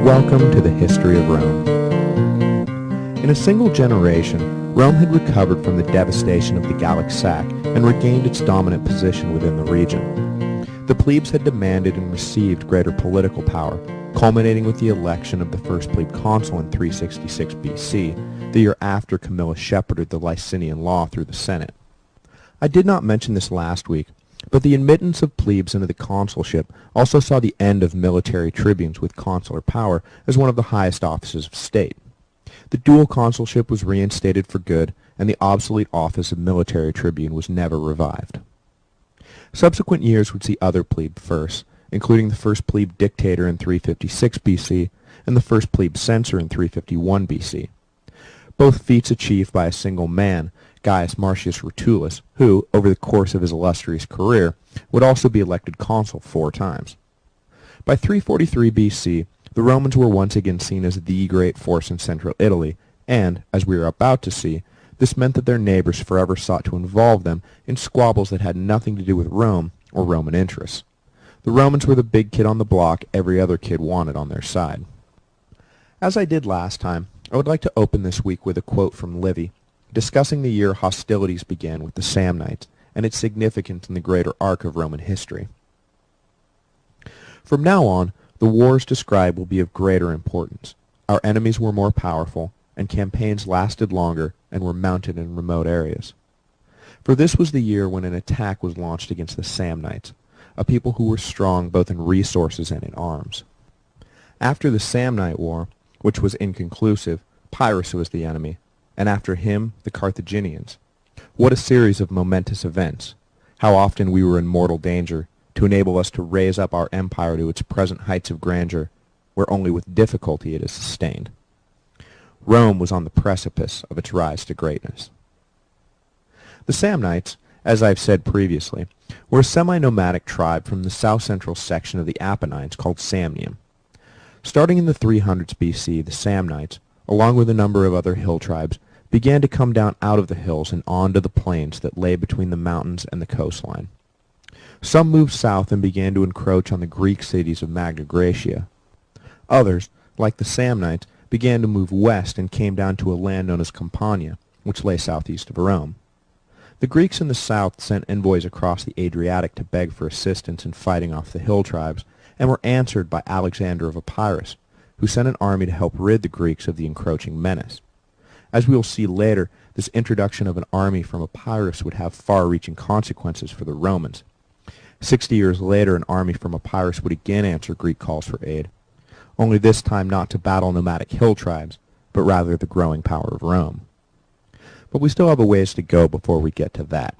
Welcome to the history of Rome. In a single generation, Rome had recovered from the devastation of the Gallic sack and regained its dominant position within the region. The plebes had demanded and received greater political power, culminating with the election of the first plebe consul in 366 BC, the year after Camillus shepherded the Licinian law through the Senate. I did not mention this last week, but the admittance of plebes into the consulship also saw the end of military tribunes with consular power as one of the highest offices of state. The dual consulship was reinstated for good, and the obsolete office of military tribune was never revived. Subsequent years would see other plebe firsts, including the first plebe dictator in 356 BC and the first plebe censor in 351 BC. Both feats achieved by a single man, Gaius Marcius Rutulus, who, over the course of his illustrious career, would also be elected consul 4 times. By 343 BC, the Romans were once again seen as the great force in central Italy, and, as we are about to see, this meant that their neighbors forever sought to involve them in squabbles that had nothing to do with Rome or Roman interests. The Romans were the big kid on the block every other kid wanted on their side. As I did last time, I would like to open this week with a quote from Livy, discussing the year hostilities began with the Samnites and its significance in the greater arc of Roman history. From now on, the wars described will be of greater importance. Our enemies were more powerful, and campaigns lasted longer and were mounted in remote areas. For this was the year when an attack was launched against the Samnites, a people who were strong both in resources and in arms. After the Samnite War, which was inconclusive, Pyrrhus was the enemy, and after him the Carthaginians. What a series of momentous events! How often we were in mortal danger to enable us to raise up our empire to its present heights of grandeur, where only with difficulty it is sustained. Rome was on the precipice of its rise to greatness. The Samnites, as I have said previously, were a semi-nomadic tribe from the south-central section of the Apennines called Samnium. Starting in the 300s BC, the Samnites, along with a number of other hill tribes, began to come down out of the hills and onto the plains that lay between the mountains and the coastline. Some moved south and began to encroach on the Greek cities of Magna Graecia. Others, like the Samnites, began to move west and came down to a land known as Campania, which lay southeast of Rome. The Greeks in the south sent envoys across the Adriatic to beg for assistance in fighting off the hill tribes, and were answered by Alexander of Epirus, who sent an army to help rid the Greeks of the encroaching menace. As we will see later, this introduction of an army from Epirus would have far-reaching consequences for the Romans. 60 years later, an army from Epirus would again answer Greek calls for aid, only this time not to battle nomadic hill tribes, but rather the growing power of Rome. But we still have a ways to go before we get to that.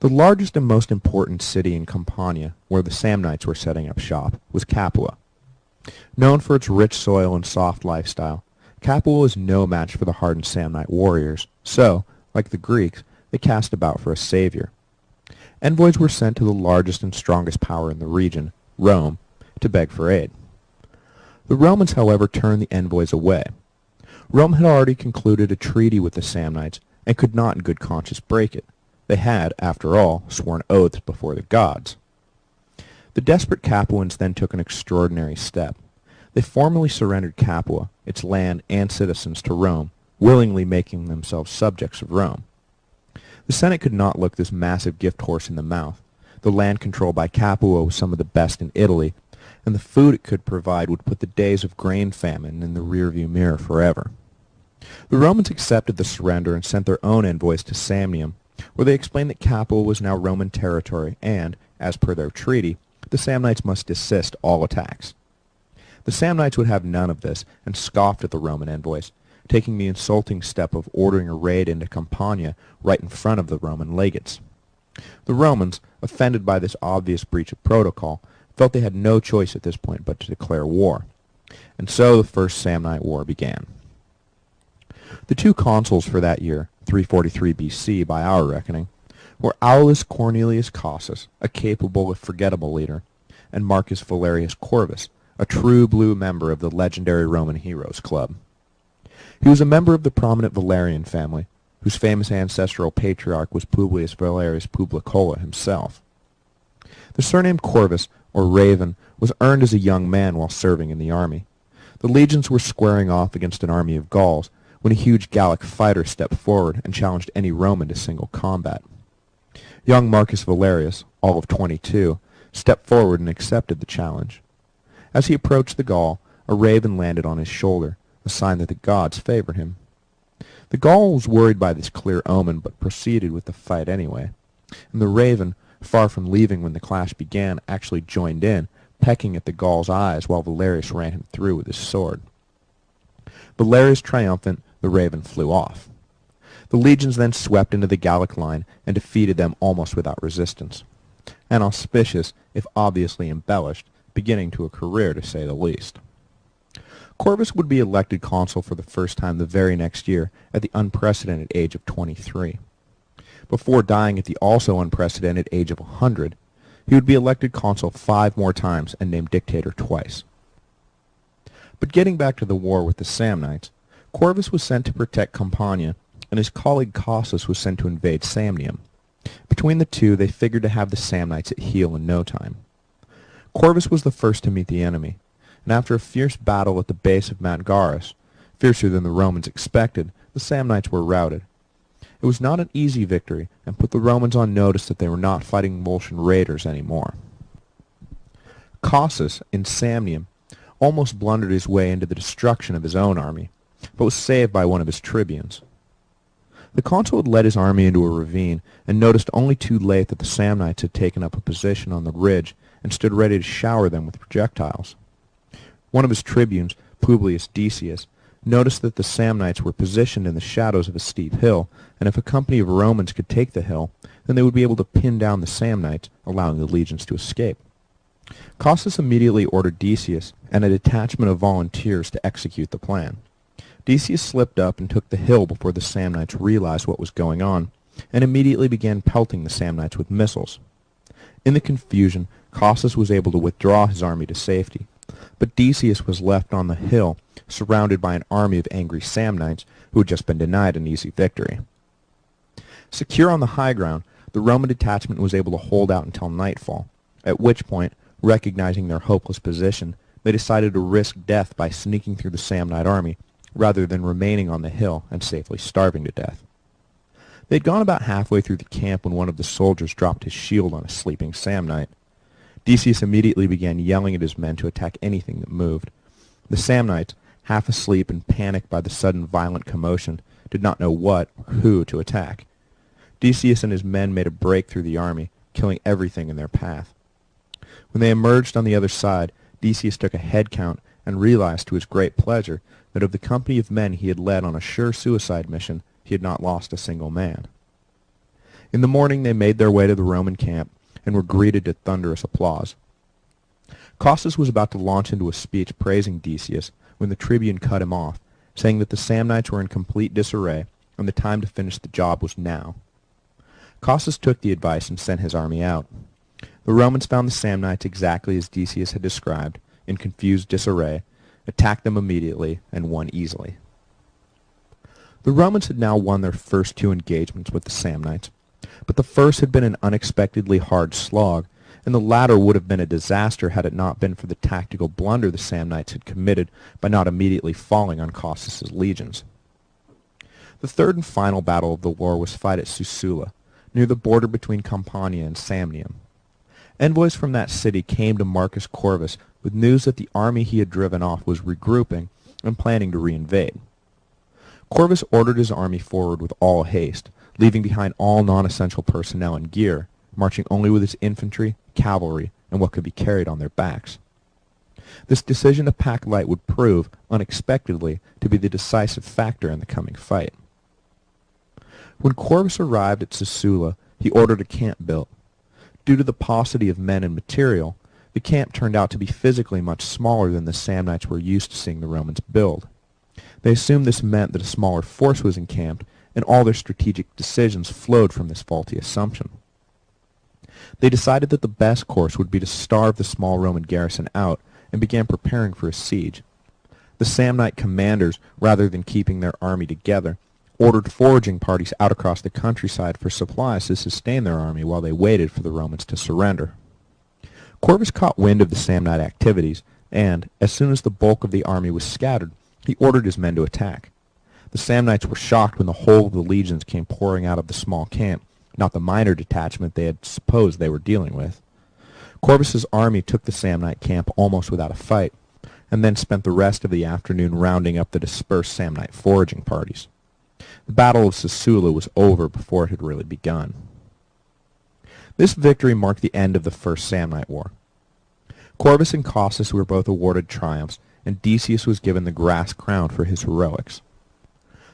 The largest and most important city in Campania, where the Samnites were setting up shop, was Capua. Known for its rich soil and soft lifestyle, Capua was no match for the hardened Samnite warriors, so, like the Greeks, they cast about for a savior. Envoys were sent to the largest and strongest power in the region, Rome, to beg for aid. The Romans, however, turned the envoys away. Rome had already concluded a treaty with the Samnites and could not in good conscience break it. They had, after all, sworn oaths before the gods. The desperate Capuans then took an extraordinary step. They formally surrendered Capua, its land and citizens, to Rome, willingly making themselves subjects of Rome. The Senate could not look this massive gift horse in the mouth. The land controlled by Capua was some of the best in Italy, and the food it could provide would put the days of grain famine in the rearview mirror forever. The Romans accepted the surrender and sent their own envoys to Samnium, where they explained that Capua was now Roman territory and, as per their treaty, the Samnites must desist all attacks. The Samnites would have none of this and scoffed at the Roman envoys, taking the insulting step of ordering a raid into Campania right in front of the Roman legates. The Romans, offended by this obvious breach of protocol, felt they had no choice at this point but to declare war. And so the First Samnite War began. The 2 consuls for that year, 343 BC by our reckoning, were Aulus Cornelius Cossus, a capable if forgettable leader, and Marcus Valerius Corvus, a true blue member of the legendary Roman Heroes Club. He was a member of the prominent Valerian family, whose famous ancestral patriarch was Publius Valerius Publicola himself. The surname Corvus or raven, was earned as a young man while serving in the army. The legions were squaring off against an army of Gauls when a huge Gallic fighter stepped forward and challenged any Roman to single combat. Young Marcus Valerius, all of 22, stepped forward and accepted the challenge. As he approached the Gaul, a raven landed on his shoulder, a sign that the gods favored him. The Gaul was worried by this clear omen, but proceeded with the fight anyway, and the raven, far from leaving when the clash began, actually joined in, pecking at the Gaul's eyes while Valerius ran him through with his sword. Valerius triumphant, the raven flew off. The legions then swept into the Gallic line and defeated them almost without resistance. An auspicious, if obviously embellished, beginning to a career, to say the least. Corvus would be elected consul for the first time the very next year at the unprecedented age of 23. Before dying at the also unprecedented age of 100, he would be elected consul 5 more times and named dictator twice. But getting back to the war with the Samnites, Corvus was sent to protect Campania, and his colleague Cossus was sent to invade Samnium. Between the two, they figured to have the Samnites at heel in no time. Corvus was the first to meet the enemy, and after a fierce battle at the base of Mount Garus, fiercer than the Romans expected, the Samnites were routed. It was not an easy victory, and put the Romans on notice that they were not fighting Volscian raiders anymore. Cossus, in Samnium, almost blundered his way into the destruction of his own army, but was saved by one of his tribunes. The consul had led his army into a ravine, and noticed only too late that the Samnites had taken up a position on the ridge and stood ready to shower them with projectiles. One of his tribunes, Publius Decius, noticed that the Samnites were positioned in the shadows of a steep hill, and if a company of Romans could take the hill, then they would be able to pin down the Samnites, allowing the legions to escape. Cossus immediately ordered Decius and a detachment of volunteers to execute the plan. Decius slipped up and took the hill before the Samnites realized what was going on, and immediately began pelting the Samnites with missiles. In the confusion, Cossus was able to withdraw his army to safety, but Decius was left on the hill, surrounded by an army of angry Samnites who had just been denied an easy victory. Secure on the high ground, the Roman detachment was able to hold out until nightfall, at which point, recognizing their hopeless position, they decided to risk death by sneaking through the Samnite army, rather than remaining on the hill and safely starving to death. They had gone about halfway through the camp when one of the soldiers dropped his shield on a sleeping Samnite. Decius immediately began yelling at his men to attack anything that moved. The Samnites, half asleep and panicked by the sudden violent commotion, did not know what or who to attack. Decius and his men made a break through the army, killing everything in their path. When they emerged on the other side, Decius took a head count and realized to his great pleasure that of the company of men he had led on a sure suicide mission, he had not lost a single man. In the morning they made their way to the Roman camp and were greeted to thunderous applause. Cossus was about to launch into a speech praising Decius when the tribune cut him off, saying that the Samnites were in complete disarray and the time to finish the job was now. Cossus took the advice and sent his army out. The Romans found the Samnites exactly as Decius had described, in confused disarray, attacked them immediately, and won easily. The Romans had now won their first 2 engagements with the Samnites, but the first had been an unexpectedly hard slog, and the latter would have been a disaster had it not been for the tactical blunder the Samnites had committed by not immediately falling on Cossus's legions. The third and final battle of the war was fought at Sussula, near the border between Campania and Samnium. Envoys from that city came to Marcus Corvus with news that the army he had driven off was regrouping and planning to reinvade. Corvus ordered his army forward with all haste, leaving behind all non-essential personnel and gear, marching only with his infantry, cavalry, and what could be carried on their backs. This decision to pack light would prove, unexpectedly, to be the decisive factor in the coming fight. When Corvus arrived at Sussula, he ordered a camp built. Due to the paucity of men and material, the camp turned out to be physically much smaller than the Samnites were used to seeing the Romans build. They assumed this meant that a smaller force was encamped, and all their strategic decisions flowed from this faulty assumption. They decided that the best course would be to starve the small Roman garrison out, and began preparing for a siege. The Samnite commanders, rather than keeping their army together, ordered foraging parties out across the countryside for supplies to sustain their army while they waited for the Romans to surrender. Corvus caught wind of the Samnite activities, and, as soon as the bulk of the army was scattered, he ordered his men to attack. The Samnites were shocked when the whole of the legions came pouring out of the small camp, not the minor detachment they had supposed they were dealing with. Corvus's army took the Samnite camp almost without a fight, and then spent the rest of the afternoon rounding up the dispersed Samnite foraging parties. The Battle of Sisula was over before it had really begun. This victory marked the end of the First Samnite War. Corvus and Cossus were both awarded triumphs, and Decius was given the Grass Crown for his heroics.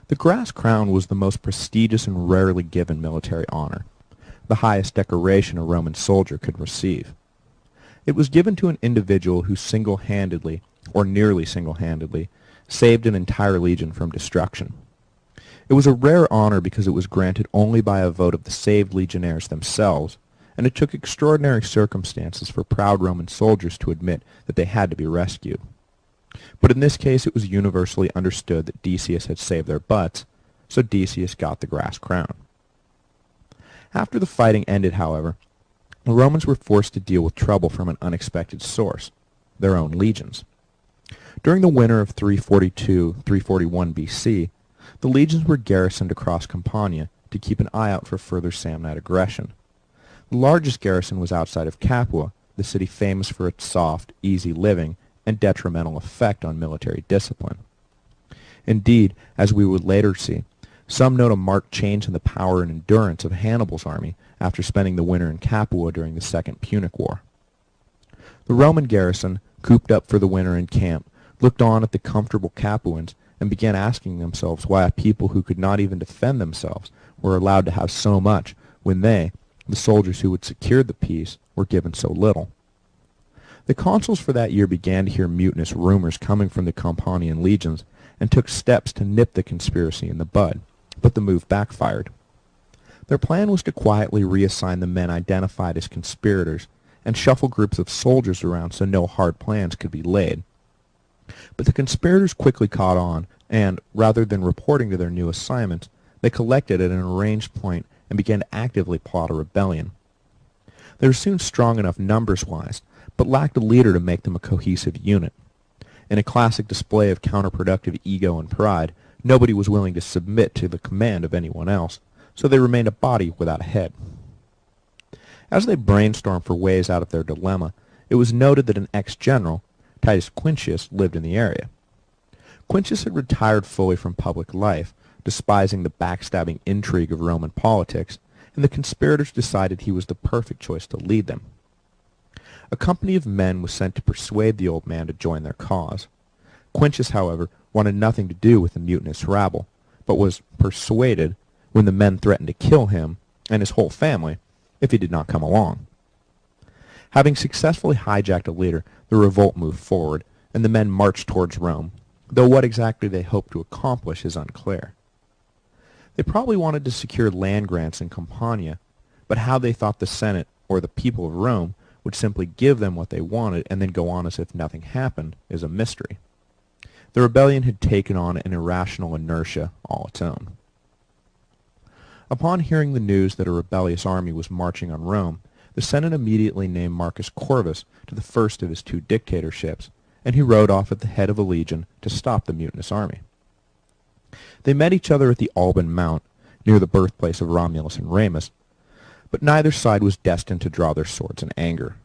The Grass Crown was the most prestigious and rarely given military honor, the highest decoration a Roman soldier could receive. It was given to an individual who single-handedly, or nearly single-handedly, saved an entire legion from destruction. It was a rare honor because it was granted only by a vote of the saved legionnaires themselves, and it took extraordinary circumstances for proud Roman soldiers to admit that they had to be rescued. But in this case it was universally understood that Decius had saved their butts, so Decius got the Grass Crown. After the fighting ended, however, the Romans were forced to deal with trouble from an unexpected source, their own legions. During the winter of 342-341 BC, the legions were garrisoned across Campania to keep an eye out for further Samnite aggression. The largest garrison was outside of Capua, the city famous for its soft, easy living and detrimental effect on military discipline. Indeed, as we would later see, some note a marked change in the power and endurance of Hannibal's army after spending the winter in Capua during the Second Punic War. The Roman garrison, cooped up for the winter in camp, looked on at the comfortable Capuans and began asking themselves why a people who could not even defend themselves were allowed to have so much when they, the soldiers who had secured the peace, were given so little. The consuls for that year began to hear mutinous rumors coming from the Campanian legions and took steps to nip the conspiracy in the bud, but the move backfired. Their plan was to quietly reassign the men identified as conspirators and shuffle groups of soldiers around so no hard plans could be laid. But the conspirators quickly caught on, and, rather than reporting to their new assignments, they collected at an arranged point and began to actively plot a rebellion. They were soon strong enough numbers-wise, but lacked a leader to make them a cohesive unit. In a classic display of counterproductive ego and pride, nobody was willing to submit to the command of anyone else, so they remained a body without a head. As they brainstormed for ways out of their dilemma, it was noted that an ex-general, Titus Quintius, lived in the area. Quintius had retired fully from public life, despising the backstabbing intrigue of Roman politics, and the conspirators decided he was the perfect choice to lead them. A company of men was sent to persuade the old man to join their cause. Quintius, however, wanted nothing to do with the mutinous rabble, but was persuaded when the men threatened to kill him and his whole family if he did not come along. Having successfully hijacked a leader, the revolt moved forward, and the men marched towards Rome, though what exactly they hoped to accomplish is unclear. They probably wanted to secure land grants in Campania, but how they thought the Senate, or the people of Rome, would simply give them what they wanted and then go on as if nothing happened is a mystery. The rebellion had taken on an irrational inertia all its own. Upon hearing the news that a rebellious army was marching on Rome, the Senate immediately named Marcus Corvus to the first of his two dictatorships, and he rode off at the head of a legion to stop the mutinous army. They met each other at the Alban Mount, near the birthplace of Romulus and Remus, but neither side was destined to draw their swords in anger.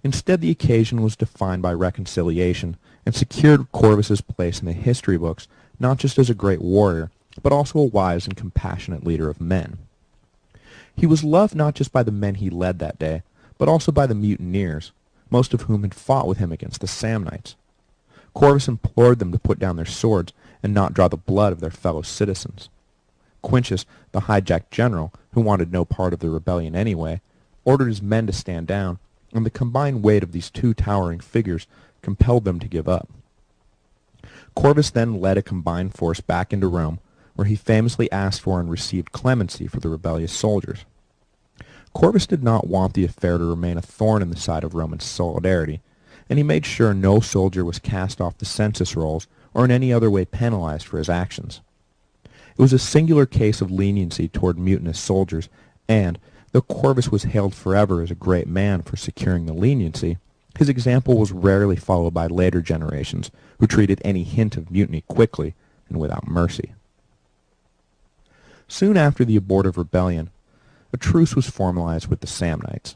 Instead, the occasion was defined by reconciliation and secured Corvus's place in the history books not just as a great warrior, but also a wise and compassionate leader of men. He was loved not just by the men he led that day, but also by the mutineers, most of whom had fought with him against the Samnites. Corvus implored them to put down their swords and not draw the blood of their fellow citizens. Quintius, the hijacked general, who wanted no part of the rebellion anyway, ordered his men to stand down, and the combined weight of these two towering figures compelled them to give up. Corvus then led a combined force back into Rome, where he famously asked for and received clemency for the rebellious soldiers. Corvus did not want the affair to remain a thorn in the side of Roman solidarity, and he made sure no soldier was cast off the census rolls or in any other way penalized for his actions. It was a singular case of leniency toward mutinous soldiers, and, Though Corvus was hailed forever as a great man for securing the leniency, his example was rarely followed by later generations, who treated any hint of mutiny quickly and without mercy. Soon after the abortive rebellion, a truce was formalized with the Samnites.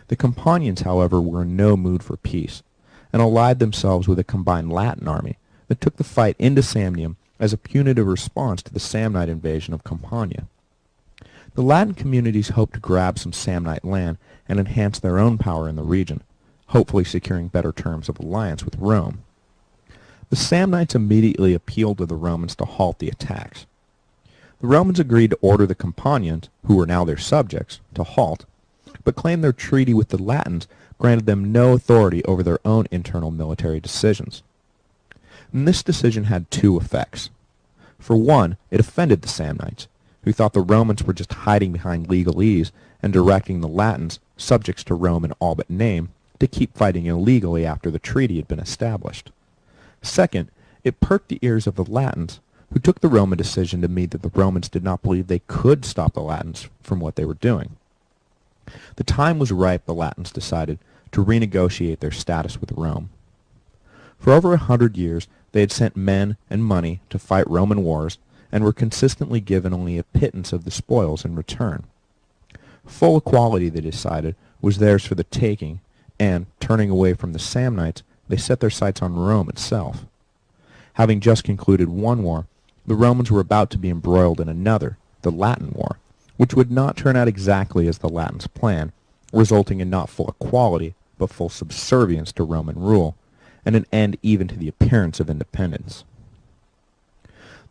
The Campanians, however, were in no mood for peace, and allied themselves with a combined Latin army that took the fight into Samnium as a punitive response to the Samnite invasion of Campania. The Latin communities hoped to grab some Samnite land and enhance their own power in the region, hopefully securing better terms of alliance with Rome. The Samnites immediately appealed to the Romans to halt the attacks. The Romans agreed to order the Campanians, who were now their subjects, to halt, but claimed their treaty with the Latins granted them no authority over their own internal military decisions. And this decision had two effects. For one, it offended the Samnites, who thought the Romans were just hiding behind legalese and directing the Latins, subjects to Rome in all but name, to keep fighting illegally after the treaty had been established. Second, it perked the ears of the Latins, who took the Roman decision to mean that the Romans did not believe they could stop the Latins from what they were doing. The time was ripe, the Latins decided, to renegotiate their status with Rome. For over 100 years, they had sent men and money to fight Roman wars, and were consistently given only a pittance of the spoils in return. Full equality, they decided, was theirs for the taking, and, turning away from the Samnites, they set their sights on Rome itself. Having just concluded one war, the Romans were about to be embroiled in another, the Latin War, which would not turn out exactly as the Latins planned, resulting in not full equality, but full subservience to Roman rule, and an end even to the appearance of independence.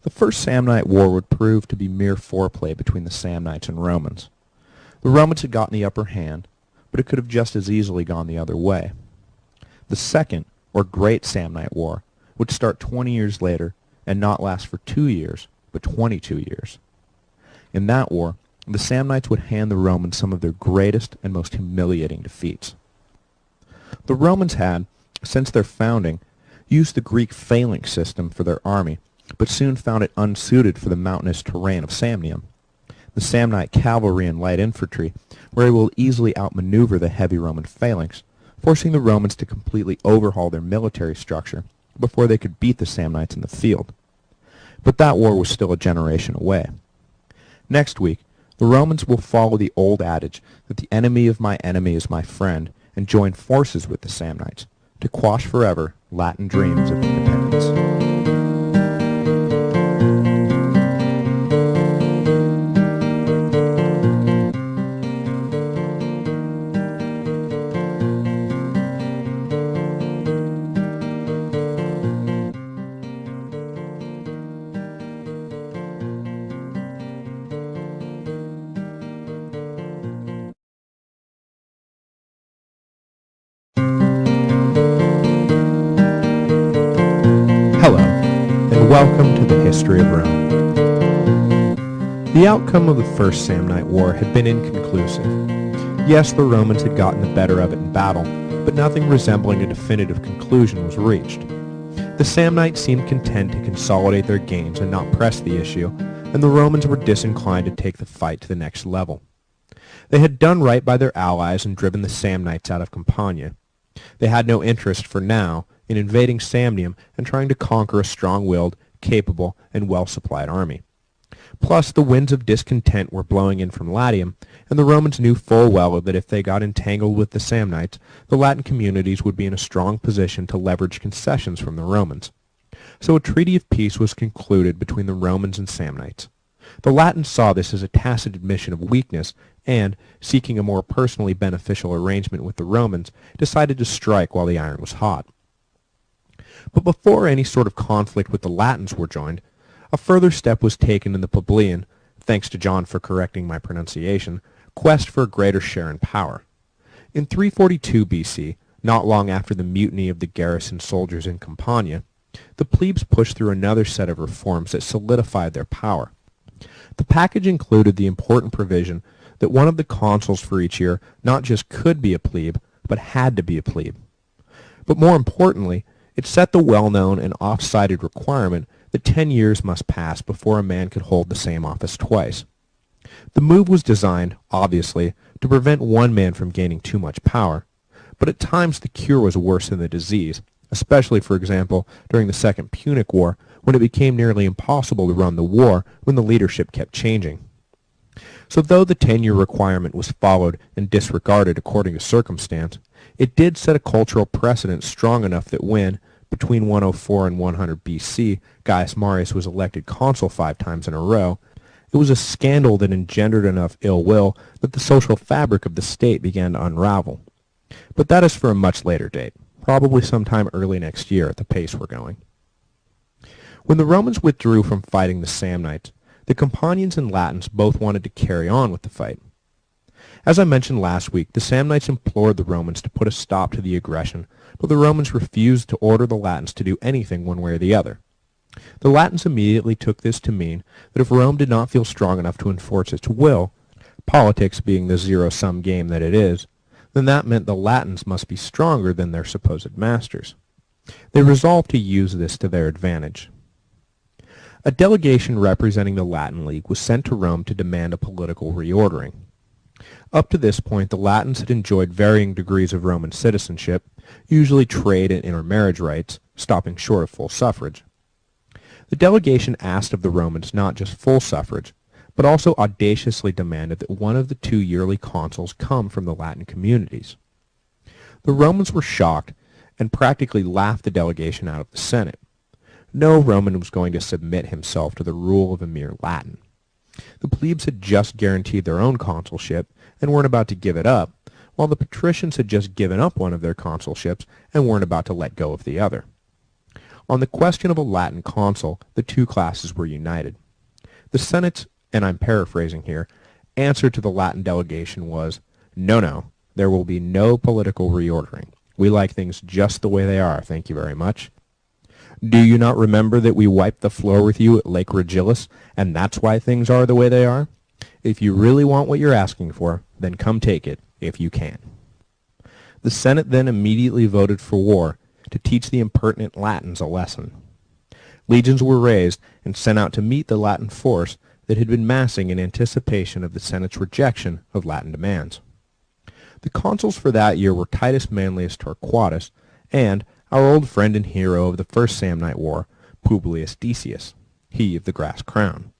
The First Samnite War would prove to be mere foreplay between the Samnites and Romans. The Romans had gotten the upper hand, but it could have just as easily gone the other way. The Second, or Great Samnite War, would start 20 years later and not last for 2 years, but 22 years. In that war, the Samnites would hand the Romans some of their greatest and most humiliating defeats. The Romans had, since their founding, used the Greek phalanx system for their army, but soon found it unsuited for the mountainous terrain of Samnium. The Samnite cavalry and light infantry were able to easily outmaneuver the heavy Roman phalanx, forcing the Romans to completely overhaul their military structure before they could beat the Samnites in the field. But that war was still a generation away. Next week, the Romans will follow the old adage that the enemy of my enemy is my friend and join forces with the Samnites to quash forever Latin dreams of independence. Hello, and welcome to the History of Rome. The outcome of the First Samnite War had been inconclusive. Yes, the Romans had gotten the better of it in battle, but nothing resembling a definitive conclusion was reached. The Samnites seemed content to consolidate their gains and not press the issue, and the Romans were disinclined to take the fight to the next level. They had done right by their allies and driven the Samnites out of Campania. They had no interest, for now, in invading Samnium and trying to conquer a strong-willed, capable, and well-supplied army. Plus, the winds of discontent were blowing in from Latium, and the Romans knew full well that if they got entangled with the Samnites, the Latin communities would be in a strong position to leverage concessions from the Romans. So a treaty of peace was concluded between the Romans and Samnites. The Latins saw this as a tacit admission of weakness and, seeking a more personally beneficial arrangement with the Romans, decided to strike while the iron was hot. But before any sort of conflict with the Latins were joined, a further step was taken in the Publian, thanks to John for correcting my pronunciation, quest for a greater share in power. In 342 BC, not long after the mutiny of the garrison soldiers in Campania, the plebes pushed through another set of reforms that solidified their power. The package included the important provision that one of the consuls for each year not just could be a plebe, but had to be a plebe. But more importantly, it set the well-known and oft-cited requirement that 10 years must pass before a man could hold the same office twice. The move was designed, obviously, to prevent one man from gaining too much power, but at times the cure was worse than the disease, especially, for example, during the Second Punic War, when it became nearly impossible to run the war when the leadership kept changing. So though the 10-year requirement was followed and disregarded according to circumstance, it did set a cultural precedent strong enough that when, between 104 and 100 BC, Gaius Marius was elected consul 5 times in a row, it was a scandal that engendered enough ill will that the social fabric of the state began to unravel. But that is for a much later date, probably sometime early next year at the pace we're going. When the Romans withdrew from fighting the Samnites, the Campanians and Latins both wanted to carry on with the fight. As I mentioned last week, the Samnites implored the Romans to put a stop to the aggression, but the Romans refused to order the Latins to do anything one way or the other. The Latins immediately took this to mean that if Rome did not feel strong enough to enforce its will, politics being the zero-sum game that it is, then that meant the Latins must be stronger than their supposed masters. They resolved to use this to their advantage. A delegation representing the Latin League was sent to Rome to demand a political reordering. Up to this point, the Latins had enjoyed varying degrees of Roman citizenship, usually trade and intermarriage rights, stopping short of full suffrage. The delegation asked of the Romans not just full suffrage, but also audaciously demanded that one of the 2 yearly consuls come from the Latin communities. The Romans were shocked and practically laughed the delegation out of the Senate. No Roman was going to submit himself to the rule of a mere Latin. The plebes had just guaranteed their own consulship and weren't about to give it up, while the patricians had just given up one of their consulships and weren't about to let go of the other. On the question of a Latin consul, the two classes were united. The Senate's, and I'm paraphrasing here, answer to the Latin delegation was, no, there will be no political reordering. We like things just the way they are, thank you very much. Do you not remember that we wiped the floor with you at Lake Regillus, and that's why things are the way they are? If you really want what you're asking for, then come take it, if you can. The Senate then immediately voted for war to teach the impertinent Latins a lesson. Legions were raised and sent out to meet the Latin force that had been massing in anticipation of the Senate's rejection of Latin demands. The consuls for that year were Titus Manlius Torquatus and our old friend and hero of the First Samnite War, Publius Decius, he of the grass crown.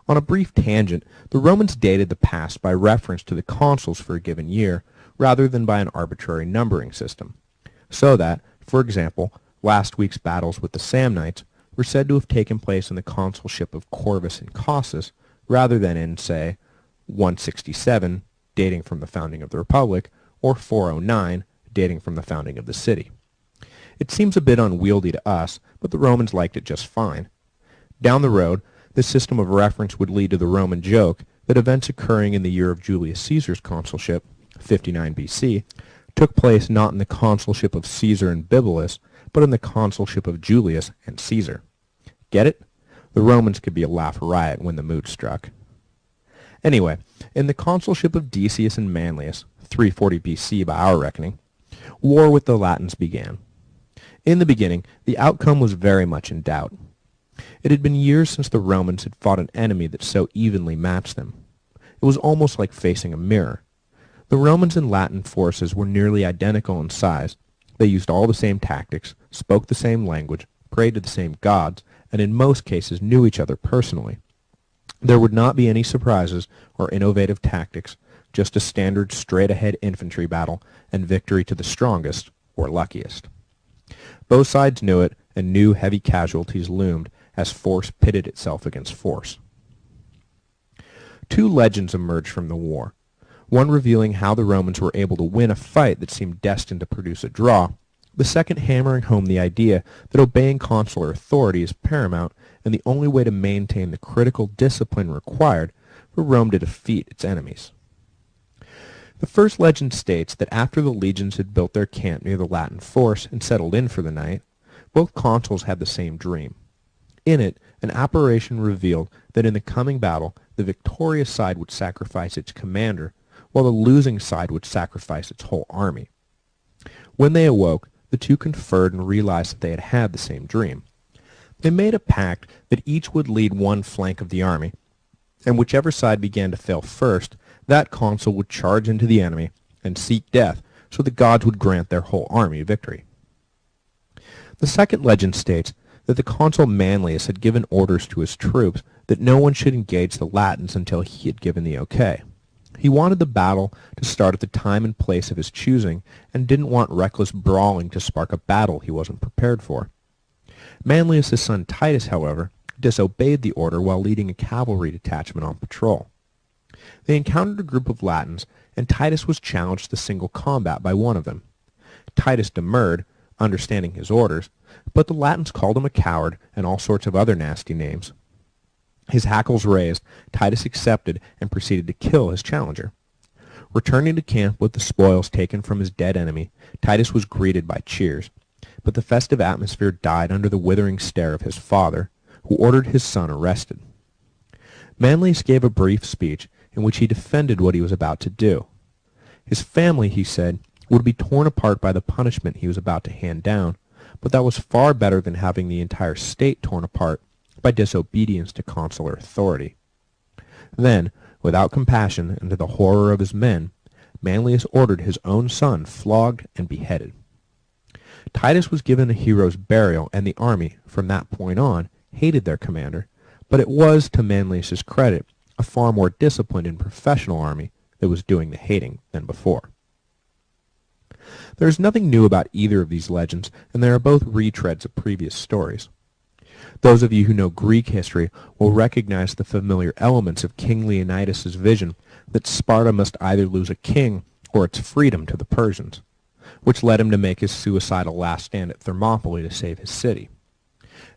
On a brief tangent, the Romans dated the past by reference to the consuls for a given year, rather than by an arbitrary numbering system, so that, for example, last week's battles with the Samnites were said to have taken place in the consulship of Corvus and Cossus, rather than in, say, 167, dating from the founding of the Republic, or 409, dating from the founding of the city. It seems a bit unwieldy to us, but the Romans liked it just fine. Down the road, this system of reference would lead to the Roman joke that events occurring in the year of Julius Caesar's consulship, 59 BC, took place not in the consulship of Caesar and Bibulus, but in the consulship of Julius and Caesar. Get it? The Romans could be a laugh riot when the mood struck. Anyway, in the consulship of Decius and Manlius, 340 BC by our reckoning, war with the Latins began. In the beginning, the outcome was very much in doubt. It had been years since the Romans had fought an enemy that so evenly matched them. It was almost like facing a mirror. The Romans and Latin forces were nearly identical in size. They used all the same tactics, spoke the same language, prayed to the same gods, and in most cases knew each other personally. There would not be any surprises or innovative tactics, just a standard straight-ahead infantry battle and victory to the strongest or luckiest. Both sides knew it, and knew heavy casualties loomed as force pitted itself against force. Two legends emerged from the war, one revealing how the Romans were able to win a fight that seemed destined to produce a draw, the second hammering home the idea that obeying consular authority is paramount and the only way to maintain the critical discipline required for Rome to defeat its enemies. The first legend states that after the legions had built their camp near the Latin force and settled in for the night, both consuls had the same dream. In it, an apparition revealed that in the coming battle, the victorious side would sacrifice its commander, while the losing side would sacrifice its whole army. When they awoke, the two conferred and realized that they had had the same dream. They made a pact that each would lead one flank of the army, and whichever side began to fail first, that consul would charge into the enemy and seek death, so the gods would grant their whole army victory. The second legend states that the consul Manlius had given orders to his troops that no one should engage the Latins until he had given the okay. He wanted the battle to start at the time and place of his choosing, and didn't want reckless brawling to spark a battle he wasn't prepared for. Manlius' son Titus, however, disobeyed the order while leading a cavalry detachment on patrol. They encountered a group of Latins, and Titus was challenged to single combat by one of them. Titus demurred, understanding his orders, but the Latins called him a coward and all sorts of other nasty names. His hackles raised, Titus accepted and proceeded to kill his challenger. Returning to camp with the spoils taken from his dead enemy, Titus was greeted by cheers, but the festive atmosphere died under the withering stare of his father, who ordered his son arrested. Manlius gave a brief speech in which he defended what he was about to do. His family, he said, would be torn apart by the punishment he was about to hand down, but that was far better than having the entire state torn apart by disobedience to consular authority. Then, without compassion and to the horror of his men, Manlius ordered his own son flogged and beheaded. Titus was given a hero's burial, and the army, from that point on, hated their commander, but it was, to Manlius' credit, a far more disciplined and professional army that was doing the hating than before. There is nothing new about either of these legends, and they are both retreads of previous stories. Those of you who know Greek history will recognize the familiar elements of King Leonidas' vision that Sparta must either lose a king or its freedom to the Persians, which led him to make his suicidal last stand at Thermopylae to save his city.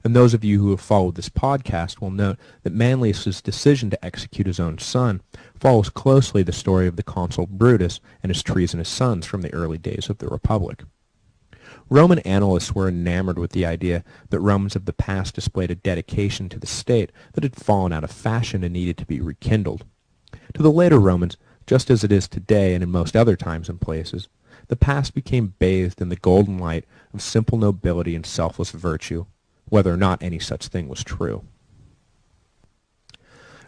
And those of you who have followed this podcast will note that Manlius' decision to execute his own son follows closely the story of the consul Brutus and his treasonous sons from the early days of the Republic. Roman annalists were enamored with the idea that Romans of the past displayed a dedication to the state that had fallen out of fashion and needed to be rekindled. To the later Romans, just as it is today and in most other times and places, the past became bathed in the golden light of simple nobility and selfless virtue, whether or not any such thing was true.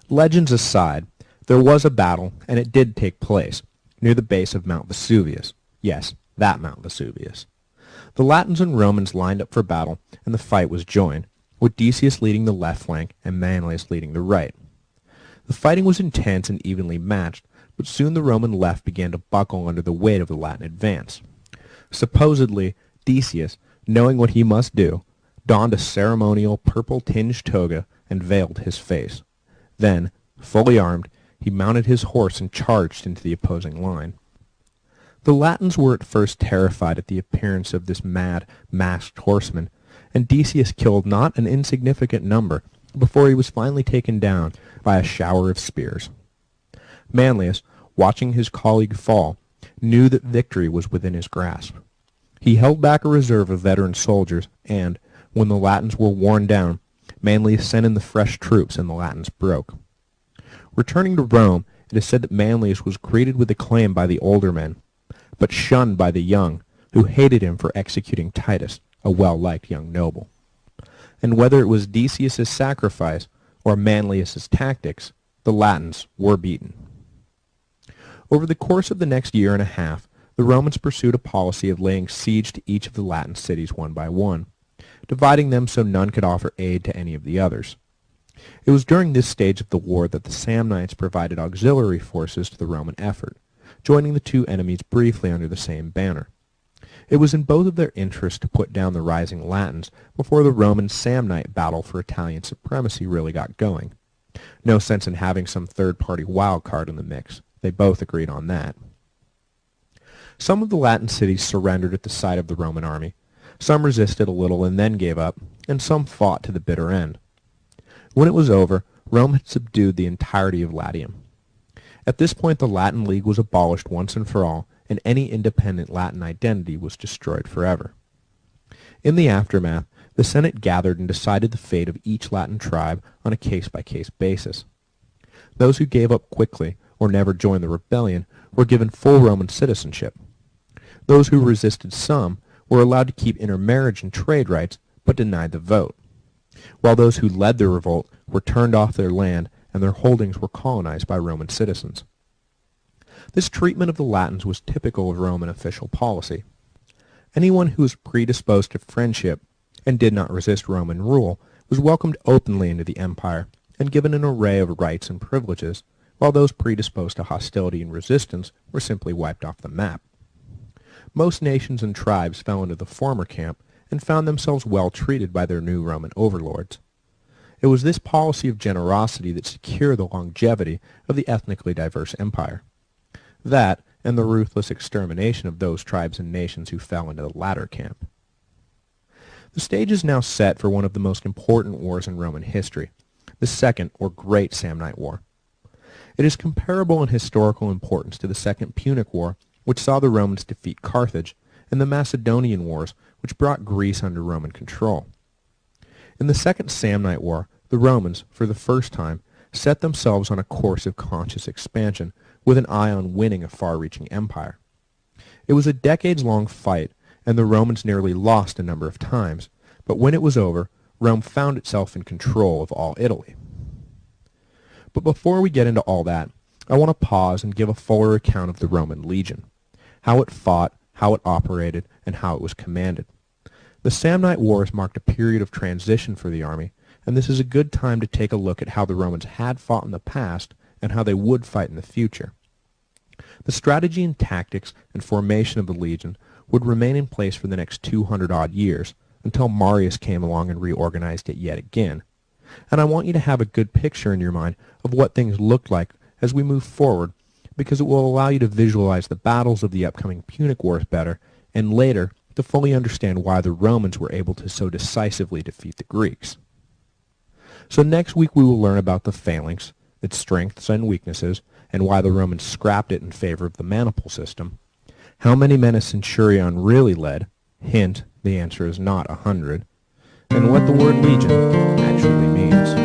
Legends aside, there was a battle, and it did take place, near the base of Mount Vesuvius. Yes, that Mount Vesuvius. The Latins and Romans lined up for battle, and the fight was joined, with Decius leading the left flank and Manlius leading the right. The fighting was intense and evenly matched, but soon the Roman left began to buckle under the weight of the Latin advance. Supposedly, Decius, knowing what he must do, donned a ceremonial purple-tinged toga and veiled his face. Then, fully armed, he mounted his horse and charged into the opposing line. The Latins were at first terrified at the appearance of this mad, masked horseman, and Decius killed not an insignificant number before he was finally taken down by a shower of spears. Manlius, watching his colleague fall, knew that victory was within his grasp. He held back a reserve of veteran soldiers, and, when the Latins were worn down, Manlius sent in the fresh troops, and the Latins broke. Returning to Rome, it is said that Manlius was greeted with acclaim by the older men, but shunned by the young, who hated him for executing Titus, a well-liked young noble. And whether it was Decius' sacrifice or Manlius' tactics, the Latins were beaten. Over the course of the next year and a half, the Romans pursued a policy of laying siege to each of the Latin cities one by one, dividing them so none could offer aid to any of the others. It was during this stage of the war that the Samnites provided auxiliary forces to the Roman effort, joining the two enemies briefly under the same banner. It was in both of their interests to put down the rising Latins before the Roman-Samnite battle for Italian supremacy really got going. No sense in having some third-party wild card in the mix. They both agreed on that. Some of the Latin cities surrendered at the sight of the Roman army. Some resisted a little and then gave up, and some fought to the bitter end. When it was over, Rome had subdued the entirety of Latium. At this point, the Latin League was abolished once and for all, and any independent Latin identity was destroyed forever. In the aftermath, the Senate gathered and decided the fate of each Latin tribe on a case-by-case basis. Those who gave up quickly or never joined the rebellion were given full Roman citizenship. Those who resisted some were allowed to keep intermarriage and trade rights, but denied the vote, while those who led the revolt were turned off their land and their holdings were colonized by Roman citizens. This treatment of the Latins was typical of Roman official policy. Anyone who was predisposed to friendship and did not resist Roman rule was welcomed openly into the empire and given an array of rights and privileges, while those predisposed to hostility and resistance were simply wiped off the map. Most nations and tribes fell into the former camp and found themselves well treated by their new Roman overlords. It was this policy of generosity that secured the longevity of the ethnically diverse empire. That, and the ruthless extermination of those tribes and nations who fell into the latter camp. The stage is now set for one of the most important wars in Roman history, the Second or Great Samnite War. It is comparable in historical importance to the Second Punic War, which saw the Romans defeat Carthage, and the Macedonian Wars, which brought Greece under Roman control. In the Second Samnite War, the Romans, for the first time, set themselves on a course of conscious expansion, with an eye on winning a far-reaching empire. It was a decades-long fight, and the Romans nearly lost a number of times, but when it was over, Rome found itself in control of all Italy. But before we get into all that, I want to pause and give a fuller account of the Roman legion, how it fought, how it operated, and how it was commanded. The Samnite Wars marked a period of transition for the army, and this is a good time to take a look at how the Romans had fought in the past and how they would fight in the future. The strategy and tactics and formation of the legion would remain in place for the next 200-odd years, until Marius came along and reorganized it yet again. And I want you to have a good picture in your mind of what things looked like as we move forward, because it will allow you to visualize the battles of the upcoming Punic Wars better, and later to fully understand why the Romans were able to so decisively defeat the Greeks. So next week we will learn about the phalanx, its strengths and weaknesses, and why the Romans scrapped it in favor of the maniple system, how many men a centurion really led, hint, the answer is not 100, and what the word legion actually means.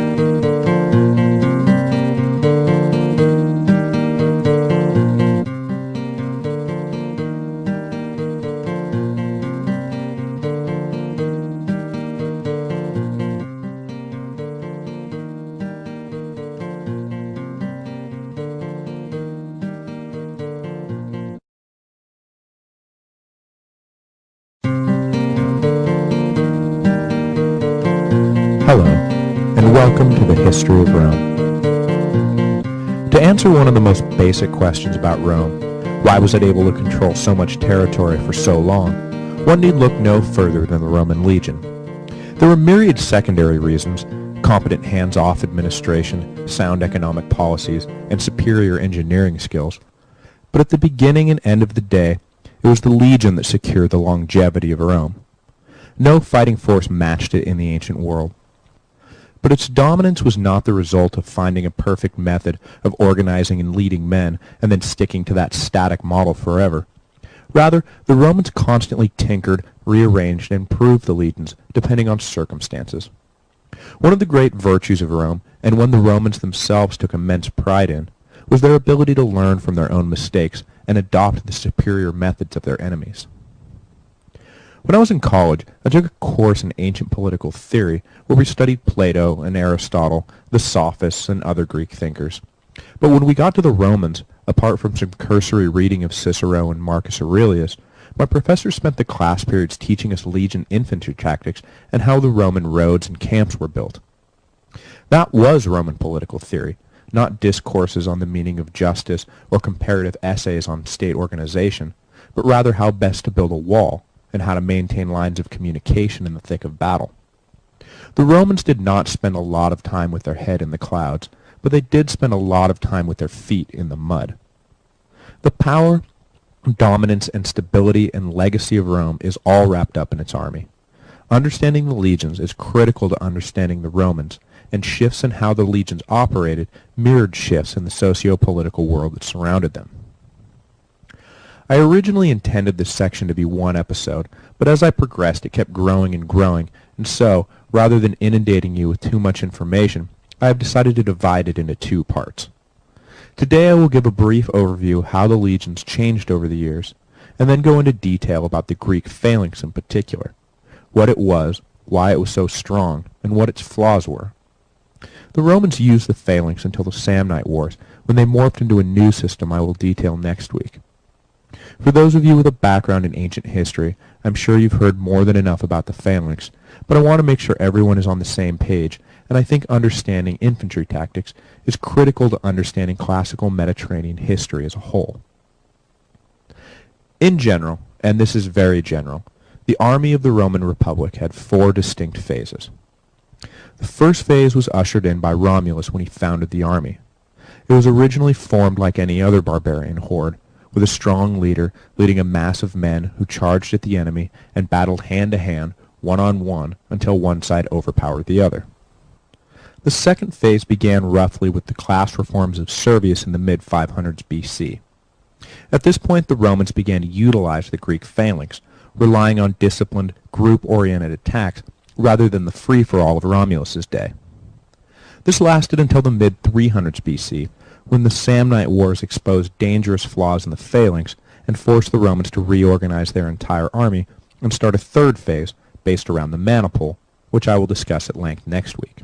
Hello, and welcome to the History of Rome. To answer one of the most basic questions about Rome, why was it able to control so much territory for so long, one need look no further than the Roman legion. There were myriad secondary reasons: competent hands-off administration, sound economic policies, and superior engineering skills. But at the beginning and end of the day, it was the legion that secured the longevity of Rome. No fighting force matched it in the ancient world. But its dominance was not the result of finding a perfect method of organizing and leading men and then sticking to that static model forever. Rather, the Romans constantly tinkered, rearranged, and improved the legions, depending on circumstances. One of the great virtues of Rome, and one the Romans themselves took immense pride in, was their ability to learn from their own mistakes and adopt the superior methods of their enemies. When I was in college, I took a course in ancient political theory where we studied Plato and Aristotle, the Sophists, and other Greek thinkers. But when we got to the Romans, apart from some cursory reading of Cicero and Marcus Aurelius, my professor spent the class periods teaching us legion infantry tactics and how the Roman roads and camps were built. That was Roman political theory, not discourses on the meaning of justice or comparative essays on state organization, but rather how best to build a wall, and how to maintain lines of communication in the thick of battle. The Romans did not spend a lot of time with their head in the clouds, but they did spend a lot of time with their feet in the mud. The power, dominance, and stability and legacy of Rome is all wrapped up in its army. Understanding the legions is critical to understanding the Romans, and shifts in how the legions operated mirrored shifts in the socio-political world that surrounded them. I originally intended this section to be one episode, but as I progressed it kept growing, and so, rather than inundating you with too much information, I have decided to divide it into 2 parts. Today I will give a brief overview of how the legions changed over the years, and then go into detail about the Greek phalanx in particular, what it was, why it was so strong, and what its flaws were. The Romans used the phalanx until the Samnite Wars, when they morphed into a new system I will detail next week. For those of you with a background in ancient history, I'm sure you've heard more than enough about the phalanx, but I want to make sure everyone is on the same page, and I think understanding infantry tactics is critical to understanding classical Mediterranean history as a whole. In general, and this is very general, the army of the Roman Republic had 4 distinct phases. The first phase was ushered in by Romulus when he founded the army. It was originally formed like any other barbarian horde, with a strong leader leading a mass of men who charged at the enemy and battled hand-to-hand, one-on-one, until one side overpowered the other. The second phase began roughly with the class reforms of Servius in the mid-500s BC. At this point, the Romans began to utilize the Greek phalanx, relying on disciplined, group-oriented attacks rather than the free-for-all of Romulus's day. This lasted until the mid-300s BC, when the Samnite Wars exposed dangerous flaws in the phalanx and forced the Romans to reorganize their entire army and start a third phase based around the maniple, which I will discuss at length next week.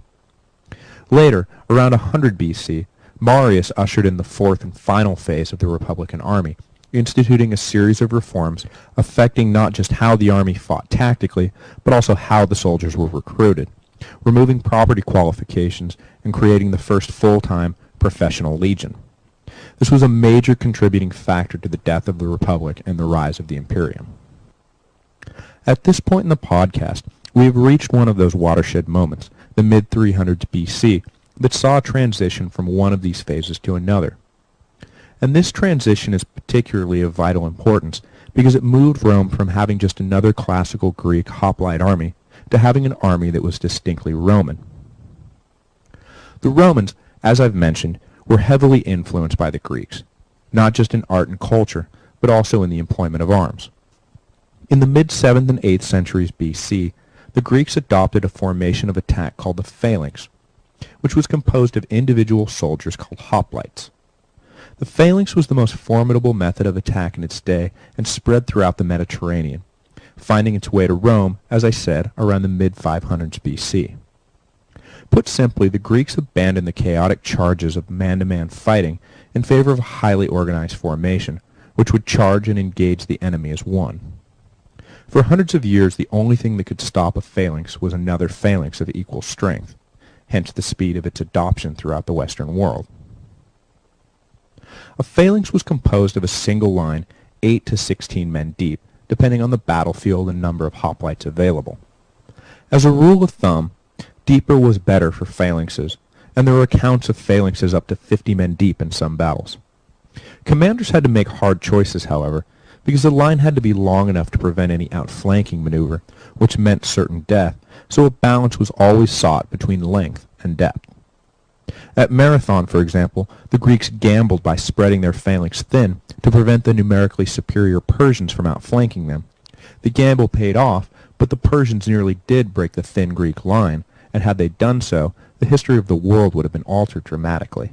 Later, around 100 BC, Marius ushered in the fourth and final phase of the Republican army, instituting a series of reforms affecting not just how the army fought tactically, but also how the soldiers were recruited, removing property qualifications and creating the first full-time professional legion. This was a major contributing factor to the death of the Republic and the rise of the Imperium. At this point in the podcast, we have reached one of those watershed moments, the mid-300s BC, that saw a transition from one of these phases to another. And this transition is particularly of vital importance because it moved Rome from having just another classical Greek hoplite army to having an army that was distinctly Roman. The Romans, as I've mentioned, were heavily influenced by the Greeks, not just in art and culture, but also in the employment of arms. In the mid-7th and 8th centuries BC, the Greeks adopted a formation of attack called the phalanx, which was composed of individual soldiers called hoplites. The phalanx was the most formidable method of attack in its day and spread throughout the Mediterranean, finding its way to Rome, as I said, around the mid-500s BC. Put simply, the Greeks abandoned the chaotic charges of man-to-man fighting in favor of a highly organized formation, which would charge and engage the enemy as one. For hundreds of years, the only thing that could stop a phalanx was another phalanx of equal strength, hence the speed of its adoption throughout the Western world. A phalanx was composed of a single line, 8 to 16 men deep, depending on the battlefield and number of hoplites available. As a rule of thumb, deeper was better for phalanxes, and there were accounts of phalanxes up to 50 men deep in some battles. Commanders had to make hard choices, however, because the line had to be long enough to prevent any outflanking maneuver, which meant certain death, so a balance was always sought between length and depth. At Marathon, for example, the Greeks gambled by spreading their phalanx thin to prevent the numerically superior Persians from outflanking them. The gamble paid off, but the Persians nearly did break the thin Greek line, and had they done so, the history of the world would have been altered dramatically.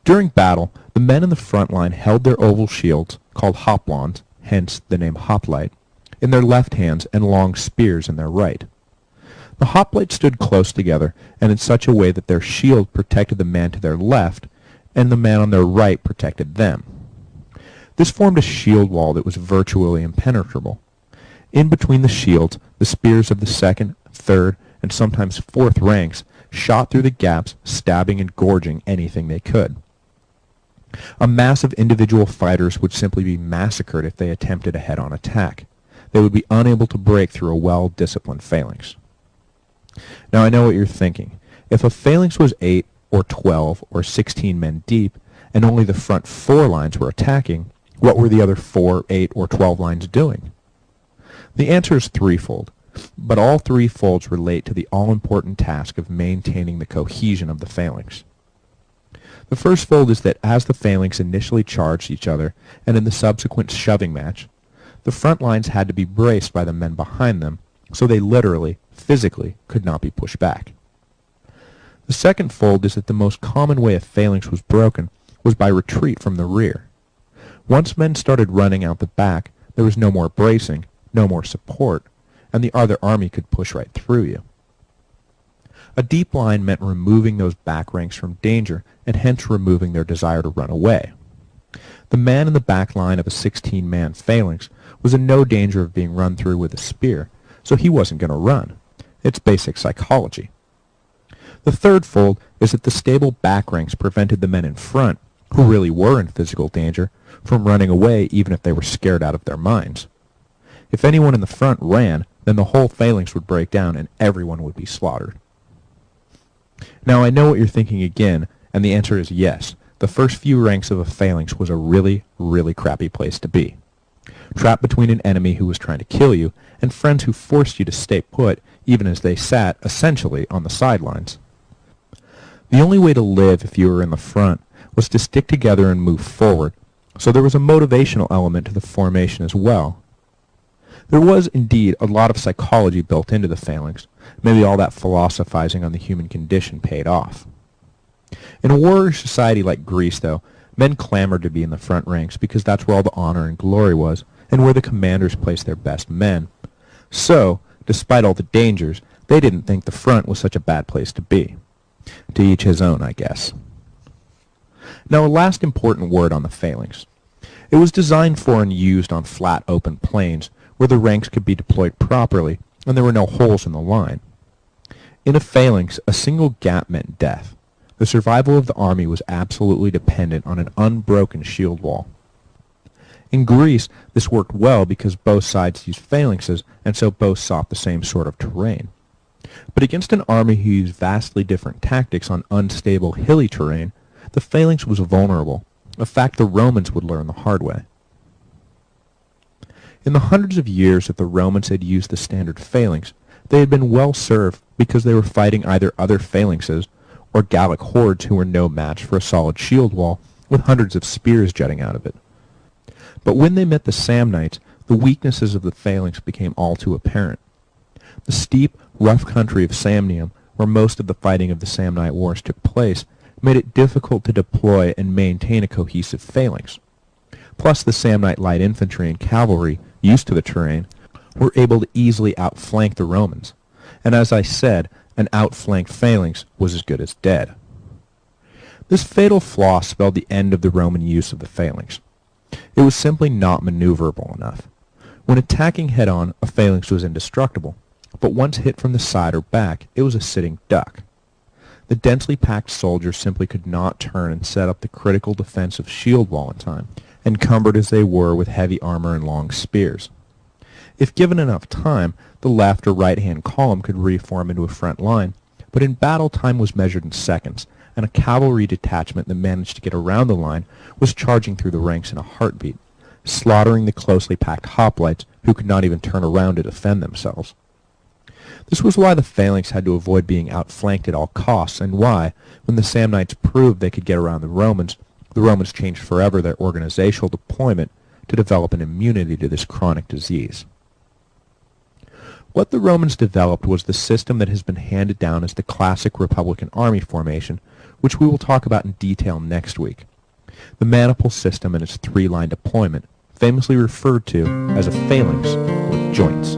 During battle, the men in the front line held their oval shields, called hoplons, hence the name hoplite, in their left hands and long spears in their right. The hoplites stood close together, and in such a way that their shield protected the man to their left, and the man on their right protected them. This formed a shield wall that was virtually impenetrable. In between the shields, the spears of the second, third, and sometimes fourth ranks shot through the gaps, stabbing and gorging anything they could. A mass of individual fighters would simply be massacred if they attempted a head-on attack. They would be unable to break through a well-disciplined phalanx. Now I know what you're thinking. If a phalanx was 8 or 12 or 16 men deep, and only the front 4 lines were attacking, what were the other 4, 8, or 12 lines doing? The answer is threefold, but all three folds relate to the all-important task of maintaining the cohesion of the phalanx. The first fold is that as the phalanx initially charged each other, and in the subsequent shoving match, the front lines had to be braced by the men behind them, so they literally, physically, could not be pushed back. The second fold is that the most common way a phalanx was broken was by retreat from the rear. Once men started running out the back, there was no more bracing, no more support, and the other army could push right through you. A deep line meant removing those back ranks from danger, and hence removing their desire to run away. The man in the back line of a 16-man phalanx was in no danger of being run through with a spear, so he wasn't going to run. It's basic psychology. The third fold is that the stable back ranks prevented the men in front, who really were in physical danger, from running away even if they were scared out of their minds. If anyone in the front ran, then the whole phalanx would break down and everyone would be slaughtered. Now I know what you're thinking again, and the answer is yes. The first few ranks of a phalanx was a really, really crappy place to be. Trapped between an enemy who was trying to kill you and friends who forced you to stay put even as they sat, essentially, on the sidelines. The only way to live if you were in the front was to stick together and move forward, so there was a motivational element to the formation as well. There was, indeed, a lot of psychology built into the phalanx. Maybe all that philosophizing on the human condition paid off. In a warrior society like Greece, though, men clamored to be in the front ranks because that's where all the honor and glory was, and where the commanders placed their best men. So, despite all the dangers, they didn't think the front was such a bad place to be. To each his own, I guess. Now, a last important word on the phalanx. It was designed for and used on flat, open plains, where the ranks could be deployed properly, and there were no holes in the line. In a phalanx, a single gap meant death. The survival of the army was absolutely dependent on an unbroken shield wall. In Greece, this worked well because both sides used phalanxes, and so both sought the same sort of terrain. But against an army who used vastly different tactics on unstable, hilly terrain, the phalanx was vulnerable, a fact the Romans would learn the hard way. In the hundreds of years that the Romans had used the standard phalanx, they had been well served because they were fighting either other phalanxes or Gallic hordes who were no match for a solid shield wall with hundreds of spears jutting out of it. But when they met the Samnites, the weaknesses of the phalanx became all too apparent. The steep, rough country of Samnium, where most of the fighting of the Samnite Wars took place, made it difficult to deploy and maintain a cohesive phalanx. Plus, the Samnite light infantry and cavalry, used to the terrain, were able to easily outflank the Romans. And as I said, an outflanked phalanx was as good as dead. This fatal flaw spelled the end of the Roman use of the phalanx. It was simply not maneuverable enough. When attacking head-on, a phalanx was indestructible, but once hit from the side or back, it was a sitting duck. The densely packed soldiers simply could not turn and set up the critical defensive shield wall in time, encumbered as they were with heavy armor and long spears. If given enough time, the left or right-hand column could reform into a front line, but in battle time was measured in seconds, and a cavalry detachment that managed to get around the line was charging through the ranks in a heartbeat, slaughtering the closely packed hoplites who could not even turn around to defend themselves. This was why the phalanx had to avoid being outflanked at all costs, and why, when the Samnites proved they could get around the Romans changed forever their organizational deployment to develop an immunity to this chronic disease. What the Romans developed was the system that has been handed down as the classic Republican army formation, which we will talk about in detail next week. The maniple system and its three-line deployment, famously referred to as a phalanx with joints.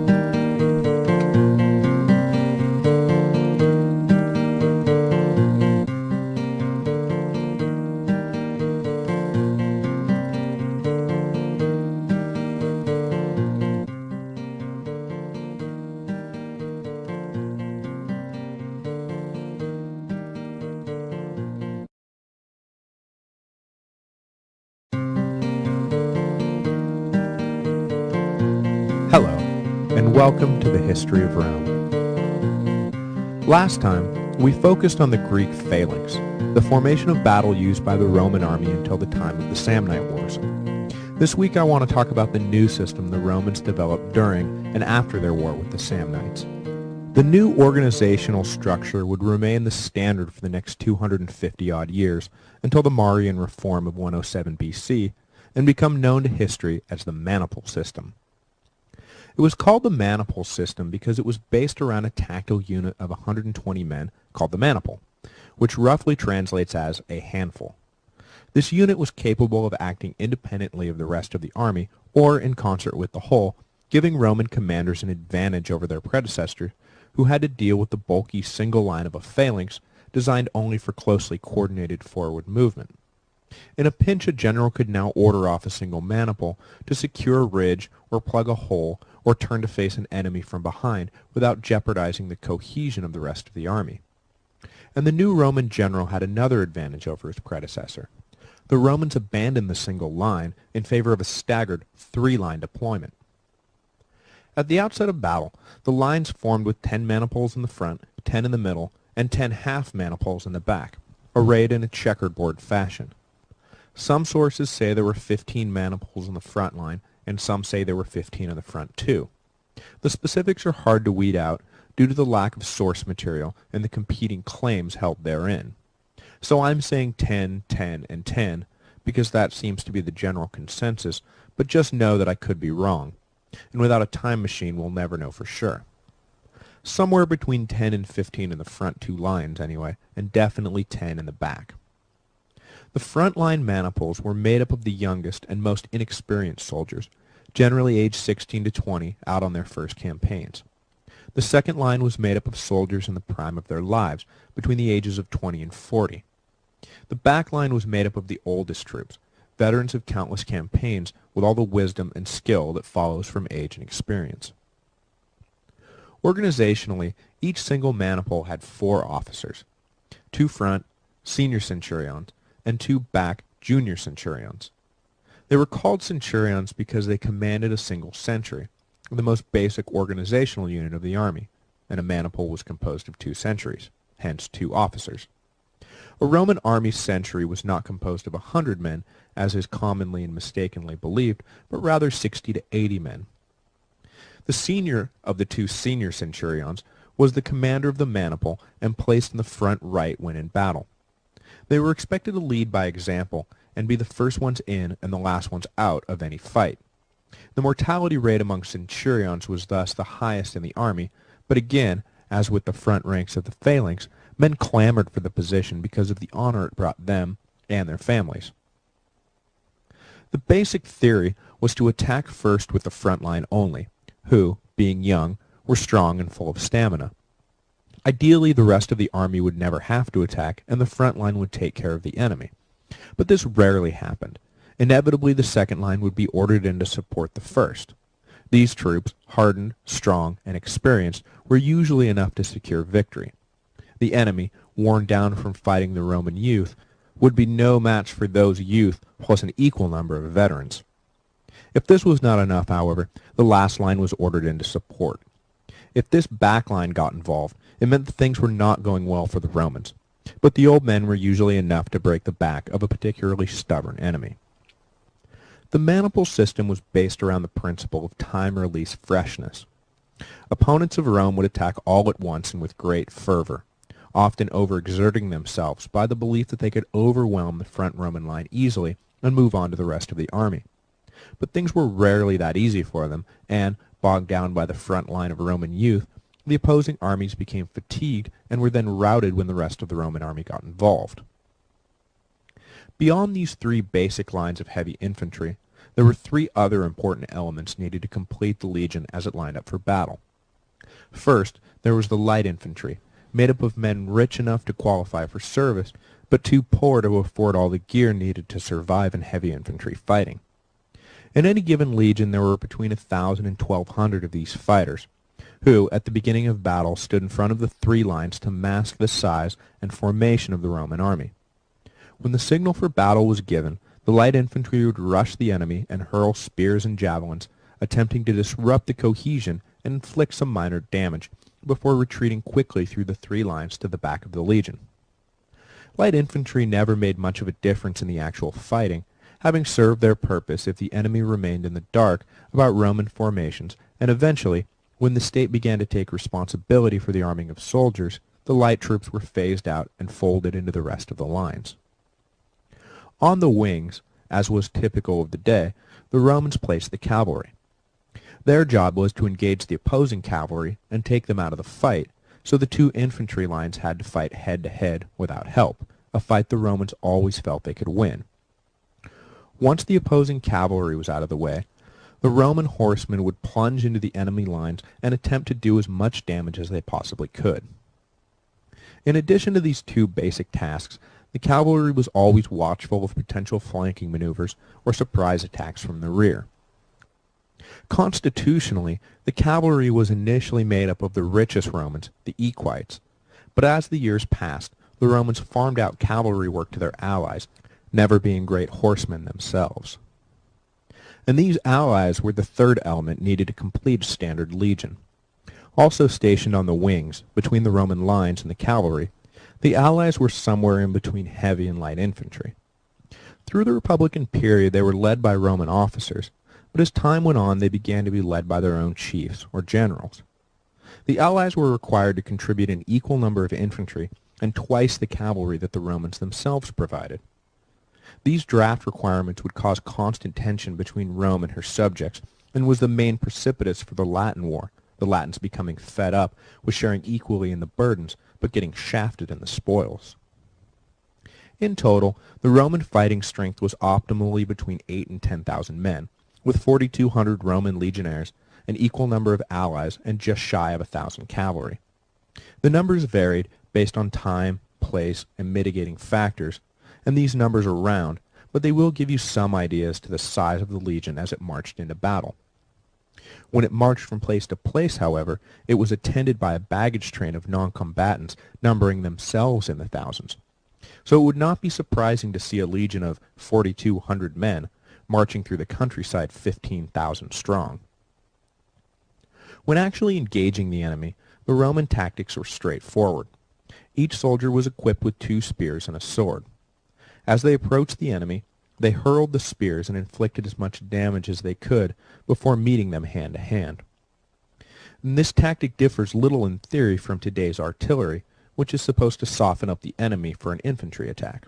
Hello, and welcome to the History of Rome. Last time, we focused on the Greek phalanx, the formation of battle used by the Roman army until the time of the Samnite Wars. This week I want to talk about the new system the Romans developed during and after their war with the Samnites. The new organizational structure would remain the standard for the next 250-odd years until the Marian reform of 107 BC and become known to history as the maniple system. It was called the maniple system because it was based around a tactical unit of 120 men called the maniple, which roughly translates as a handful. This unit was capable of acting independently of the rest of the army or in concert with the whole, giving Roman commanders an advantage over their predecessors who had to deal with the bulky single line of a phalanx designed only for closely coordinated forward movement. In a pinch, a general could now order off a single maniple to secure a ridge or plug a hole or turn to face an enemy from behind without jeopardizing the cohesion of the rest of the army. And the new Roman general had another advantage over his predecessor. The Romans abandoned the single line in favor of a staggered three-line deployment. At the outset of battle, the lines formed with 10 maniples in the front, 10 in the middle, and 10 half maniples in the back, arrayed in a checkerboard fashion. Some sources say there were 15 maniples in the front line, and some say there were 15 in the front too. The specifics are hard to weed out due to the lack of source material and the competing claims held therein. So I'm saying 10, 10, and 10 because that seems to be the general consensus, but just know that I could be wrong, and without a time machine we'll never know for sure. Somewhere between 10 and 15 in the front two lines anyway, and definitely 10 in the back. The front line maniples were made up of the youngest and most inexperienced soldiers, generally aged 16 to 20, out on their first campaigns. The second line was made up of soldiers in the prime of their lives, between the ages of 20 and 40. The back line was made up of the oldest troops, veterans of countless campaigns with all the wisdom and skill that follows from age and experience. Organizationally, each single maniple had 4 officers, 2 front, senior centurions, and 2 back, junior centurions. They were called centurions because they commanded a single century, the most basic organizational unit of the army, and a maniple was composed of 2 centuries, hence 2 officers. A Roman army century was not composed of 100 men, as is commonly and mistakenly believed, but rather 60 to 80 men. The senior of the 2 senior centurions was the commander of the maniple and placed in the front right when in battle. They were expected to lead by example and be the first ones in and the last ones out of any fight. The mortality rate among centurions was thus the highest in the army, but again, as with the front ranks of the phalanx, men clamored for the position because of the honor it brought them and their families. The basic theory was to attack first with the front line only, who, being young, were strong and full of stamina. Ideally, the rest of the army would never have to attack, and the front line would take care of the enemy. But this rarely happened. Inevitably, the second line would be ordered in to support the first. These troops, hardened, strong, and experienced, were usually enough to secure victory. The enemy, worn down from fighting the Roman youth, would be no match for those youth plus an equal number of veterans. If this was not enough, however, the last line was ordered in to support. If this back line got involved, it meant that things were not going well for the Romans, but the old men were usually enough to break the back of a particularly stubborn enemy. The maniple system was based around the principle of time-release freshness. Opponents of Rome would attack all at once and with great fervor, often overexerting themselves by the belief that they could overwhelm the front Roman line easily and move on to the rest of the army. But things were rarely that easy for them, and, bogged down by the front line of Roman youth, the opposing armies became fatigued and were then routed when the rest of the Roman army got involved. Beyond these 3 basic lines of heavy infantry, there were 3 other important elements needed to complete the legion as it lined up for battle. First, there was the light infantry, made up of men rich enough to qualify for service, but too poor to afford all the gear needed to survive in heavy infantry fighting. In any given legion there were between 1,000 and 1,200 of these fighters, who, at the beginning of battle, stood in front of the 3 lines to mask the size and formation of the Roman army. When the signal for battle was given, the light infantry would rush the enemy and hurl spears and javelins, attempting to disrupt the cohesion and inflict some minor damage, before retreating quickly through the 3 lines to the back of the legion. Light infantry never made much of a difference in the actual fighting, having served their purpose if the enemy remained in the dark about Roman formations, and eventually, when the state began to take responsibility for the arming of soldiers, the light troops were phased out and folded into the rest of the lines. On the wings, as was typical of the day, the Romans placed the cavalry. Their job was to engage the opposing cavalry and take them out of the fight, so the 2 infantry lines had to fight head-to-head without help, a fight the Romans always felt they could win. Once the opposing cavalry was out of the way, The Roman horsemen would plunge into the enemy lines and attempt to do as much damage as they possibly could. In addition to these two basic tasks, the cavalry was always watchful of potential flanking maneuvers or surprise attacks from the rear. Constitutionally, the cavalry was initially made up of the richest Romans, the equites, but as the years passed, the Romans farmed out cavalry work to their allies, never being great horsemen themselves. And these allies were the third element needed to complete a standard legion. Also stationed on the wings, between the Roman lines and the cavalry, the allies were somewhere in between heavy and light infantry. Through the Republican period they were led by Roman officers, but as time went on they began to be led by their own chiefs, or generals. The allies were required to contribute an equal number of infantry and twice the cavalry that the Romans themselves provided. These draft requirements would cause constant tension between Rome and her subjects, and was the main precipitous for the Latin War, the Latins becoming fed up with sharing equally in the burdens, but getting shafted in the spoils. In total, the Roman fighting strength was optimally between 8 and 10,000 men, with 4,200 Roman legionaries, an equal number of allies, and just shy of 1,000 cavalry. The numbers varied based on time, place, and mitigating factors, and these numbers are round, but they will give you some idea as to the size of the legion as it marched into battle. When it marched from place to place, however, it was attended by a baggage train of non-combatants numbering themselves in the thousands. So it would not be surprising to see a legion of 4,200 men marching through the countryside 15,000 strong. When actually engaging the enemy, the Roman tactics were straightforward. Each soldier was equipped with 2 spears and a sword. As they approached the enemy, they hurled the spears and inflicted as much damage as they could before meeting them hand to hand. And this tactic differs little in theory from today's artillery, which is supposed to soften up the enemy for an infantry attack.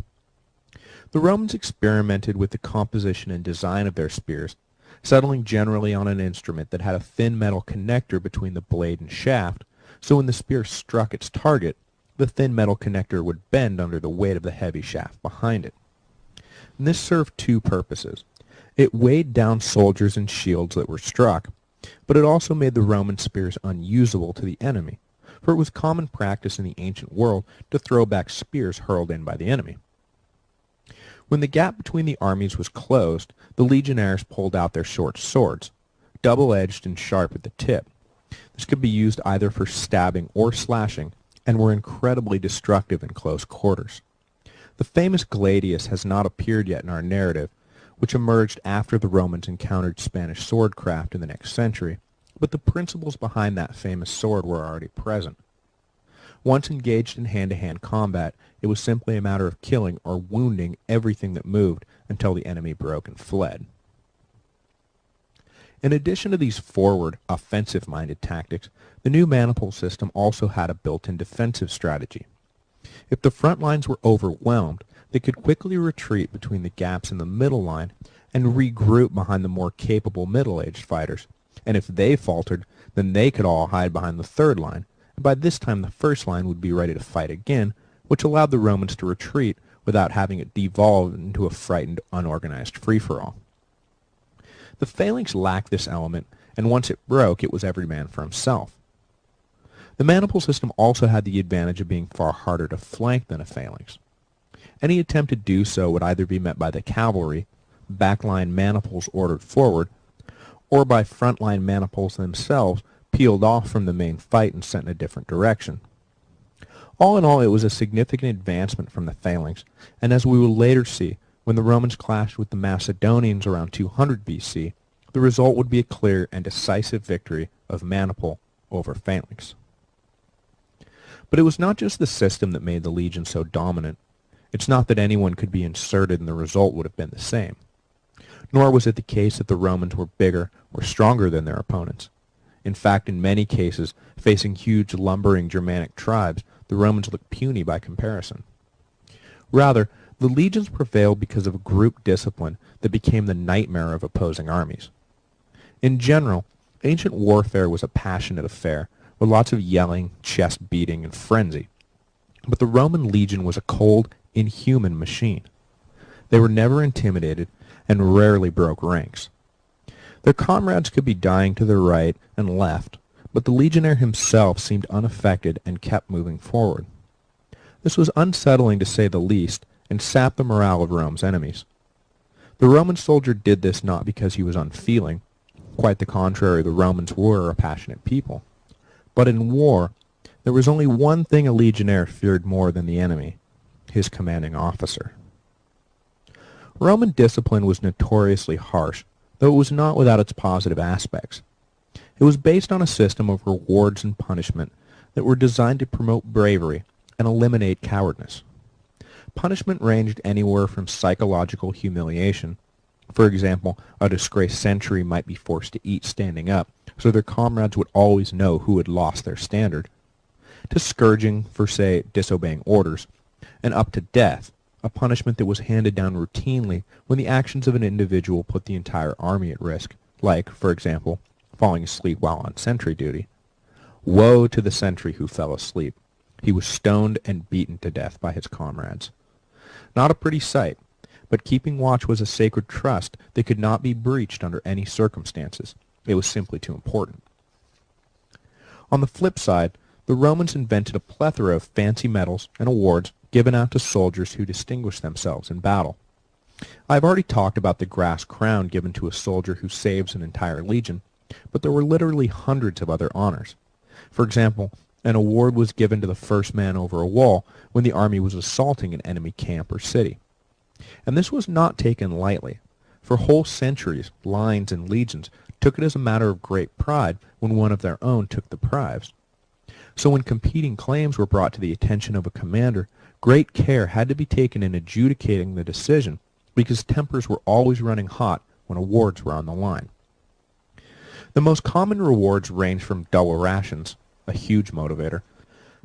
The Romans experimented with the composition and design of their spears, settling generally on an instrument that had a thin metal connector between the blade and shaft, so when the spear struck its target, the thin metal connector would bend under the weight of the heavy shaft behind it. And this served 2 purposes. It weighed down soldiers and shields that were struck, but it also made the Roman spears unusable to the enemy, for it was common practice in the ancient world to throw back spears hurled in by the enemy. When the gap between the armies was closed, the legionaries pulled out their short swords, double-edged and sharp at the tip. This could be used either for stabbing or slashing, and were incredibly destructive in close quarters. The famous gladius has not appeared yet in our narrative, which emerged after the Romans encountered Spanish swordcraft in the next century, but the principles behind that famous sword were already present. Once engaged in hand-to-hand combat, it was simply a matter of killing or wounding everything that moved until the enemy broke and fled. In addition to these forward, offensive-minded tactics, the new maniple system also had a built-in defensive strategy. If the front lines were overwhelmed, they could quickly retreat between the gaps in the middle line and regroup behind the more capable middle-aged fighters, and if they faltered, then they could all hide behind the third line, and by this time the first line would be ready to fight again, which allowed the Romans to retreat without having it devolve into a frightened, unorganized free-for-all. The phalanx lacked this element, and once it broke, it was every man for himself. The maniple system also had the advantage of being far harder to flank than a phalanx. Any attempt to do so would either be met by the cavalry, backline maniples ordered forward, or by frontline maniples themselves peeled off from the main fight and sent in a different direction. All in all, it was a significant advancement from the phalanx, and as we will later see, when the Romans clashed with the Macedonians around 200 BC, the result would be a clear and decisive victory of maniple over phalanx. But it was not just the system that made the legion so dominant. It's not that anyone could be inserted and the result would have been the same. Nor was it the case that the Romans were bigger or stronger than their opponents. In fact, in many cases, facing huge lumbering Germanic tribes, the Romans looked puny by comparison. Rather, the legions prevailed because of a group discipline that became the nightmare of opposing armies. In general, ancient warfare was a passionate affair, with lots of yelling, chest beating, and frenzy. But the Roman legion was a cold, inhuman machine. They were never intimidated and rarely broke ranks. Their comrades could be dying to their right and left, but the legionnaire himself seemed unaffected and kept moving forward. This was unsettling to say the least, and sapped the morale of Rome's enemies. The Roman soldier did this not because he was unfeeling. Quite the contrary, the Romans were a passionate people. But in war, there was only one thing a legionnaire feared more than the enemy: his commanding officer. Roman discipline was notoriously harsh, though it was not without its positive aspects. It was based on a system of rewards and punishment that were designed to promote bravery and eliminate cowardness. Punishment ranged anywhere from psychological humiliation. For example, a disgraced sentry might be forced to eat standing up, so their comrades would always know who had lost their standard, to scourging for, say, disobeying orders, and up to death, a punishment that was handed down routinely when the actions of an individual put the entire army at risk, like, for example, falling asleep while on sentry duty. Woe to the sentry who fell asleep. He was stoned and beaten to death by his comrades. Not a pretty sight, but keeping watch was a sacred trust that could not be breached under any circumstances. It was simply too important. On the flip side, the Romans invented a plethora of fancy medals and awards given out to soldiers who distinguished themselves in battle. I have already talked about the grass crown given to a soldier who saves an entire legion, but there were literally hundreds of other honors. For example, an award was given to the first man over a wall when the army was assaulting an enemy camp or city. And this was not taken lightly. For whole centuries, lines and legions took it as a matter of great pride when one of their own took the prize. So when competing claims were brought to the attention of a commander, great care had to be taken in adjudicating the decision, because tempers were always running hot when awards were on the line. The most common rewards ranged from double rations, a huge motivator,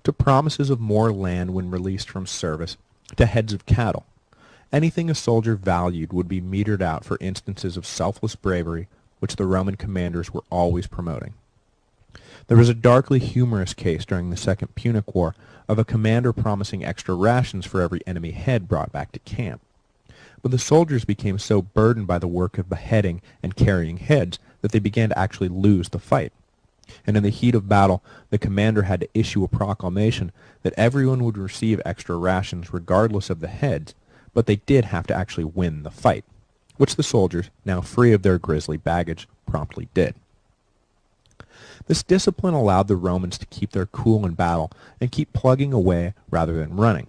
to promises of more land when released from service, to heads of cattle. Anything a soldier valued would be metered out for instances of selfless bravery, which the Roman commanders were always promoting. There was a darkly humorous case during the Second Punic War of a commander promising extra rations for every enemy head brought back to camp. But the soldiers became so burdened by the work of beheading and carrying heads that they began to actually lose the fight. And in the heat of battle, the commander had to issue a proclamation that everyone would receive extra rations regardless of the heads, but they did have to actually win the fight, which the soldiers, now free of their grisly baggage, promptly did. This discipline allowed the Romans to keep their cool in battle and keep plugging away rather than running.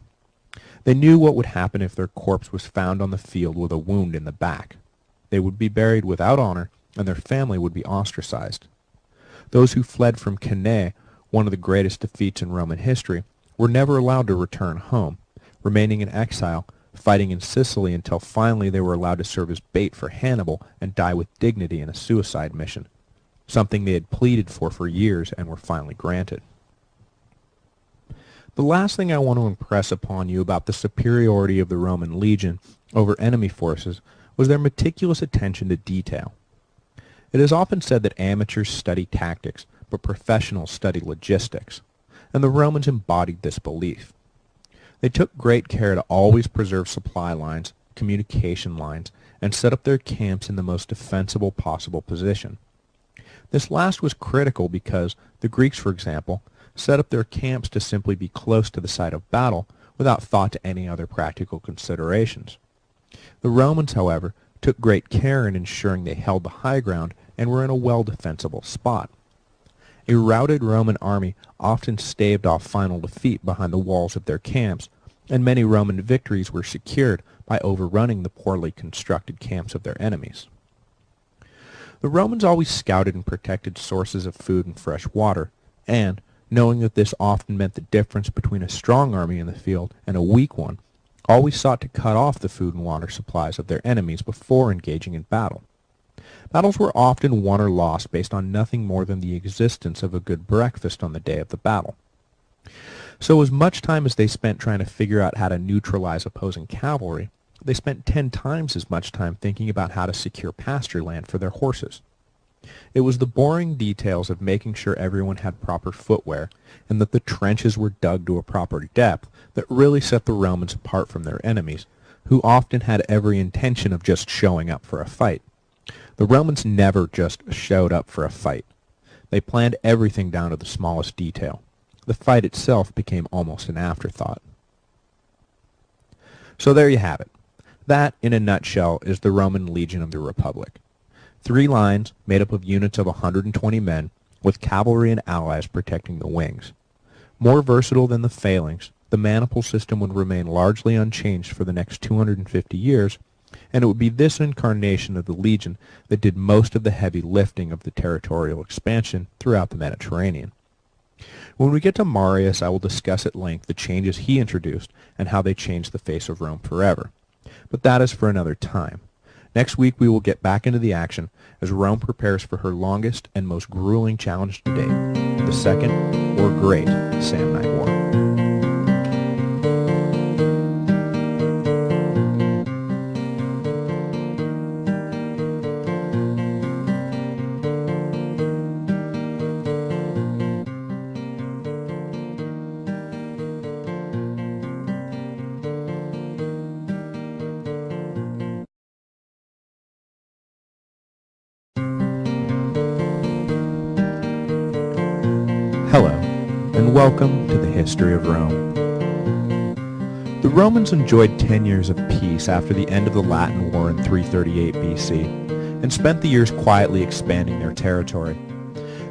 They knew what would happen if their corpse was found on the field with a wound in the back. They would be buried without honor, and their family would be ostracized. Those who fled from Cannae, one of the greatest defeats in Roman history, were never allowed to return home, remaining in exile, fighting in Sicily until finally they were allowed to serve as bait for Hannibal and die with dignity in a suicide mission, something they had pleaded for years and were finally granted. The last thing I want to impress upon you about the superiority of the Roman legion over enemy forces was their meticulous attention to detail. It is often said that amateurs study tactics, but professionals study logistics, and the Romans embodied this belief. They took great care to always preserve supply lines, communication lines, and set up their camps in the most defensible possible position. This last was critical because the Greeks, for example, set up their camps to simply be close to the site of battle without thought to any other practical considerations. The Romans, however, took great care in ensuring they held the high ground and were in a well-defensible spot. A routed Roman army often staved off final defeat behind the walls of their camps, and many Roman victories were secured by overrunning the poorly constructed camps of their enemies. The Romans always scouted and protected sources of food and fresh water, and, knowing that this often meant the difference between a strong army in the field and a weak one, always sought to cut off the food and water supplies of their enemies before engaging in battle. Battles were often won or lost based on nothing more than the existence of a good breakfast on the day of the battle. So as much time as they spent trying to figure out how to neutralize opposing cavalry, they spent 10 times as much time thinking about how to secure pasture land for their horses. It was the boring details of making sure everyone had proper footwear and that the trenches were dug to a proper depth that really set the Romans apart from their enemies, who often had every intention of just showing up for a fight. The Romans never just showed up for a fight. They planned everything down to the smallest detail. The fight itself became almost an afterthought. So there you have it. That, in a nutshell, is the Roman Legion of the Republic. 3 lines made up of units of 120 men, with cavalry and allies protecting the wings. More versatile than the phalanx, the maniple system would remain largely unchanged for the next 250 years, and it would be this incarnation of the Legion that did most of the heavy lifting of the territorial expansion throughout the Mediterranean. When we get to Marius, I will discuss at length the changes he introduced and how they changed the face of Rome forever. But that is for another time. Next week we will get back into the action as Rome prepares for her longest and most grueling challenge to date, the Second or Great Samnite War. Hello, and welcome to the History of Rome. The Romans enjoyed 10 years of peace after the end of the Latin War in 338 BC, and spent the years quietly expanding their territory.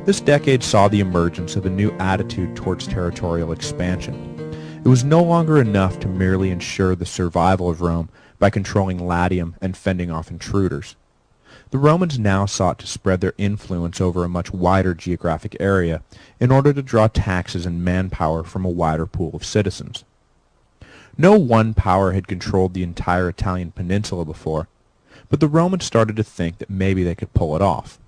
This decade saw the emergence of a new attitude towards territorial expansion. It was no longer enough to merely ensure the survival of Rome by controlling Latium and fending off intruders. The Romans now sought to spread their influence over a much wider geographic area in order to draw taxes and manpower from a wider pool of citizens. No one power had controlled the entire Italian peninsula before, but the Romans started to think that maybe they could pull it off.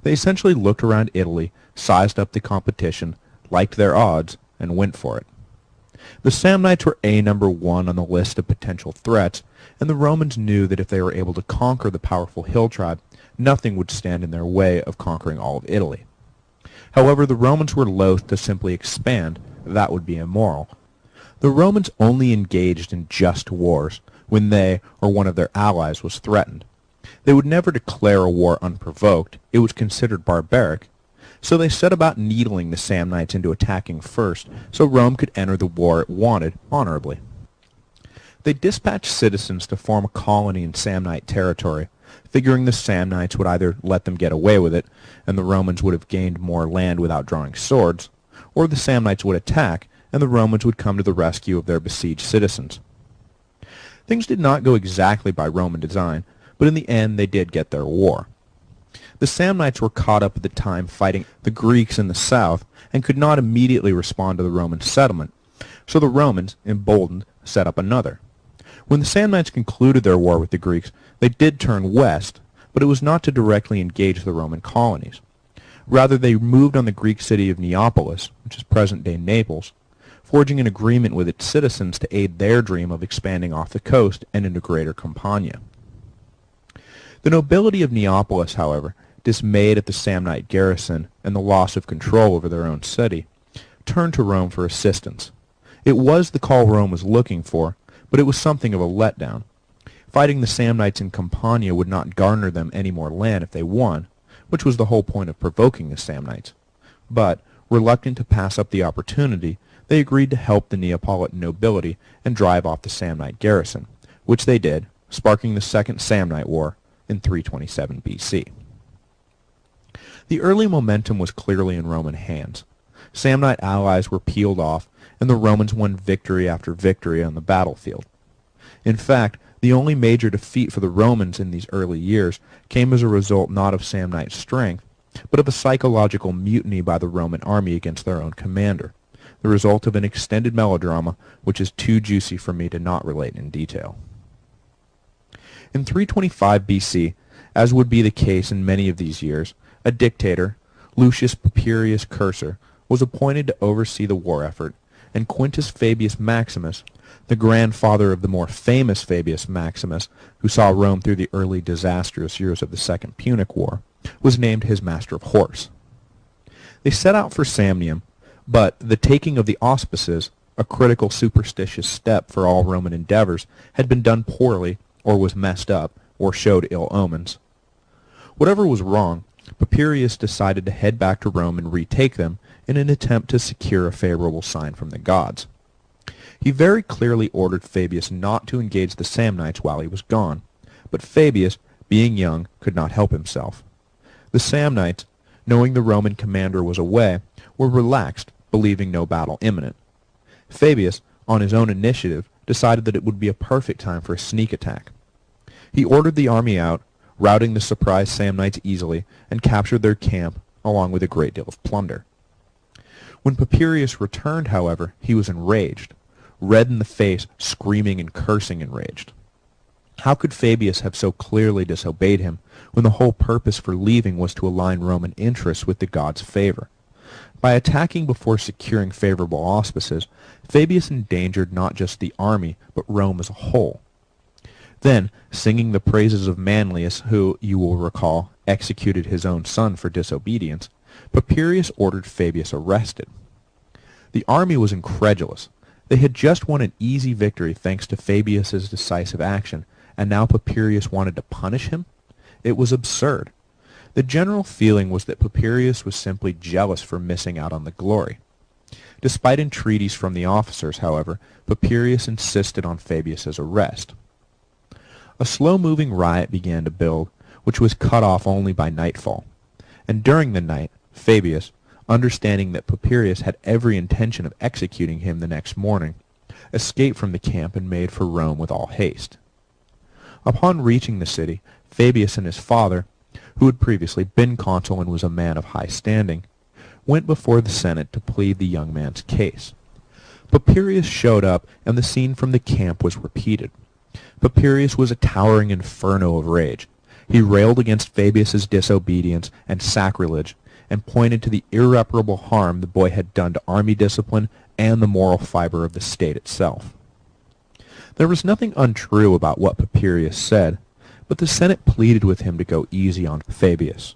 They essentially looked around Italy, sized up the competition, liked their odds, and went for it. The Samnites were number 1 on the list of potential threats, and the Romans knew that if they were able to conquer the powerful hill tribe, nothing would stand in their way of conquering all of Italy. However, the Romans were loath to simply expand. That would be immoral. The Romans only engaged in just wars when they or one of their allies was threatened. They would never declare a war unprovoked. It was considered barbaric. So they set about needling the Samnites into attacking first, so Rome could enter the war it wanted honorably. They dispatched citizens to form a colony in Samnite territory, figuring the Samnites would either let them get away with it, and the Romans would have gained more land without drawing swords, or the Samnites would attack, and the Romans would come to the rescue of their besieged citizens. Things did not go exactly by Roman design, but in the end they did get their war. The Samnites were caught up at the time fighting the Greeks in the south and could not immediately respond to the Roman settlement, so the Romans, emboldened, set up another. When the Samnites concluded their war with the Greeks, they did turn west, but it was not to directly engage the Roman colonies. Rather, they moved on the Greek city of Neapolis, which is present-day Naples, forging an agreement with its citizens to aid their dream of expanding off the coast and into Greater Campania. The nobility of Neapolis, however, dismayed at the Samnite garrison and the loss of control over their own city, turned to Rome for assistance. It was the call Rome was looking for, but it was something of a letdown. Fighting the Samnites in Campania would not garner them any more land if they won, which was the whole point of provoking the Samnites. But, reluctant to pass up the opportunity, they agreed to help the Neapolitan nobility and drive off the Samnite garrison, which they did, sparking the Second Samnite War in 327 BC. The early momentum was clearly in Roman hands. Samnite allies were peeled off, and the Romans won victory after victory on the battlefield. In fact, the only major defeat for the Romans in these early years came as a result not of Samnite strength, but of a psychological mutiny by the Roman army against their own commander, the result of an extended melodrama which is too juicy for me to not relate in detail. In 325 BC, as would be the case in many of these years, a dictator, Lucius Papirius Cursor, was appointed to oversee the war effort, and Quintus Fabius Maximus, the grandfather of the more famous Fabius Maximus, who saw Rome through the early disastrous years of the Second Punic War, was named his master of horse. They set out for Samnium, but the taking of the auspices, a critical superstitious step for all Roman endeavors, had been done poorly, or was messed up, or showed ill omens. Whatever was wrong, Papirius decided to head back to Rome and retake them in an attempt to secure a favorable sign from the gods. He very clearly ordered Fabius not to engage the Samnites while he was gone, but Fabius, being young, could not help himself. The Samnites, knowing the Roman commander was away, were relaxed, believing no battle imminent. Fabius, on his own initiative, decided that it would be a perfect time for a sneak attack. He ordered the army out, routing the surprised Samnites easily, and captured their camp, along with a great deal of plunder. When Papirius returned, however, he was enraged, red in the face, screaming and cursing enraged. How could Fabius have so clearly disobeyed him, when the whole purpose for leaving was to align Roman interests with the gods' favor? By attacking before securing favorable auspices, Fabius endangered not just the army, but Rome as a whole. Then, singing the praises of Manlius, who, you will recall, executed his own son for disobedience, Papirius ordered Fabius arrested. The army was incredulous. They had just won an easy victory thanks to Fabius's decisive action, and now Papirius wanted to punish him? It was absurd. The general feeling was that Papirius was simply jealous for missing out on the glory. Despite entreaties from the officers, however, Papirius insisted on Fabius's arrest. A slow-moving riot began to build, which was cut off only by nightfall, and during the night, Fabius, understanding that Papirius had every intention of executing him the next morning, escaped from the camp and made for Rome with all haste. Upon reaching the city, Fabius and his father, who had previously been consul and was a man of high standing, went before the Senate to plead the young man's case. Papirius showed up, and the scene from the camp was repeated. Papirius was a towering inferno of rage. He railed against Fabius's disobedience and sacrilege, and pointed to the irreparable harm the boy had done to army discipline and the moral fiber of the state itself. There was nothing untrue about what Papirius said, but the Senate pleaded with him to go easy on Fabius.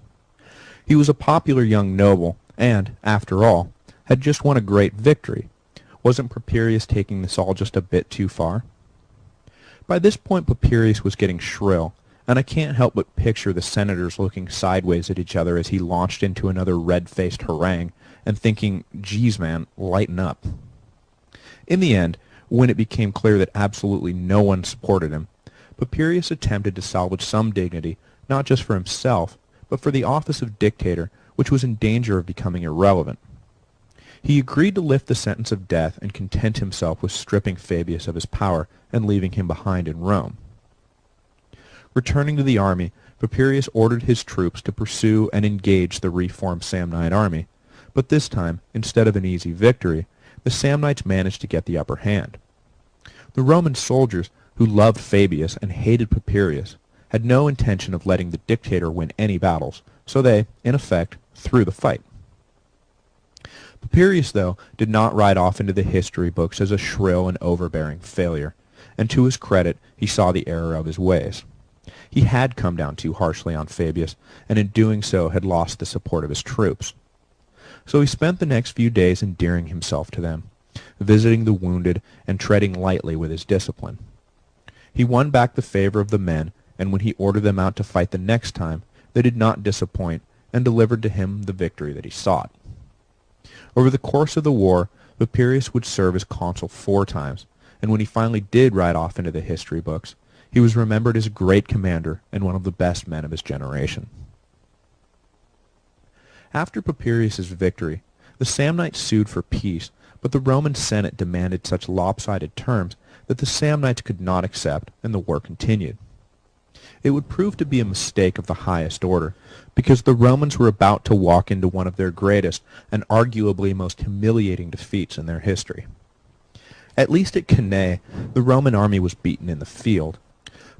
He was a popular young noble, and, after all, had just won a great victory. Wasn't Papirius taking this all just a bit too far? By this point Papirius was getting shrill, and I can't help but picture the senators looking sideways at each other as he launched into another red-faced harangue, and thinking, geez man, lighten up. In the end, when it became clear that absolutely no one supported him, Papirius attempted to salvage some dignity, not just for himself, but for the office of dictator, which was in danger of becoming irrelevant. He agreed to lift the sentence of death and content himself with stripping Fabius of his power and leaving him behind in Rome. Returning to the army, Papirius ordered his troops to pursue and engage the reformed Samnite army, but this time, instead of an easy victory, the Samnites managed to get the upper hand. The Roman soldiers, who loved Fabius and hated Papirius, had no intention of letting the dictator win any battles, so they, in effect, threw the fight. Papirius, though, did not ride off into the history books as a shrill and overbearing failure, and to his credit he saw the error of his ways. He had come down too harshly on Fabius, and in doing so had lost the support of his troops. So he spent the next few days endearing himself to them, visiting the wounded and treading lightly with his discipline. He won back the favor of the men, and when he ordered them out to fight the next time, they did not disappoint, and delivered to him the victory that he sought. Over the course of the war, Papirius would serve as consul 4 times, and when he finally did ride off into the history books, he was remembered as a great commander and one of the best men of his generation. After Papirius's victory, the Samnites sued for peace, but the Roman Senate demanded such lopsided terms that the Samnites could not accept, and the war continued. It would prove to be a mistake of the highest order, because the Romans were about to walk into one of their greatest and arguably most humiliating defeats in their history. At least at Cannae, the Roman army was beaten in the field,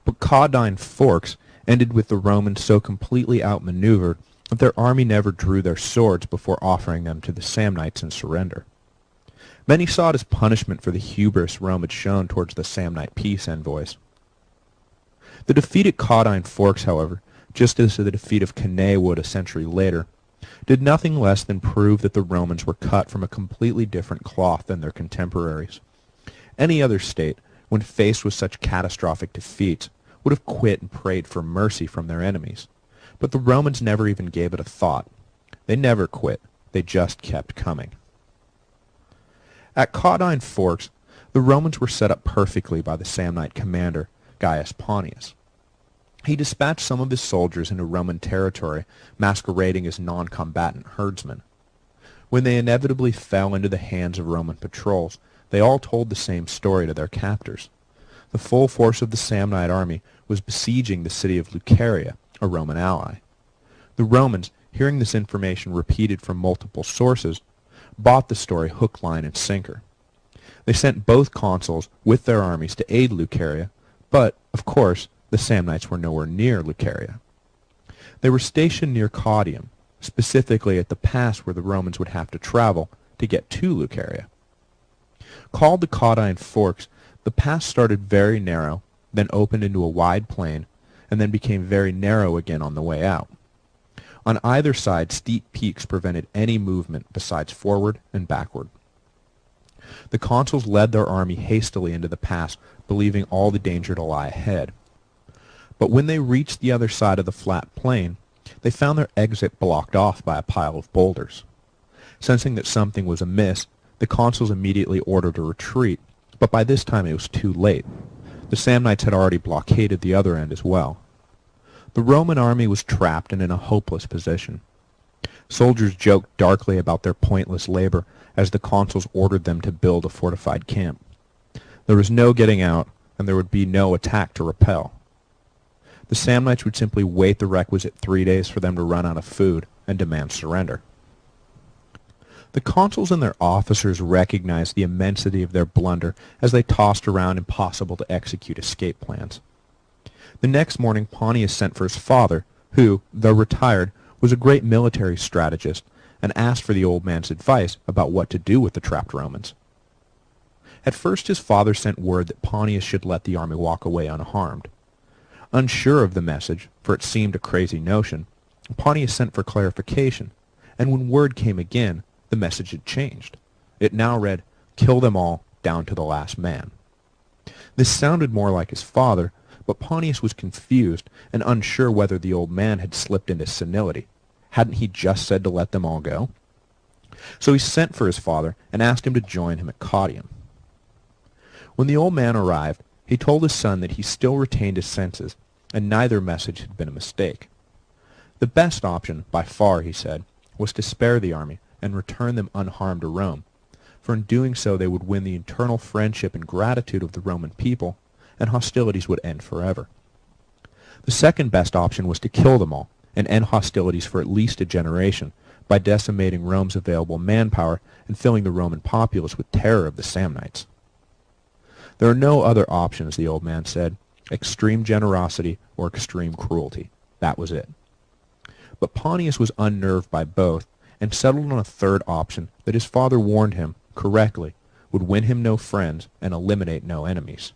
but Caudine Forks ended with the Romans so completely outmaneuvered that their army never drew their swords before offering them to the Samnites in surrender. Many saw it as punishment for the hubris Rome had shown towards the Samnite peace envoys. The defeat at Caudine Forks, however, just as the defeat of Cannae would a century later, did nothing less than prove that the Romans were cut from a completely different cloth than their contemporaries. Any other state, when faced with such catastrophic defeats, would have quit and prayed for mercy from their enemies. But the Romans never even gave it a thought. They never quit. They just kept coming. At Caudine Forks, the Romans were set up perfectly by the Samnite commander, Gaius Pontius. He dispatched some of his soldiers into Roman territory, masquerading as non-combatant herdsmen. When they inevitably fell into the hands of Roman patrols, they all told the same story to their captors. The full force of the Samnite army was besieging the city of Lucaria, a Roman ally. The Romans, hearing this information repeated from multiple sources, bought the story hook, line, and sinker. They sent both consuls with their armies to aid Lucaria, but, of course, the Samnites were nowhere near Lucaria. They were stationed near Caudium, specifically at the pass where the Romans would have to travel to get to Lucaria. Called the Caudine Forks, the pass started very narrow, then opened into a wide plain, and then became very narrow again on the way out. On either side, steep peaks prevented any movement besides forward and backward. The consuls led their army hastily into the pass, believing all the danger to lie ahead. But when they reached the other side of the flat plain, they found their exit blocked off by a pile of boulders. Sensing that something was amiss, the consuls immediately ordered a retreat, but by this time it was too late. The Samnites had already blockaded the other end as well. The Roman army was trapped and in a hopeless position. Soldiers joked darkly about their pointless labor as the consuls ordered them to build a fortified camp. There was no getting out, and there would be no attack to repel. The Samnites would simply wait the requisite 3 days for them to run out of food and demand surrender. The consuls and their officers recognized the immensity of their blunder as they tossed around impossible to execute escape plans. The next morning Pontius sent for his father, who, though retired, was a great military strategist, and asked for the old man's advice about what to do with the trapped Romans. At first his father sent word that Pontius should let the army walk away unharmed. Unsure of the message, for it seemed a crazy notion, Pontius sent for clarification, and when word came again, the message had changed. It now read, "Kill them all, down to the last man." This sounded more like his father, but Pontius was confused and unsure whether the old man had slipped into senility. Hadn't he just said to let them all go? So he sent for his father and asked him to join him at Caudium. When the old man arrived, he told his son that he still retained his senses, and neither message had been a mistake. The best option, by far, he said, was to spare the army and return them unharmed to Rome, for in doing so they would win the eternal friendship and gratitude of the Roman people, and hostilities would end forever. The second best option was to kill them all, and end hostilities for at least a generation, by decimating Rome's available manpower and filling the Roman populace with terror of the Samnites. There are no other options, the old man said. Extreme generosity or extreme cruelty. That was it. But Pontius was unnerved by both, and settled on a third option that his father warned him, correctly, would win him no friends and eliminate no enemies.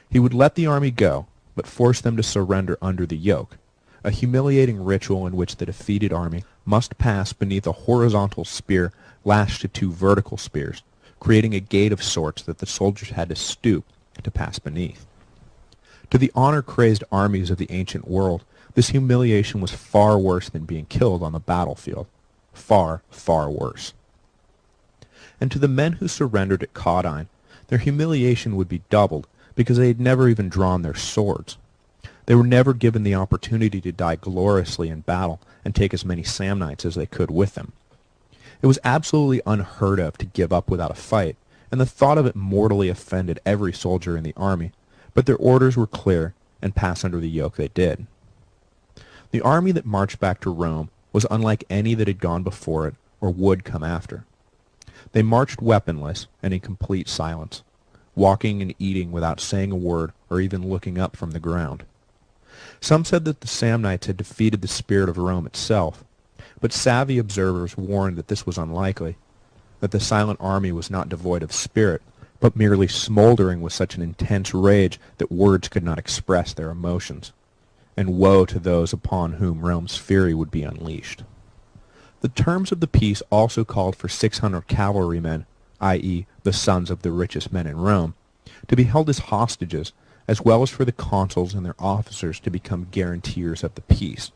He would let the army go, but force them to surrender under the yoke, a humiliating ritual in which the defeated army must pass beneath a horizontal spear lashed to 2 vertical spears, creating a gate of sorts that the soldiers had to stoop to pass beneath. To the honor-crazed armies of the ancient world, this humiliation was far worse than being killed on the battlefield. Far, far worse. And to the men who surrendered at Caudine, their humiliation would be doubled because they had never even drawn their swords. They were never given the opportunity to die gloriously in battle and take as many Samnites as they could with them. It was absolutely unheard of to give up without a fight, and the thought of it mortally offended every soldier in the army, but their orders were clear, and pass under the yoke they did. The army that marched back to Rome was unlike any that had gone before it or would come after. They marched weaponless and in complete silence, walking and eating without saying a word or even looking up from the ground. Some said that the Samnites had defeated the spirit of Rome itself, but savvy observers warned that this was unlikely, that the silent army was not devoid of spirit, but merely smoldering with such an intense rage that words could not express their emotions. And woe to those upon whom Rome's fury would be unleashed. The terms of the peace also called for 600 cavalrymen, i.e., the sons of the richest men in Rome, to be held as hostages as well as for the consuls and their officers to become guarantors of the peace,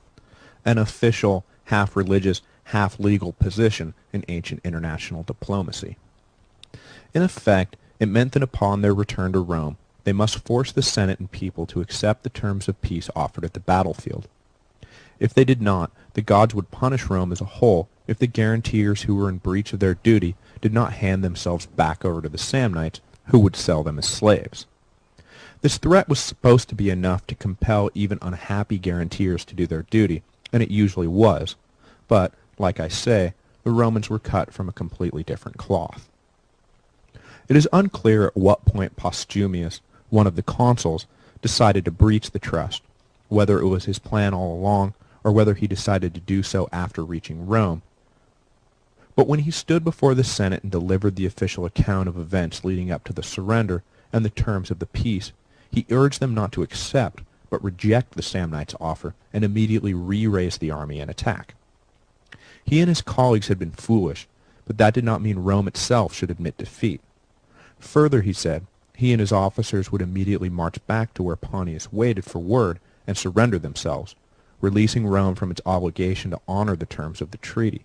an official, half-religious, half-legal position in ancient international diplomacy. In effect, it meant that upon their return to Rome, they must force the Senate and people to accept the terms of peace offered at the battlefield. If they did not, the gods would punish Rome as a whole if the guarantors who were in breach of their duty did not hand themselves back over to the Samnites, who would sell them as slaves. This threat was supposed to be enough to compel even unhappy guarantors to do their duty, and it usually was, but, like I say, the Romans were cut from a completely different cloth. It is unclear at what point Postumius, one of the consuls, decided to breach the trust, whether it was his plan all along, or whether he decided to do so after reaching Rome. But when he stood before the Senate and delivered the official account of events leading up to the surrender and the terms of the peace, he urged them not to accept, but reject the Samnites' offer and immediately re-raise the army and attack. He and his colleagues had been foolish, but that did not mean Rome itself should admit defeat. Further, he said, he and his officers would immediately march back to where Pontius waited for word and surrender themselves, releasing Rome from its obligation to honor the terms of the treaty.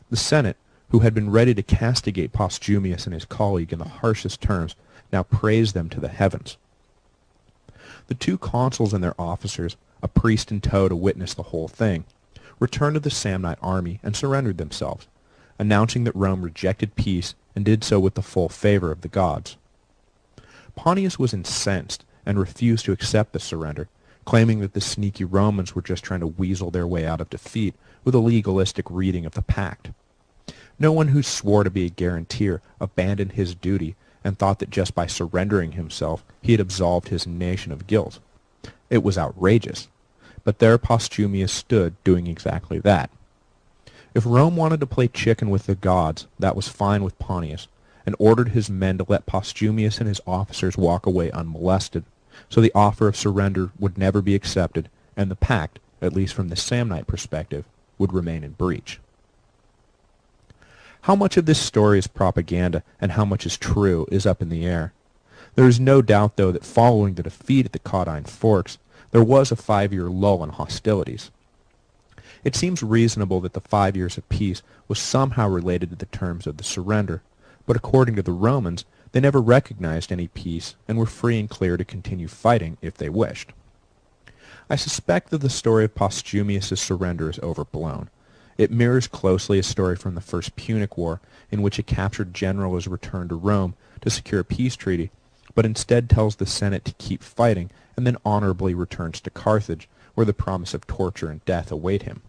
The Senate, who had been ready to castigate Postumius and his colleague in the harshest terms, now praised them to the heavens. The two consuls and their officers, a priest in tow to witness the whole thing, returned to the Samnite army and surrendered themselves, announcing that Rome rejected peace and did so with the full favor of the gods. Pontius was incensed and refused to accept the surrender, claiming that the sneaky Romans were just trying to weasel their way out of defeat with a legalistic reading of the pact. No one who swore to be a guarantor abandoned his duty and thought that just by surrendering himself he had absolved his nation of guilt. It was outrageous, but there Postumius stood doing exactly that. If Rome wanted to play chicken with the gods, that was fine with Pontius, and ordered his men to let Postumius and his officers walk away unmolested, so the offer of surrender would never be accepted, and the pact, at least from the Samnite perspective, would remain in breach. How much of this story is propaganda and how much is true is up in the air. There is no doubt, though, that following the defeat at the Caudine Forks, there was a 5-year lull in hostilities. It seems reasonable that the 5 years of peace was somehow related to the terms of the surrender, but according to the Romans, they never recognized any peace and were free and clear to continue fighting if they wished. I suspect that the story of Postumius' surrender is overblown. It mirrors closely a story from the First Punic War, in which a captured general is returned to Rome to secure a peace treaty, but instead tells the Senate to keep fighting and then honorably returns to Carthage, where the promise of torture and death await him.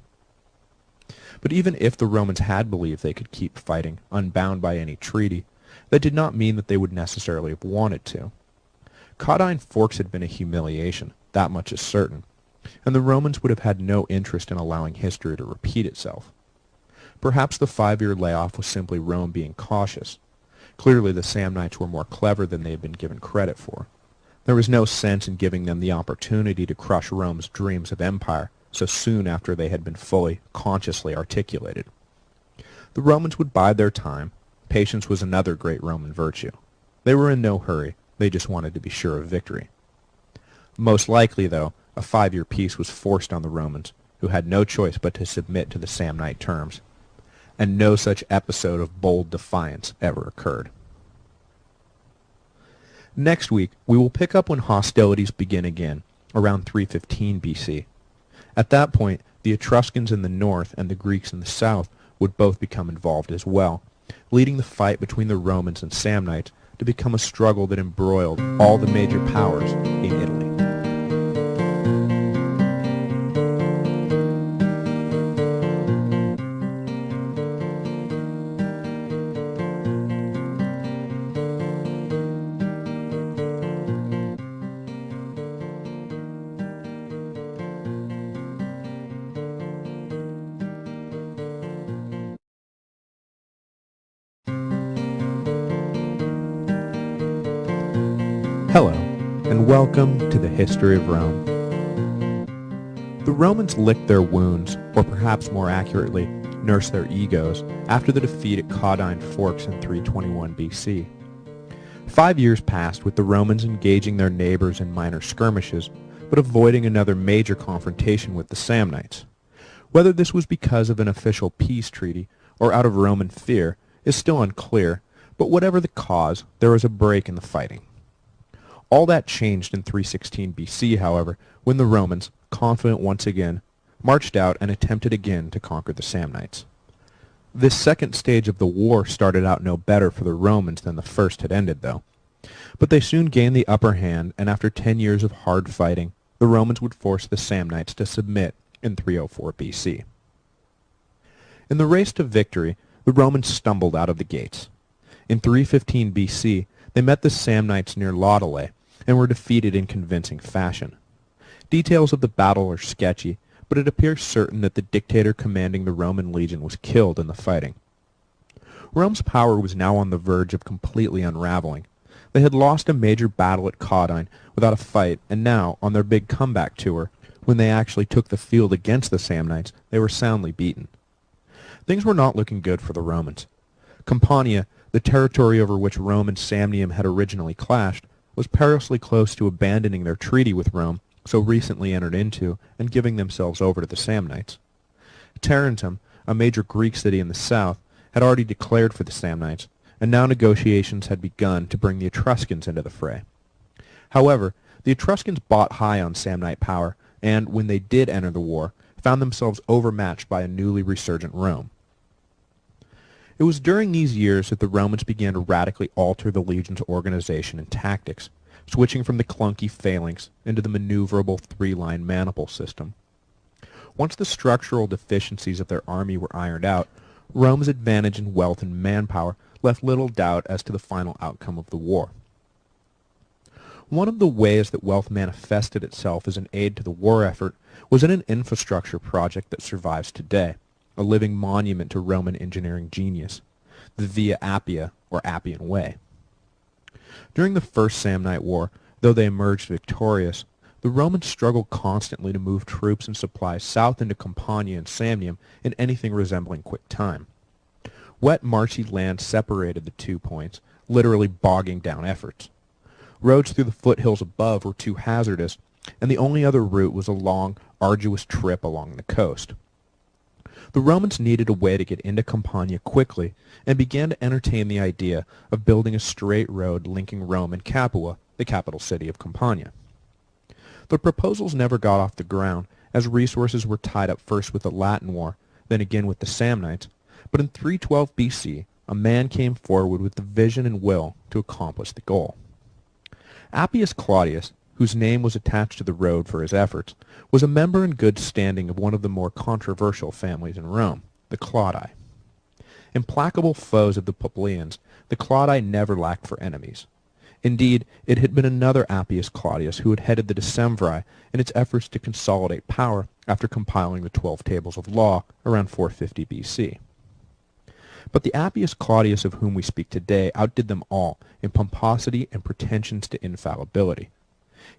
But even if the Romans had believed they could keep fighting, unbound by any treaty, that did not mean that they would necessarily have wanted to. Caudine Forks had been a humiliation, that much is certain, and the Romans would have had no interest in allowing history to repeat itself. Perhaps the 5-year layoff was simply Rome being cautious. Clearly the Samnites were more clever than they had been given credit for. There was no sense in giving them the opportunity to crush Rome's dreams of empire so soon after they had been fully, consciously articulated. The Romans would bide their time. Patience was another great Roman virtue. They were in no hurry. They just wanted to be sure of victory. Most likely, though, a 5-year peace was forced on the Romans, who had no choice but to submit to the Samnite terms, and no such episode of bold defiance ever occurred. Next week, we will pick up when hostilities begin again, around 315 BC. At that point, the Etruscans in the north and the Greeks in the south would both become involved as well, leading the fight between the Romans and Samnites to become a struggle that embroiled all the major powers in Italy. Hello, and welcome to the History of Rome. The Romans licked their wounds, or perhaps more accurately, nursed their egos, after the defeat at Caudine Forks in 321 BC. 5 years passed with the Romans engaging their neighbors in minor skirmishes, but avoiding another major confrontation with the Samnites. Whether this was because of an official peace treaty or out of Roman fear is still unclear, but whatever the cause, there was a break in the fighting. All that changed in 316 BC, however, when the Romans, confident once again, marched out and attempted again to conquer the Samnites. This second stage of the war started out no better for the Romans than the first had ended, though. But they soon gained the upper hand, and after 10 years of hard fighting, the Romans would force the Samnites to submit in 304 BC. In the race to victory, the Romans stumbled out of the gates. In 315 BC, they met the Samnites near Laudale and were defeated in convincing fashion. Details of the battle are sketchy, but it appears certain that the dictator commanding the Roman legion was killed in the fighting. Rome's power was now on the verge of completely unraveling. They had lost a major battle at Caudine without a fight, and now, on their big comeback tour, when they actually took the field against the Samnites, they were soundly beaten. Things were not looking good for the Romans. Campania, the territory over which Rome and Samnium had originally clashed, was perilously close to abandoning their treaty with Rome, so recently entered into, and giving themselves over to the Samnites. Tarentum, a major Greek city in the south, had already declared for the Samnites, and now negotiations had begun to bring the Etruscans into the fray. However, the Etruscans bought high on Samnite power, and, when they did enter the war, found themselves overmatched by a newly resurgent Rome. It was during these years that the Romans began to radically alter the legion's organization and tactics, switching from the clunky phalanx into the maneuverable three-line maniple system. Once the structural deficiencies of their army were ironed out, Rome's advantage in wealth and manpower left little doubt as to the final outcome of the war. One of the ways that wealth manifested itself as an aid to the war effort was in an infrastructure project that survives today, a living monument to Roman engineering genius, the Via Appia, or Appian Way. During the First Samnite War, though they emerged victorious, the Romans struggled constantly to move troops and supplies south into Campania and Samnium in anything resembling quick time. Wet, marshy land separated the 2 points, literally bogging down efforts. Roads through the foothills above were too hazardous, and the only other route was a long, arduous trip along the coast. The Romans needed a way to get into Campania quickly, and began to entertain the idea of building a straight road linking Rome and Capua, the capital city of Campania. The proposals never got off the ground, as resources were tied up first with the Latin War, then again with the Samnites, but in 312 BC, a man came forward with the vision and will to accomplish the goal. Appius Claudius, whose name was attached to the road for his efforts, was a member in good standing of one of the more controversial families in Rome, the Claudi. Implacable foes of the Publians, the Claudi never lacked for enemies. Indeed, it had been another Appius Claudius who had headed the Decemviri in its efforts to consolidate power after compiling the 12 Tables of Law around 450 BC. But the Appius Claudius of whom we speak today outdid them all in pomposity and pretensions to infallibility.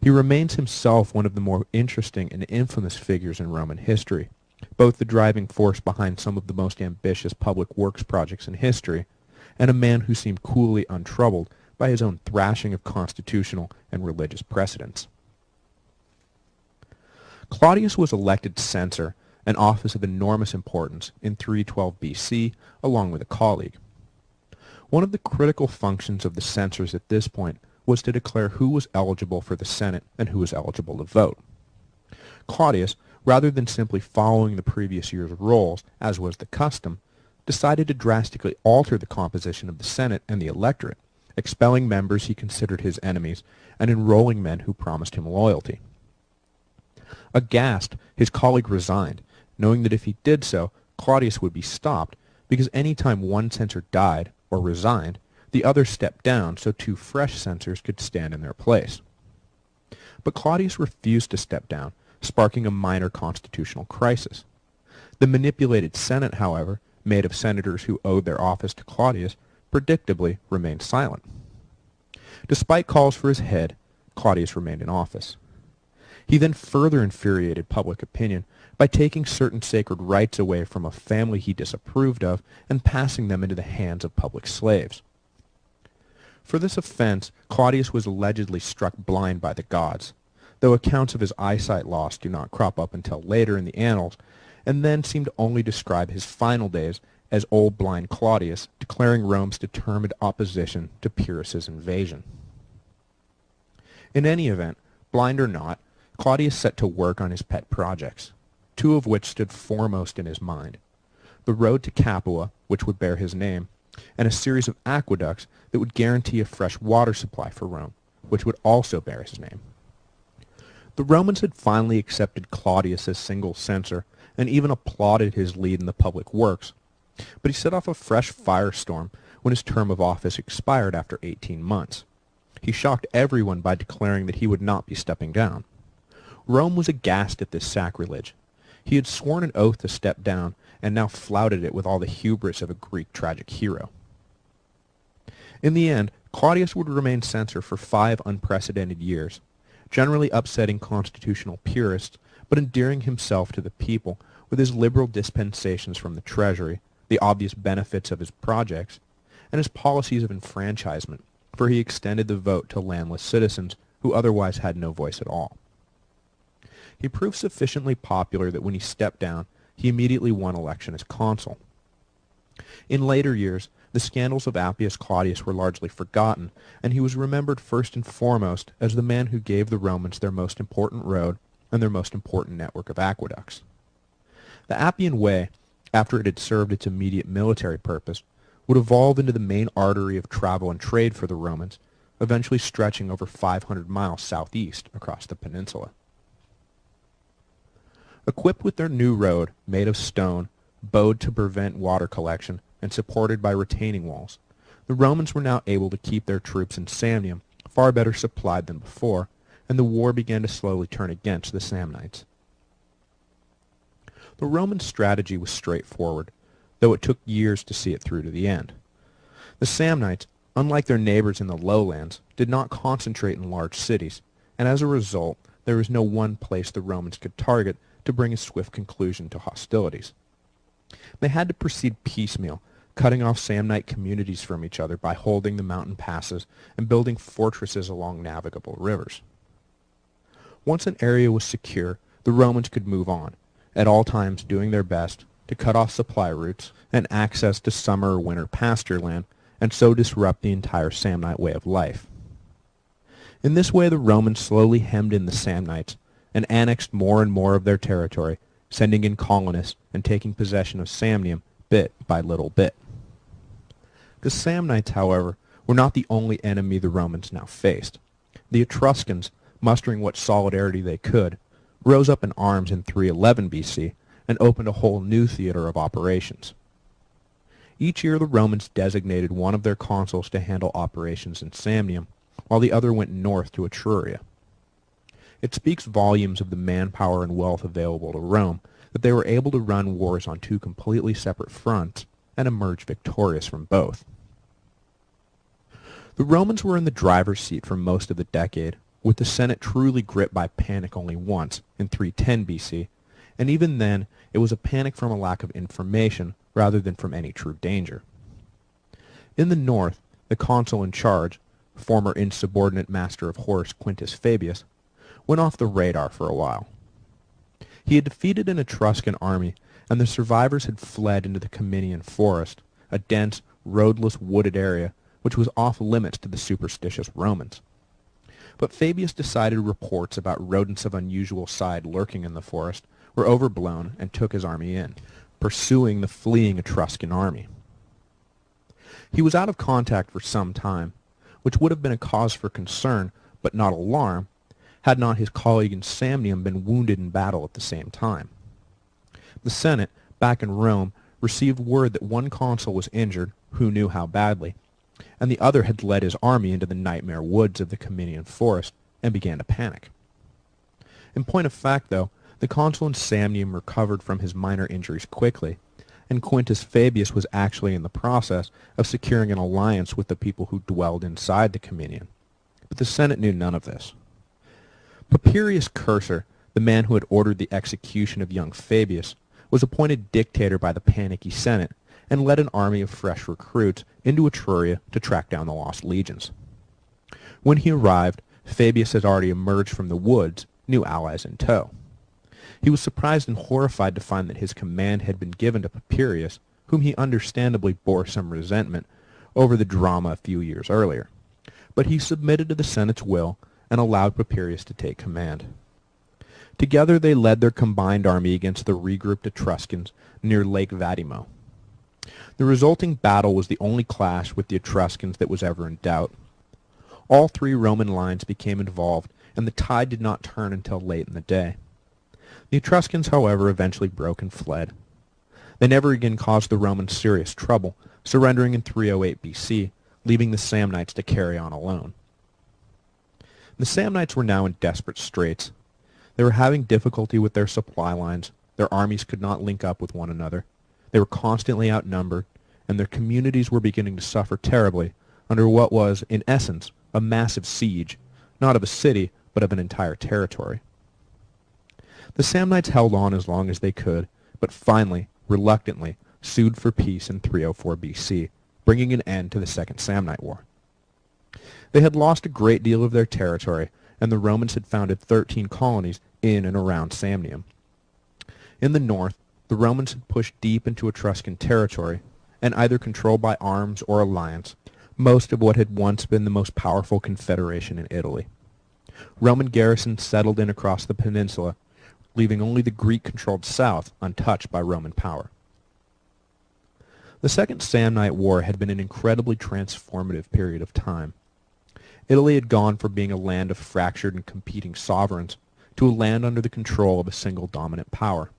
He remains himself one of the more interesting and infamous figures in Roman history, both the driving force behind some of the most ambitious public works projects in history, and a man who seemed coolly untroubled by his own thrashing of constitutional and religious precedents. Claudius was elected censor, an office of enormous importance, in 312 BC, along with a colleague. One of the critical functions of the censors at this point was to declare who was eligible for the Senate and who was eligible to vote. Claudius, rather than simply following the previous year's rolls, as was the custom, decided to drastically alter the composition of the Senate and the electorate, expelling members he considered his enemies and enrolling men who promised him loyalty. Aghast, his colleague resigned, knowing that if he did so, Claudius would be stopped, because any time one censor died or resigned, the other stepped down so 2 fresh censors could stand in their place. But Claudius refused to step down, sparking a minor constitutional crisis. The manipulated Senate, however, made of senators who owed their office to Claudius, predictably remained silent. Despite calls for his head, Claudius remained in office. He then further infuriated public opinion by taking certain sacred rights away from a family he disapproved of and passing them into the hands of public slaves. For this offense, Claudius was allegedly struck blind by the gods, though accounts of his eyesight loss do not crop up until later in the annals, and then seem to only describe his final days as old blind Claudius declaring Rome's determined opposition to Pyrrhus's invasion. In any event, blind or not, Claudius set to work on his pet projects, two of which stood foremost in his mind: the road to Capua, which would bear his name, and a series of aqueducts that would guarantee a fresh water supply for Rome, which would also bear his name. The Romans had finally accepted Claudius as single censor and even applauded his lead in the public works, but he set off a fresh firestorm when his term of office expired after 18 months. He shocked everyone by declaring that he would not be stepping down. Rome was aghast at this sacrilege. He had sworn an oath to step down, and now flouted it with all the hubris of a Greek tragic hero. In the end, Claudius would remain censor for 5 unprecedented years, generally upsetting constitutional purists, but endearing himself to the people with his liberal dispensations from the treasury, the obvious benefits of his projects, and his policies of enfranchisement, for he extended the vote to landless citizens who otherwise had no voice at all. He proved sufficiently popular that when he stepped down, he immediately won election as consul. In later years, the scandals of Appius Claudius were largely forgotten, and he was remembered first and foremost as the man who gave the Romans their most important road and their most important network of aqueducts. The Appian Way, after it had served its immediate military purpose, would evolve into the main artery of travel and trade for the Romans, eventually stretching over 500 miles southeast across the peninsula. Equipped with their new road, made of stone, bowed to prevent water collection, and supported by retaining walls, the Romans were now able to keep their troops in Samnium far better supplied than before, and the war began to slowly turn against the Samnites. The Roman strategy was straightforward, though it took years to see it through to the end. The Samnites, unlike their neighbors in the lowlands, did not concentrate in large cities, and as a result, there was no one place the Romans could target to bring a swift conclusion to hostilities. They had to proceed piecemeal, cutting off Samnite communities from each other by holding the mountain passes and building fortresses along navigable rivers. Once an area was secure, the Romans could move on, at all times doing their best to cut off supply routes and access to summer or winter pasture land, and so disrupt the entire Samnite way of life. In this way, the Romans slowly hemmed in the Samnites and annexed more and more of their territory, sending in colonists and taking possession of Samnium bit by little bit. The Samnites, however, were not the only enemy the Romans now faced. The Etruscans, mustering what solidarity they could, rose up in arms in 311 BC and opened a whole new theater of operations. Each year the Romans designated one of their consuls to handle operations in Samnium, while the other went north to Etruria. It speaks volumes of the manpower and wealth available to Rome that they were able to run wars on 2 completely separate fronts and emerge victorious from both. The Romans were in the driver's seat for most of the decade, with the Senate truly gripped by panic only once, in 310 BC, and even then it was a panic from a lack of information rather than from any true danger. In the north, the consul in charge, former insubordinate master of horse Quintus Fabius, went off the radar for a while. He had defeated an Etruscan army, and the survivors had fled into the Ciminian forest, a dense, roadless, wooded area which was off limits to the superstitious Romans. But Fabius decided reports about rodents of unusual size lurking in the forest were overblown and took his army in, pursuing the fleeing Etruscan army. He was out of contact for some time, which would have been a cause for concern, but not alarm, had not his colleague in Samnium been wounded in battle at the same time. The Senate, back in Rome, received word that one consul was injured, who knew how badly, and the other had led his army into the nightmare woods of the Ciminian forest and began to panic. In point of fact, though, the consul in Samnium recovered from his minor injuries quickly, and Quintus Fabius was actually in the process of securing an alliance with the people who dwelled inside the Ciminian. But the Senate knew none of this. Papirius Cursor, the man who had ordered the execution of young Fabius, was appointed dictator by the panicky Senate and led an army of fresh recruits into Etruria to track down the lost legions. When he arrived, Fabius had already emerged from the woods, new allies in tow. He was surprised and horrified to find that his command had been given to Papirius, whom he understandably bore some resentment over the drama a few years earlier. But he submitted to the Senate's will and allowed Papirius to take command. Together they led their combined army against the regrouped Etruscans near Lake Vadimo. The resulting battle was the only clash with the Etruscans that was ever in doubt. All three Roman lines became involved, and the tide did not turn until late in the day. The Etruscans, however, eventually broke and fled. They never again caused the Romans serious trouble, surrendering in 308 BC, leaving the Samnites to carry on alone. The Samnites were now in desperate straits. They were having difficulty with their supply lines, their armies could not link up with one another, they were constantly outnumbered, and their communities were beginning to suffer terribly under what was, in essence, a massive siege, not of a city, but of an entire territory. The Samnites held on as long as they could, but finally, reluctantly, sued for peace in 304 BC, bringing an end to the Second Samnite War. They had lost a great deal of their territory, and the Romans had founded 13 colonies in and around Samnium. In the north, the Romans had pushed deep into Etruscan territory, and either controlled by arms or alliance most of what had once been the most powerful confederation in Italy. Roman garrisons settled in across the peninsula, leaving only the Greek-controlled south untouched by Roman power. The Second Samnite War had been an incredibly transformative period of time. Italy had gone from being a land of fractured and competing sovereigns to a land under the control of a single dominant power.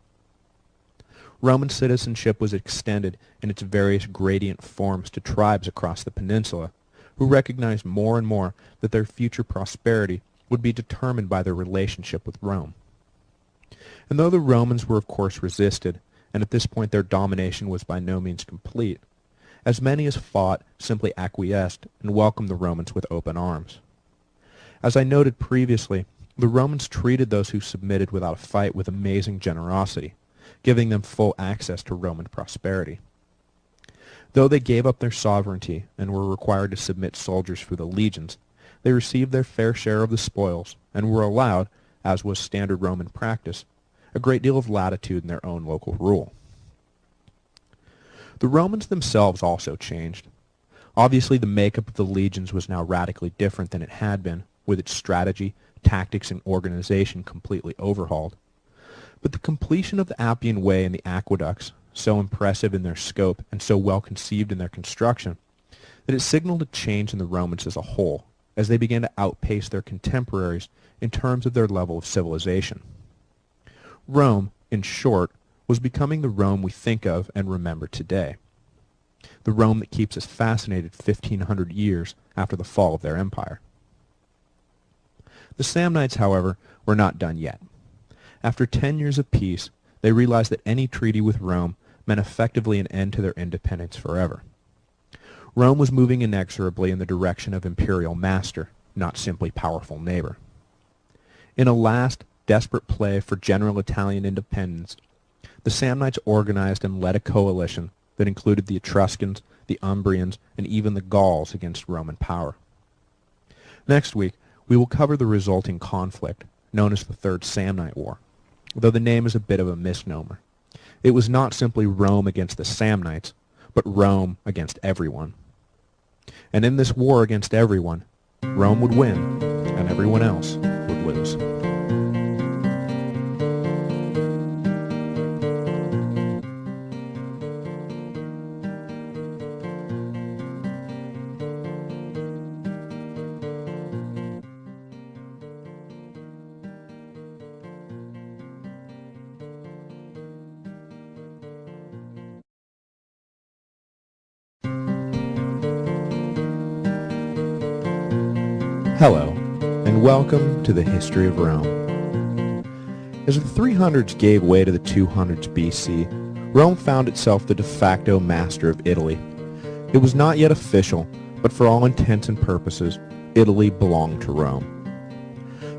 Roman citizenship was extended in its various gradient forms to tribes across the peninsula, who recognized more and more that their future prosperity would be determined by their relationship with Rome. And though the Romans were of course resisted, and at this point their domination was by no means complete, as many as fought simply acquiesced and welcomed the Romans with open arms. As I noted previously, the Romans treated those who submitted without a fight with amazing generosity, giving them full access to Roman prosperity. Though they gave up their sovereignty and were required to submit soldiers for the legions, they received their fair share of the spoils and were allowed, as was standard Roman practice, a great deal of latitude in their own local rule. The Romans themselves also changed. Obviously, the makeup of the legions was now radically different than it had been, with its strategy, tactics, and organization completely overhauled. But the completion of the Appian Way and the aqueducts, so impressive in their scope and so well conceived in their construction, that it signaled a change in the Romans as a whole, as they began to outpace their contemporaries in terms of their level of civilization. Rome, in short, was becoming the Rome we think of and remember today. The Rome that keeps us fascinated 1,500 years after the fall of their empire. The Samnites, however, were not done yet. After 10 years of peace, they realized that any treaty with Rome meant effectively an end to their independence forever. Rome was moving inexorably in the direction of imperial master, not simply powerful neighbor. In a last, desperate play for general Italian independence, the Samnites organized and led a coalition that included the Etruscans, the Umbrians, and even the Gauls against Roman power. Next week, we will cover the resulting conflict, known as the Third Samnite War, though the name is a bit of a misnomer. It was not simply Rome against the Samnites, but Rome against everyone. And in this war against everyone, Rome would win, and everyone else would lose. Hello, and welcome to the History of Rome. As the 300s gave way to the 200s BC, Rome found itself the de facto master of Italy. It was not yet official, but for all intents and purposes, Italy belonged to Rome.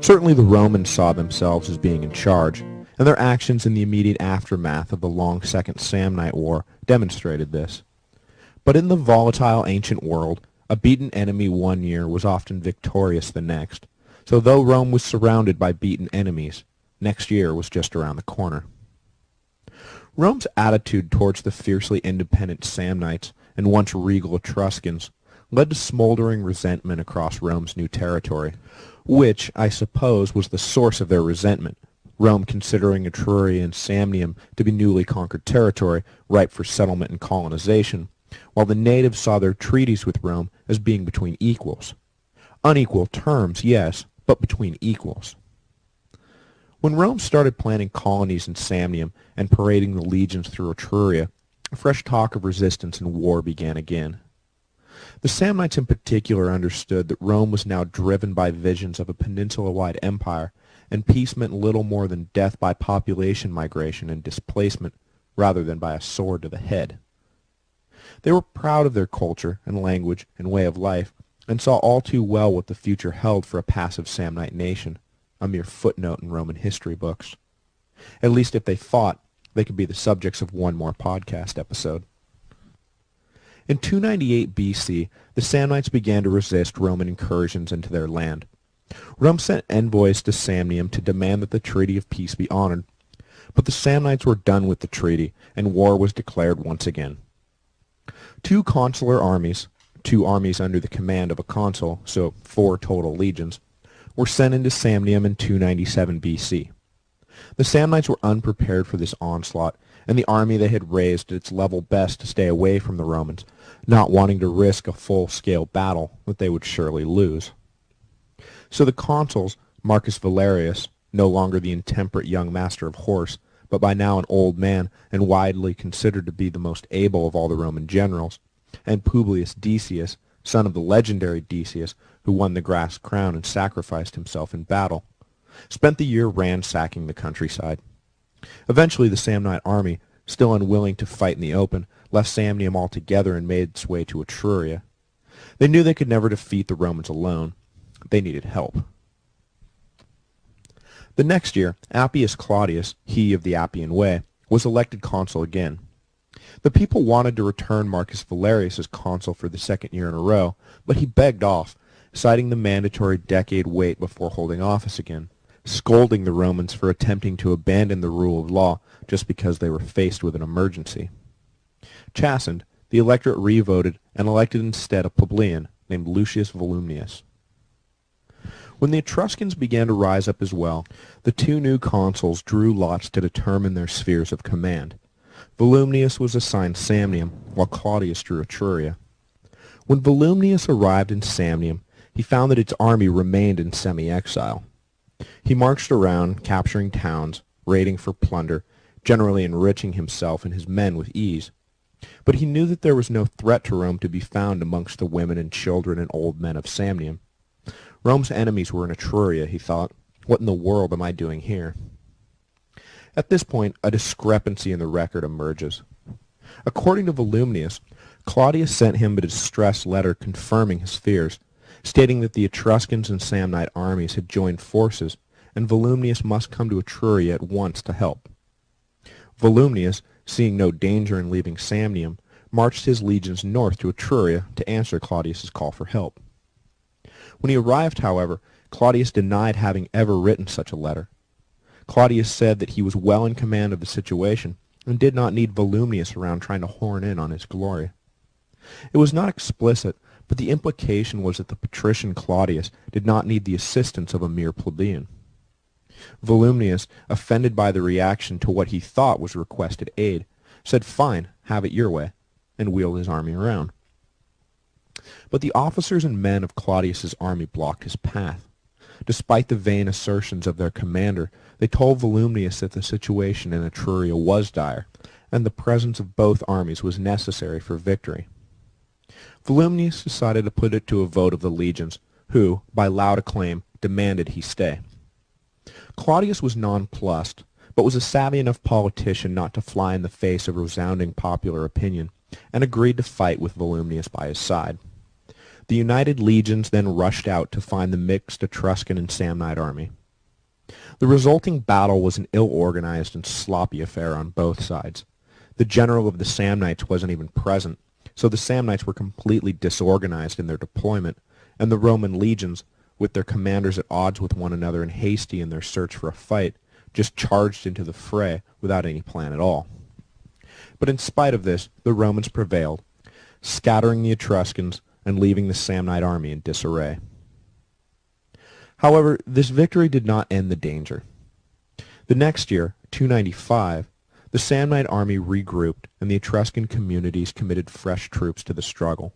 Certainly the Romans saw themselves as being in charge, and their actions in the immediate aftermath of the long Second Samnite War demonstrated this. But in the volatile ancient world, A beaten enemy one year was often victorious the next, so though Rome was surrounded by beaten enemies, next year was just around the corner. Rome's attitude towards the fiercely independent Samnites and once regal Etruscans led to smoldering resentment across Rome's new territory, which, I suppose, was the source of their resentment, Rome considering Etruria and Samnium to be newly conquered territory ripe for settlement and colonization, while the natives saw their treaties with Rome as being between equals. Unequal terms, yes, but between equals. When Rome started planning colonies in Samnium and parading the legions through Etruria, fresh talk of resistance and war began again. The Samnites in particular understood that Rome was now driven by visions of a peninsula-wide empire, and peace meant little more than death by population migration and displacement, rather than by a sword to the head. They were proud of their culture and language and way of life, and saw all too well what the future held for a passive Samnite nation, a mere footnote in Roman history books. At least if they fought, they could be the subjects of one more podcast episode. In 298 BC, the Samnites began to resist Roman incursions into their land. Rome sent envoys to Samnium to demand that the treaty of peace be honored, but the Samnites were done with the treaty, and war was declared once again. 2 consular armies, 2 armies under the command of a consul, so 4 total legions, were sent into Samnium in 297 BC. The Samnites were unprepared for this onslaught, and the army they had raised did its level best to stay away from the Romans, not wanting to risk a full-scale battle that they would surely lose. So the consuls, Marcus Valerius, no longer the intemperate young master of horse, but by now an old man and widely considered to be the most able of all the Roman generals, and Publius Decius, son of the legendary Decius, who won the grass crown and sacrificed himself in battle, spent the year ransacking the countryside. Eventually the Samnite army, still unwilling to fight in the open, left Samnium altogether and made its way to Etruria. They knew they could never defeat the Romans alone. They needed help. The next year, Appius Claudius, he of the Appian Way, was elected consul again. The people wanted to return Marcus Valerius as consul for the second year in a row, but he begged off, citing the mandatory decade wait before holding office again, scolding the Romans for attempting to abandon the rule of law just because they were faced with an emergency. Chastened, the electorate re-voted and elected instead a plebeian named Lucius Volumnius. When the Etruscans began to rise up as well, the 2 new consuls drew lots to determine their spheres of command. Volumnius was assigned Samnium, while Claudius drew Etruria. When Volumnius arrived in Samnium, he found that its army remained in semi-exile. He marched around, capturing towns, raiding for plunder, generally enriching himself and his men with ease. But he knew that there was no threat to Rome to be found amongst the women and children and old men of Samnium. Rome's enemies were in Etruria, he thought. What in the world am I doing here? At this point, a discrepancy in the record emerges. According to Volumnius, Claudius sent him a distress letter confirming his fears, stating that the Etruscans and Samnite armies had joined forces, and Volumnius must come to Etruria at once to help. Volumnius, seeing no danger in leaving Samnium, marched his legions north to Etruria to answer Claudius's call for help. When he arrived, however, Claudius denied having ever written such a letter. Claudius said that he was well in command of the situation and did not need Volumnius around trying to horn in on his glory. It was not explicit, but the implication was that the patrician Claudius did not need the assistance of a mere plebeian. Volumnius, offended by the reaction to what he thought was requested aid, said, "Fine, have it your way," and wheeled his army around. But the officers and men of Claudius's army blocked his path. Despite the vain assertions of their commander, they told Volumnius that the situation in Etruria was dire, and the presence of both armies was necessary for victory. Volumnius decided to put it to a vote of the legions, who, by loud acclaim, demanded he stay. Claudius was nonplussed, but was a savvy enough politician not to fly in the face of resounding popular opinion, and agreed to fight with Volumnius by his side. The united legions then rushed out to find the mixed Etruscan and Samnite army. The resulting battle was an ill-organized and sloppy affair on both sides. The general of the Samnites wasn't even present, so the Samnites were completely disorganized in their deployment, and the Roman legions, with their commanders at odds with one another and hasty in their search for a fight, just charged into the fray without any plan at all. But in spite of this, the Romans prevailed, scattering the Etruscans and leaving the Samnite army in disarray. However, this victory did not end the danger. The next year, 295, the Samnite army regrouped, and the Etruscan communities committed fresh troops to the struggle.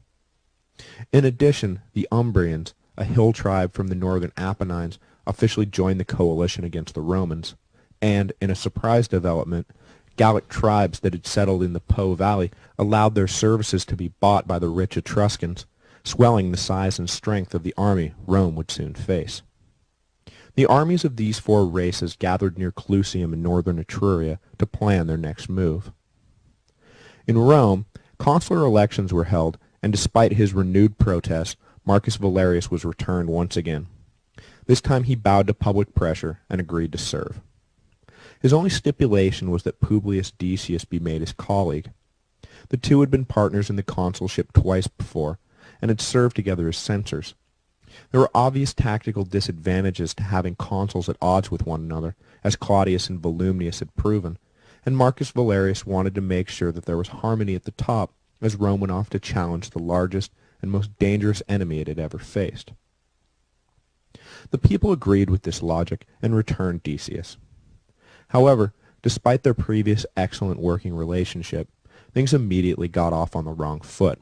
In addition, the Umbrians, a hill tribe from the northern Apennines, officially joined the coalition against the Romans, and, in a surprise development, Gallic tribes that had settled in the Po Valley allowed their services to be bought by the rich Etruscans, swelling the size and strength of the army Rome would soon face. The armies of these four races gathered near Clusium in northern Etruria to plan their next move. In Rome, consular elections were held, and despite his renewed protests, Marcus Valerius was returned once again. This time he bowed to public pressure and agreed to serve. His only stipulation was that Publius Decius be made his colleague. The two had been partners in the consulship twice before, and had served together as censors. There were obvious tactical disadvantages to having consuls at odds with one another, as Claudius and Volumnius had proven, and Marcus Valerius wanted to make sure that there was harmony at the top, as Rome went off to challenge the largest and most dangerous enemy it had ever faced. The people agreed with this logic and returned Decius. However, despite their previous excellent working relationship, things immediately got off on the wrong foot.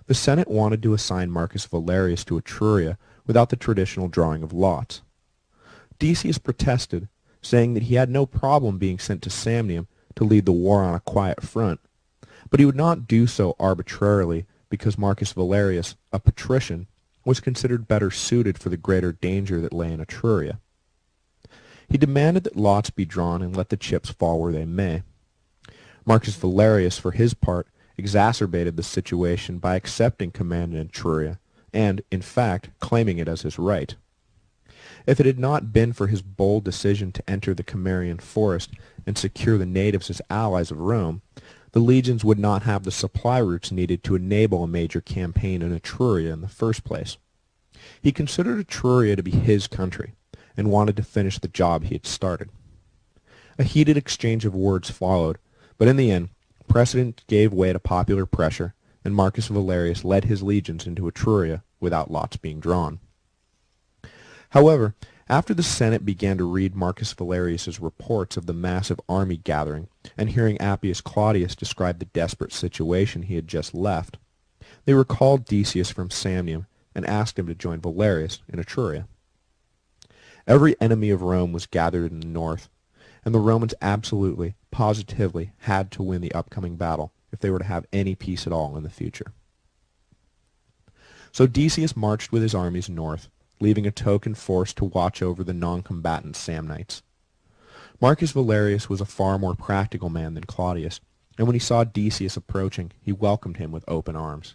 The Senate wanted to assign Marcus Valerius to Etruria without the traditional drawing of lots. Decius protested, saying that he had no problem being sent to Samnium to lead the war on a quiet front, but he would not do so arbitrarily because Marcus Valerius, a patrician, was considered better suited for the greater danger that lay in Etruria. He demanded that lots be drawn and let the chips fall where they may. Marcus Valerius, for his part, exacerbated the situation by accepting command in Etruria, and, in fact, claiming it as his right. If it had not been for his bold decision to enter the Cimmerian forest and secure the natives as allies of Rome, the legions would not have the supply routes needed to enable a major campaign in Etruria in the first place. He considered Etruria to be his country, and wanted to finish the job he had started. A heated exchange of words followed, but in the end, precedent gave way to popular pressure, and Marcus Valerius led his legions into Etruria without lots being drawn. However, after the Senate began to read Marcus Valerius's reports of the massive army gathering, and hearing Appius Claudius describe the desperate situation he had just left, they recalled Decius from Samnium and asked him to join Valerius in Etruria. Every enemy of Rome was gathered in the north, and the Romans absolutely, positively had to win the upcoming battle if they were to have any peace at all in the future. So Decius marched with his armies north, leaving a token force to watch over the non-combatant Samnites. Marcus Valerius was a far more practical man than Claudius, and when he saw Decius approaching, he welcomed him with open arms.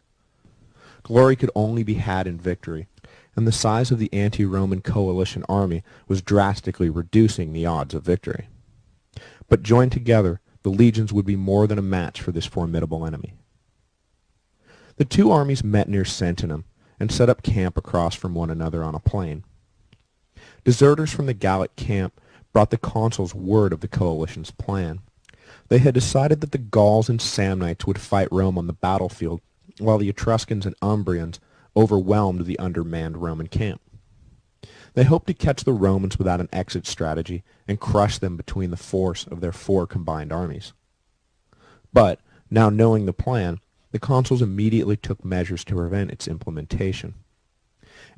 Glory could only be had in victory, and the size of the anti-Roman coalition army was drastically reducing the odds of victory. But joined together, the legions would be more than a match for this formidable enemy. The two armies met near Sentinum and set up camp across from one another on a plain. Deserters from the Gallic camp brought the consuls word of the coalition's plan. They had decided that the Gauls and Samnites would fight Rome on the battlefield, while the Etruscans and Umbrians overwhelmed the undermanned Roman camp. They hoped to catch the Romans without an exit strategy and crush them between the force of their four combined armies. But, now knowing the plan, the consuls immediately took measures to prevent its implementation.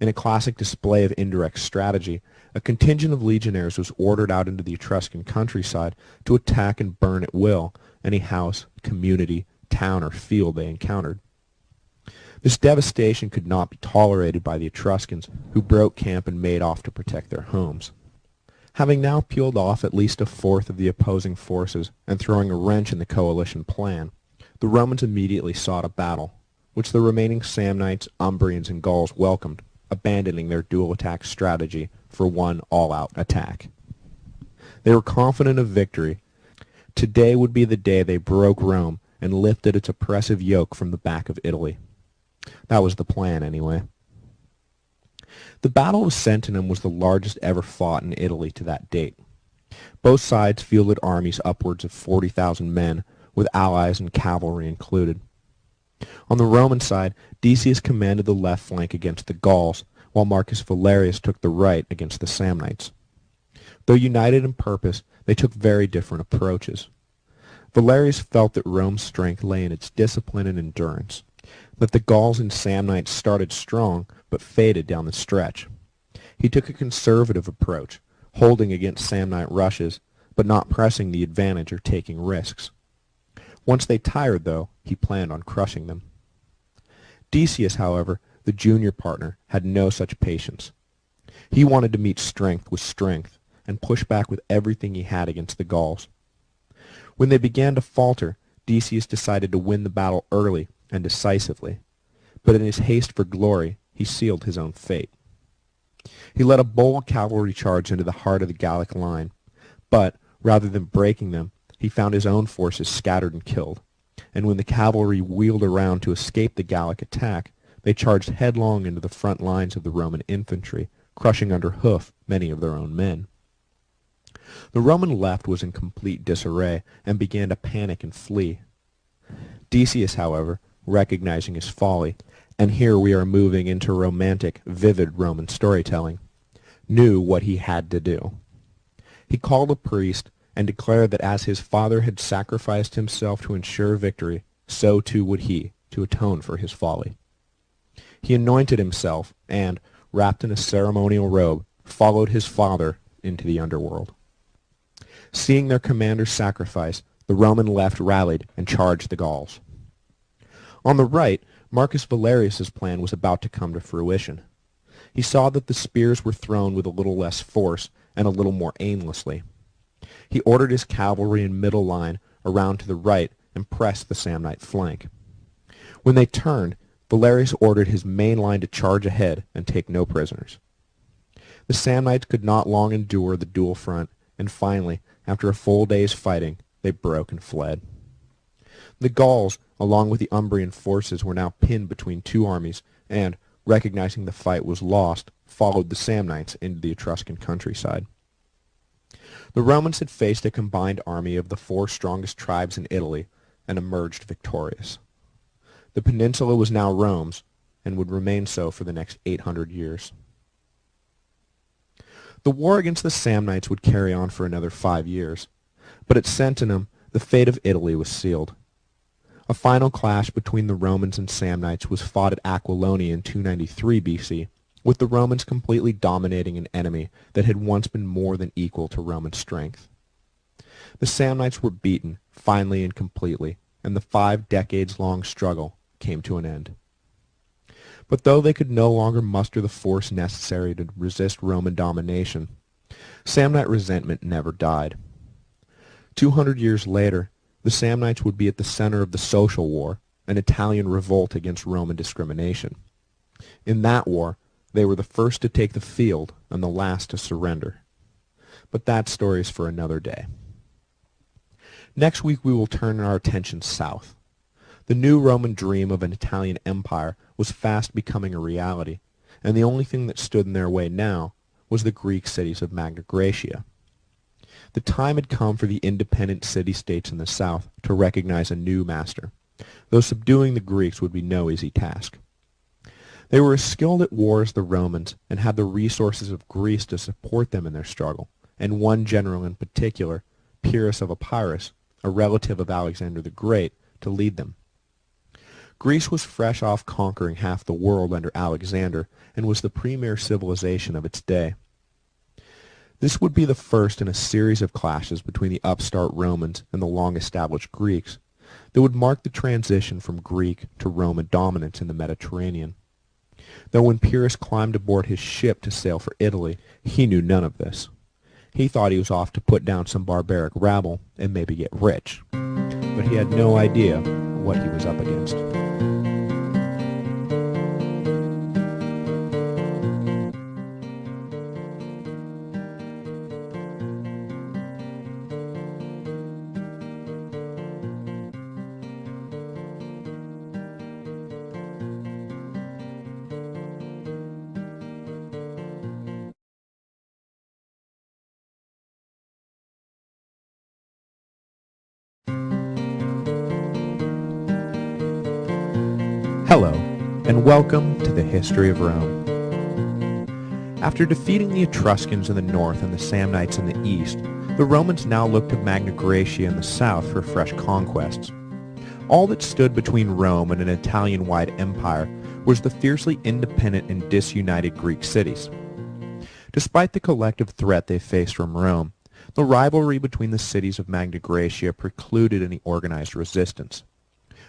In a classic display of indirect strategy, a contingent of legionaries was ordered out into the Etruscan countryside to attack and burn at will any house, community, town, or field they encountered. This devastation could not be tolerated by the Etruscans, who broke camp and made off to protect their homes. Having now peeled off at least a fourth of the opposing forces and throwing a wrench in the coalition plan, the Romans immediately sought a battle, which the remaining Samnites, Umbrians, and Gauls welcomed, abandoning their dual attack strategy for one all-out attack. They were confident of victory. Today would be the day they broke Rome and lifted its oppressive yoke from the back of Italy. That was the plan, anyway. The Battle of Sentinum was the largest ever fought in Italy to that date. Both sides fielded armies upwards of 40,000 men, with allies and cavalry included. On the Roman side, Decius commanded the left flank against the Gauls, while Marcus Valerius took the right against the Samnites. Though united in purpose, they took very different approaches. Valerius felt that Rome's strength lay in its discipline and endurance, that the Gauls and Samnites started strong but faded down the stretch. He took a conservative approach, holding against Samnite rushes, but not pressing the advantage or taking risks. Once they tired, though, he planned on crushing them. Decius, however, the junior partner, had no such patience. He wanted to meet strength with strength, and push back with everything he had against the Gauls. When they began to falter, Decius decided to win the battle early and decisively, but in his haste for glory, he sealed his own fate. He led a bold cavalry charge into the heart of the Gallic line, but, rather than breaking them, he found his own forces scattered and killed, and when the cavalry wheeled around to escape the Gallic attack, they charged headlong into the front lines of the Roman infantry, crushing under hoof many of their own men. The Roman left was in complete disarray, and began to panic and flee. Decius, however, recognizing his folly, and here we are moving into romantic, vivid Roman storytelling, knew what he had to do. He called a priest and declared that as his father had sacrificed himself to ensure victory, so too would he, to atone for his folly. He anointed himself, and, wrapped in a ceremonial robe, followed his father into the underworld. Seeing their commander's sacrifice, the Roman left rallied and charged the Gauls. On the right, Marcus Valerius's plan was about to come to fruition. He saw that the spears were thrown with a little less force and a little more aimlessly. He ordered his cavalry in middle line around to the right and pressed the Samnite flank. When they turned, Valerius ordered his main line to charge ahead and take no prisoners. The Samnites could not long endure the dual front, and finally, after a full day's fighting, they broke and fled. The Gauls, along with the Umbrian forces, were now pinned between two armies, and, recognizing the fight was lost, followed the Samnites into the Etruscan countryside. The Romans had faced a combined army of the four strongest tribes in Italy, and emerged victorious. The peninsula was now Rome's, and would remain so for the next 800 years. The war against the Samnites would carry on for another 5 years, but at Sentinum the fate of Italy was sealed. A final clash between the Romans and Samnites was fought at Aquilonia in 293 BC, with the Romans completely dominating an enemy that had once been more than equal to Roman strength. The Samnites were beaten, finally and completely, and the 5 decades-long struggle came to an end. But though they could no longer muster the force necessary to resist Roman domination, Samnite resentment never died. 200 years later, the Samnites would be at the center of the Social War, an Italian revolt against Roman discrimination. In that war, they were the first to take the field and the last to surrender. But that story is for another day. Next week we will turn our attention south. The new Roman dream of an Italian empire was fast becoming a reality, and the only thing that stood in their way now was the Greek cities of Magna Graecia. The time had come for the independent city-states in the south to recognize a new master, though subduing the Greeks would be no easy task. They were as skilled at war as the Romans, and had the resources of Greece to support them in their struggle, and one general in particular, Pyrrhus of Epirus, a relative of Alexander the Great, to lead them. Greece was fresh off conquering half the world under Alexander, and was the premier civilization of its day. This would be the first in a series of clashes between the upstart Romans and the long-established Greeks that would mark the transition from Greek to Roman dominance in the Mediterranean. Though when Pyrrhus climbed aboard his ship to sail for Italy, he knew none of this. He thought he was off to put down some barbaric rabble and maybe get rich, but he had no idea what he was up against. Hello, and welcome to the History of Rome. After defeating the Etruscans in the north and the Samnites in the east, the Romans now looked to Magna Graecia in the south for fresh conquests. All that stood between Rome and an Italian-wide empire was the fiercely independent and disunited Greek cities. Despite the collective threat they faced from Rome, the rivalry between the cities of Magna Graecia precluded any organized resistance.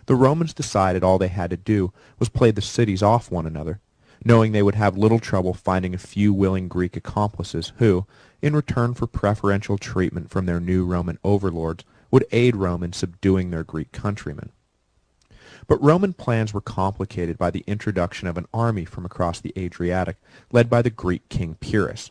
The Romans decided all they had to do was play the cities off one another, knowing they would have little trouble finding a few willing Greek accomplices who, in return for preferential treatment from their new Roman overlords, would aid Rome in subduing their Greek countrymen. But Roman plans were complicated by the introduction of an army from across the Adriatic, led by the Greek king Pyrrhus.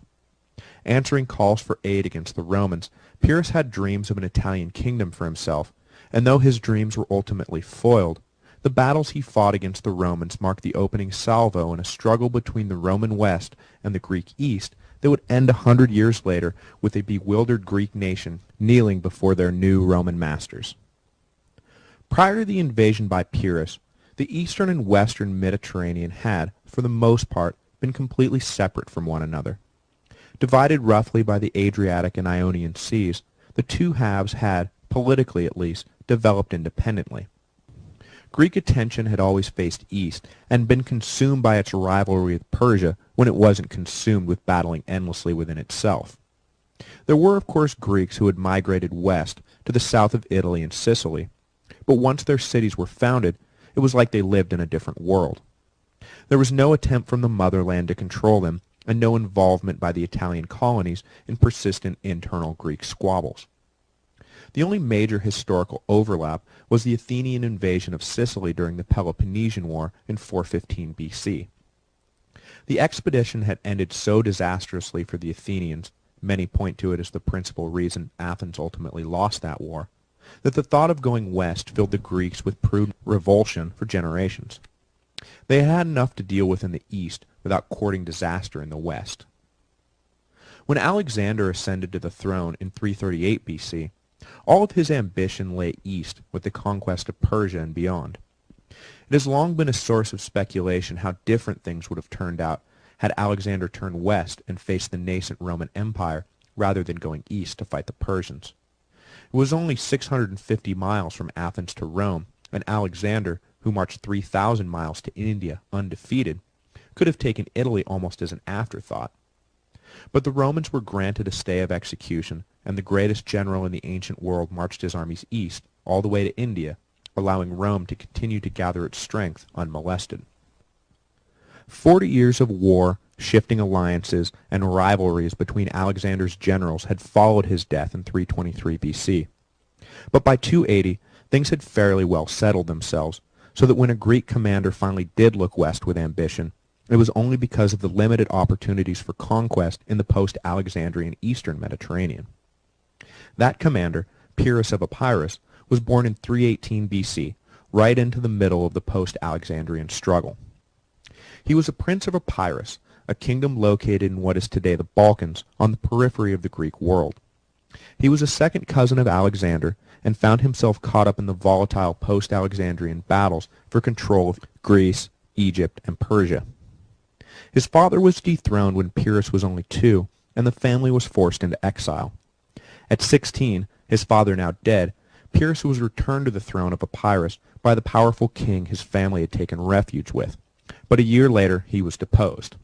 Answering calls for aid against the Romans, Pyrrhus had dreams of an Italian kingdom for himself, and though his dreams were ultimately foiled, the battles he fought against the Romans marked the opening salvo in a struggle between the Roman West and the Greek East that would end 100 years later with a bewildered Greek nation kneeling before their new Roman masters. Prior to the invasion by Pyrrhus, the eastern and western Mediterranean had, for the most part, been completely separate from one another. Divided roughly by the Adriatic and Ionian seas, the two halves had, politically at least, developed independently. Greek attention had always faced east and been consumed by its rivalry with Persia when it wasn't consumed with battling endlessly within itself. There were, of course, Greeks who had migrated west to the south of Italy and Sicily, but once their cities were founded, it was like they lived in a different world. There was no attempt from the motherland to control them, and no involvement by the Italian colonies in persistent internal Greek squabbles. The only major historical overlap was the Athenian invasion of Sicily during the Peloponnesian War in 415 BC. The expedition had ended so disastrously for the Athenians, many point to it as the principal reason Athens ultimately lost that war, that the thought of going west filled the Greeks with prudent revulsion for generations. They had enough to deal with in the east without courting disaster in the west. When Alexander ascended to the throne in 338 BC, all of his ambition lay east with the conquest of Persia and beyond. It has long been a source of speculation how different things would have turned out had Alexander turned west and faced the nascent Roman Empire rather than going east to fight the Persians. It was only 650 miles from Athens to Rome, and Alexander, who marched 3,000 miles to India undefeated, could have taken Italy almost as an afterthought. But the Romans were granted a stay of execution, and the greatest general in the ancient world marched his armies east, all the way to India, allowing Rome to continue to gather its strength unmolested. 40 years of war, shifting alliances, and rivalries between Alexander's generals had followed his death in 323 BC. But by 280, things had fairly well settled themselves, so that when a Greek commander finally did look west with ambition, it was only because of the limited opportunities for conquest in the post-Alexandrian eastern Mediterranean. That commander, Pyrrhus of Epirus, was born in 318 BC, right into the middle of the post-Alexandrian struggle. He was a prince of Epirus, a kingdom located in what is today the Balkans, on the periphery of the Greek world. He was a second cousin of Alexander, and found himself caught up in the volatile post-Alexandrian battles for control of Greece, Egypt, and Persia. His father was dethroned when Pyrrhus was only 2, and the family was forced into exile. At 16, his father now dead, Pyrrhus was returned to the throne of Epirus by the powerful king his family had taken refuge with, but a year later he was deposed.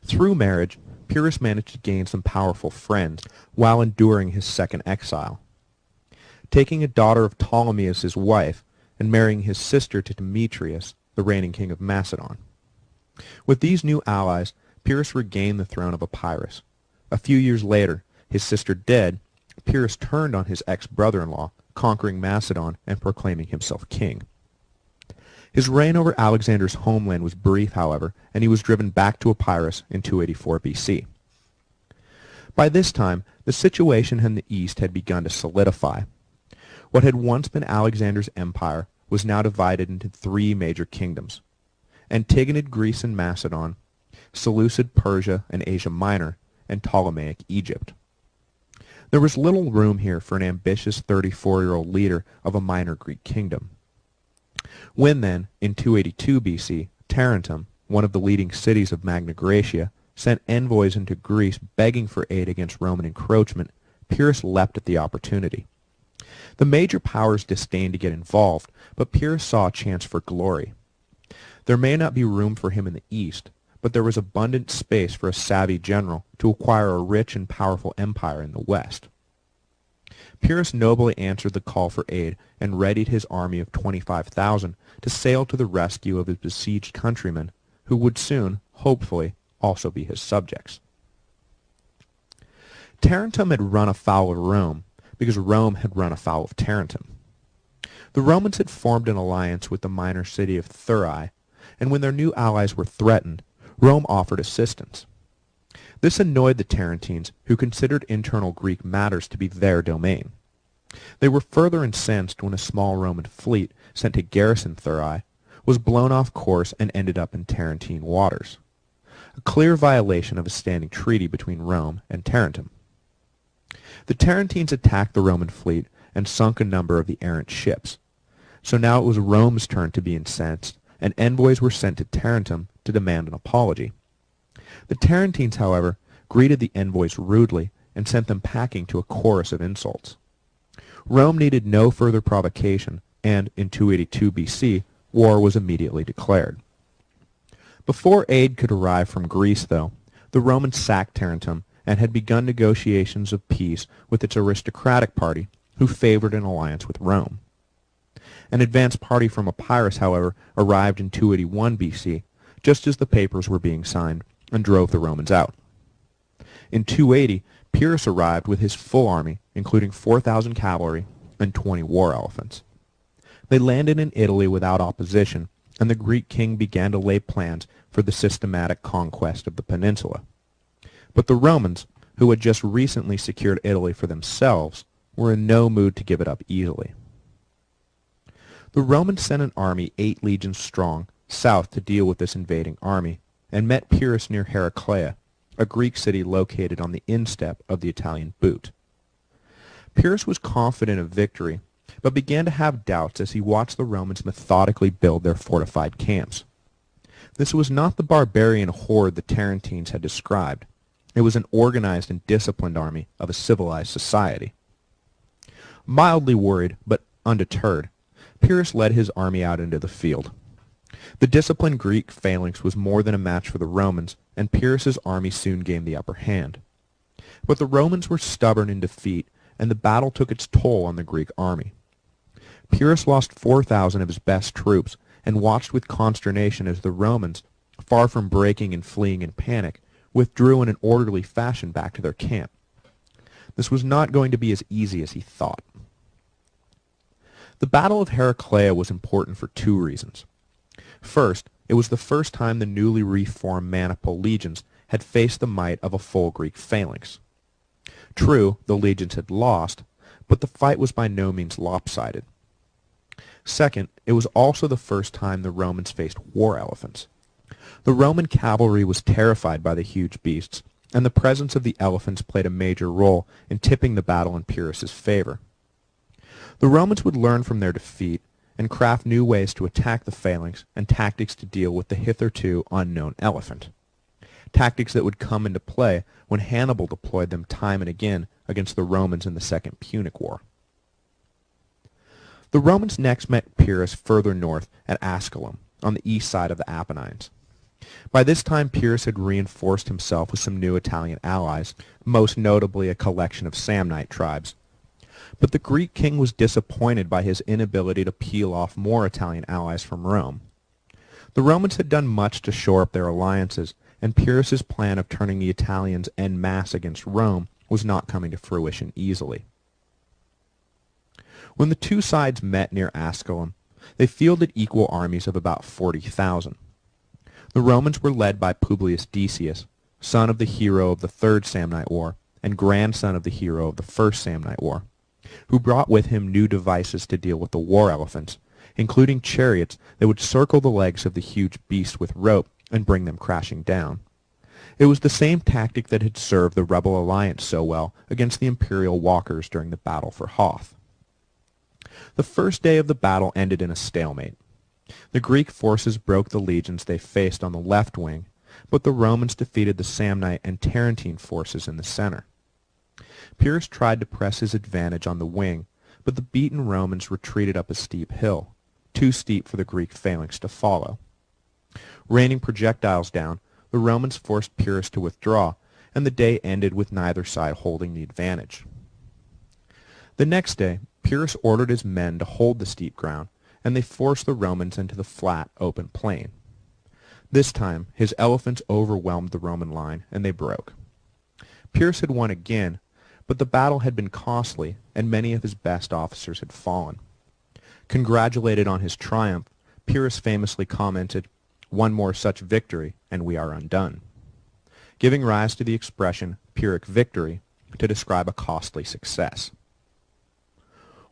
Through marriage, Pyrrhus managed to gain some powerful friends while enduring his second exile. Taking a daughter of Ptolemy as his wife, and marrying his sister to Demetrius, the reigning king of Macedon. With these new allies, Pyrrhus regained the throne of Epirus. A few years later, his sister dead, Pyrrhus turned on his ex-brother-in-law, conquering Macedon and proclaiming himself king. His reign over Alexander's homeland was brief, however, and he was driven back to Epirus in 284 BC. By this time, the situation in the east had begun to solidify. What had once been Alexander's empire was now divided into 3 major kingdoms: Antigonid Greece and Macedon, Seleucid Persia and Asia Minor, and Ptolemaic Egypt. There was little room here for an ambitious 34-year-old leader of a minor Greek kingdom. When then, in 282 BC, Tarentum, one of the leading cities of Magna Graecia, sent envoys into Greece begging for aid against Roman encroachment, Pyrrhus leapt at the opportunity. The major powers disdained to get involved, but Pyrrhus saw a chance for glory. There may not be room for him in the east, but there was abundant space for a savvy general to acquire a rich and powerful empire in the west. Pyrrhus nobly answered the call for aid and readied his army of 25,000 to sail to the rescue of his besieged countrymen, who would soon, hopefully, also be his subjects. Tarentum had run afoul of Rome, because Rome had run afoul of Tarentum. The Romans had formed an alliance with the minor city of Thurii, and when their new allies were threatened, Rome offered assistance. This annoyed the Tarentines, who considered internal Greek matters to be their domain. They were further incensed when a small Roman fleet sent to garrison Thurii was blown off course and ended up in Tarentine waters, a clear violation of a standing treaty between Rome and Tarentum. The Tarentines attacked the Roman fleet and sunk a number of the errant ships. So now it was Rome's turn to be incensed, and envoys were sent to Tarentum to demand an apology. The Tarentines, however, greeted the envoys rudely and sent them packing to a chorus of insults. Rome needed no further provocation, and in 282 BC, war was immediately declared. Before aid could arrive from Greece, though, the Romans sacked Tarentum and had begun negotiations of peace with its aristocratic party, who favored an alliance with Rome. An advance party from Epirus, however, arrived in 281 BC, just as the papers were being signed, and drove the Romans out. In 280, Pyrrhus arrived with his full army, including 4,000 cavalry and 20 war elephants. They landed in Italy without opposition, and the Greek king began to lay plans for the systematic conquest of the peninsula. But the Romans, who had just recently secured Italy for themselves, were in no mood to give it up easily. The Romans sent an army 8 legions strong south to deal with this invading army, and met Pyrrhus near Heraclea, a Greek city located on the instep of the Italian boot. Pyrrhus was confident of victory, but began to have doubts as he watched the Romans methodically build their fortified camps. This was not the barbarian horde the Tarentines had described. It was an organized and disciplined army of a civilized society. Mildly worried, but undeterred, Pyrrhus led his army out into the field. The disciplined Greek phalanx was more than a match for the Romans, and Pyrrhus's army soon gained the upper hand. But the Romans were stubborn in defeat, and the battle took its toll on the Greek army. Pyrrhus lost 4,000 of his best troops, and watched with consternation as the Romans, far from breaking and fleeing in panic, withdrew in an orderly fashion back to their camp. This was not going to be as easy as he thought. The Battle of Heraclea was important for 2 reasons. First, it was the first time the newly reformed Manipal legions had faced the might of a full Greek phalanx. True, the legions had lost, but the fight was by no means lopsided. Second, it was also the first time the Romans faced war elephants. The Roman cavalry was terrified by the huge beasts, and the presence of the elephants played a major role in tipping the battle in Pyrrhus's favor. The Romans would learn from their defeat and craft new ways to attack the phalanx and tactics to deal with the hitherto unknown elephant. Tactics that would come into play when Hannibal deployed them time and again against the Romans in the Second Punic War. The Romans next met Pyrrhus further north at Asculum, on the east side of the Apennines. By this time, Pyrrhus had reinforced himself with some new Italian allies, most notably a collection of Samnite tribes. But the Greek king was disappointed by his inability to peel off more Italian allies from Rome. The Romans had done much to shore up their alliances, and Pyrrhus's plan of turning the Italians en masse against Rome was not coming to fruition easily. When the two sides met near Asculum, they fielded equal armies of about 40,000. The Romans were led by Publius Decius, son of the hero of the Third Samnite War, and grandson of the hero of the First Samnite War, who brought with him new devices to deal with the war elephants, including chariots that would circle the legs of the huge beasts with rope and bring them crashing down. It was the same tactic that had served the rebel alliance so well against the imperial walkers during the battle for Hoth. The first day of the battle ended in a stalemate. The Greek forces broke the legions they faced on the left wing, but the Romans defeated the Samnite and Tarentine forces in the center. Pyrrhus tried to press his advantage on the wing, but the beaten Romans retreated up a steep hill, too steep for the Greek phalanx to follow. Raining projectiles down, the Romans forced Pyrrhus to withdraw, and the day ended with neither side holding the advantage. The next day, Pyrrhus ordered his men to hold the steep ground, and they forced the Romans into the flat, open plain. This time, his elephants overwhelmed the Roman line, and they broke. Pyrrhus had won again, but the battle had been costly, and many of his best officers had fallen. Congratulated on his triumph, Pyrrhus famously commented, "One more such victory, and we are undone," giving rise to the expression Pyrrhic victory to describe a costly success.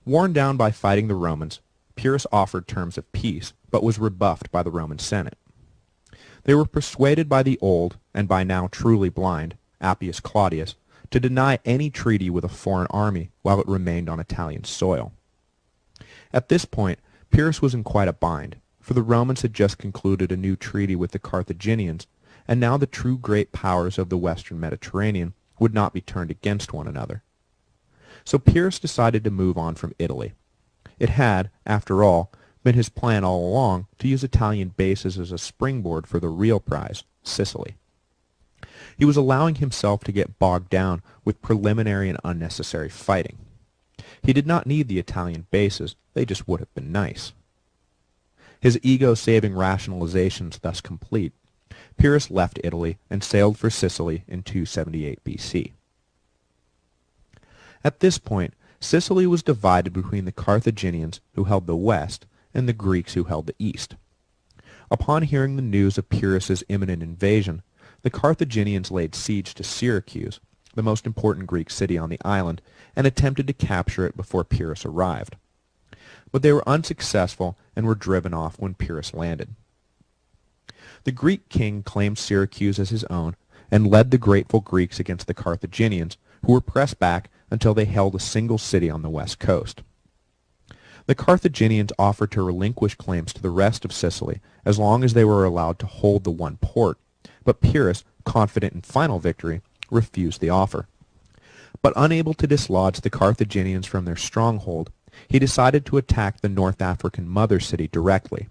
Worn down by fighting the Romans, Pyrrhus offered terms of peace, but was rebuffed by the Roman Senate. They were persuaded by the old, and by now truly blind, Appius Claudius, to deny any treaty with a foreign army while it remained on Italian soil. At this point, Pyrrhus was in quite a bind, for the Romans had just concluded a new treaty with the Carthaginians, and now the true great powers of the western Mediterranean would not be turned against one another. So Pyrrhus decided to move on from Italy. It had, after all, been his plan all along to use Italian bases as a springboard for the real prize, Sicily. He was allowing himself to get bogged down with preliminary and unnecessary fighting. He did not need the Italian bases, they just would have been nice. His ego-saving rationalizations thus complete, Pyrrhus left Italy and sailed for Sicily in 278 BC. At this point, Sicily was divided between the Carthaginians, who held the west, and the Greeks, who held the east. Upon hearing the news of Pyrrhus's imminent invasion, the Carthaginians laid siege to Syracuse, the most important Greek city on the island, and attempted to capture it before Pyrrhus arrived. But they were unsuccessful and were driven off when Pyrrhus landed. The Greek king claimed Syracuse as his own and led the grateful Greeks against the Carthaginians, who were pressed back until they held a single city on the west coast. The Carthaginians offered to relinquish claims to the rest of Sicily as long as they were allowed to hold the one port, but Pyrrhus, confident in final victory, refused the offer. But unable to dislodge the Carthaginians from their stronghold, he decided to attack the North African mother city directly.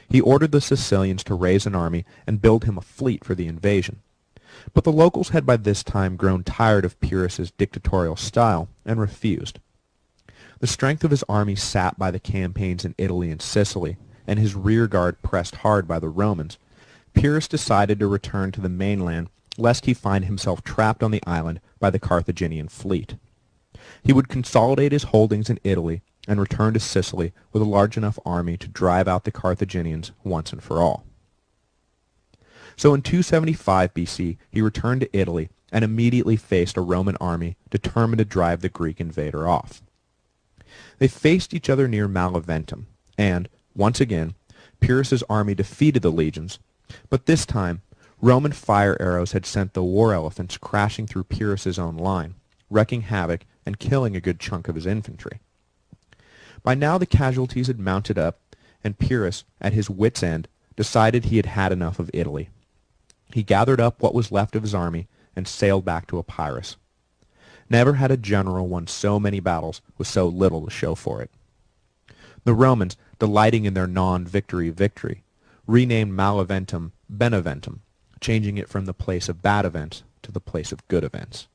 He ordered the Sicilians to raise an army and build him a fleet for the invasion. But the locals had by this time grown tired of Pyrrhus's dictatorial style and refused. The strength of his army sapped by the campaigns in Italy and Sicily, and his rearguard pressed hard by the Romans, Pyrrhus decided to return to the mainland lest he find himself trapped on the island by the Carthaginian fleet. He would consolidate his holdings in Italy and return to Sicily with a large enough army to drive out the Carthaginians once and for all. So in 275 BC, he returned to Italy and immediately faced a Roman army determined to drive the Greek invader off. They faced each other near Maleventum, and, once again, Pyrrhus's army defeated the legions, but this time, Roman fire arrows had sent the war elephants crashing through Pyrrhus's own line, wreaking havoc and killing a good chunk of his infantry. By now the casualties had mounted up, and Pyrrhus, at his wits' end, decided he had had enough of Italy. He gathered up what was left of his army and sailed back to Epirus. Never had a general won so many battles with so little to show for it. The Romans, delighting in their non-victory victory, renamed Maleventum Beneventum, changing it from the place of bad events to the place of good events.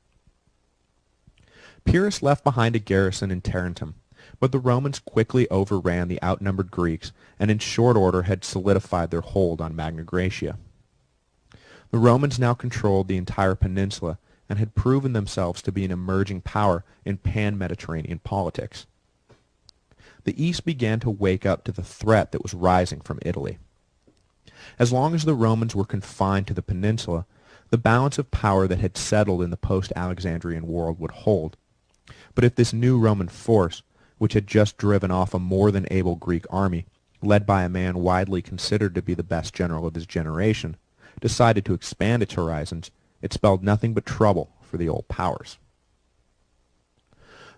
Pyrrhus left behind a garrison in Tarentum, but the Romans quickly overran the outnumbered Greeks and in short order had solidified their hold on Magna Graecia. The Romans now controlled the entire peninsula and had proven themselves to be an emerging power in pan-Mediterranean politics. The East began to wake up to the threat that was rising from Italy. As long as the Romans were confined to the peninsula, the balance of power that had settled in the post-Alexandrian world would hold. But if this new Roman force, which had just driven off a more than able Greek army, led by a man widely considered to be the best general of his generation, decided to expand its horizons, it spelled nothing but trouble for the old powers.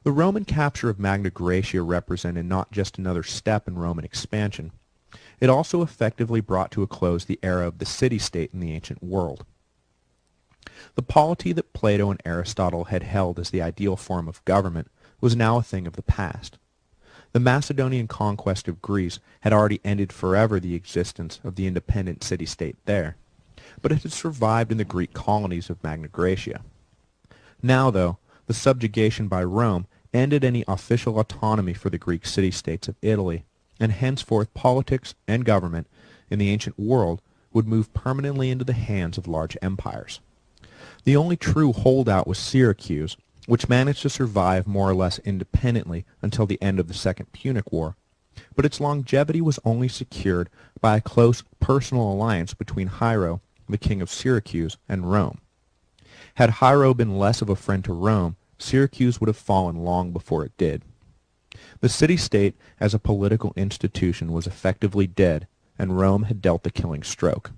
The Roman capture of Magna Graecia represented not just another step in Roman expansion. It also effectively brought to a close the era of the city-state in the ancient world. The polity that Plato and Aristotle had held as the ideal form of government was now a thing of the past. The Macedonian conquest of Greece had already ended forever the existence of the independent city-state there, but it had survived in the Greek colonies of Magna Graecia. Now, though, the subjugation by Rome ended any official autonomy for the Greek city-states of Italy, and henceforth politics and government in the ancient world would move permanently into the hands of large empires. The only true holdout was Syracuse, which managed to survive more or less independently until the end of the Second Punic War, but its longevity was only secured by a close personal alliance between Hiero, the king of Syracuse, and Rome. Had Hiero been less of a friend to Rome, Syracuse would have fallen long before it did. The city-state as a political institution was effectively dead, and Rome had dealt the killing stroke.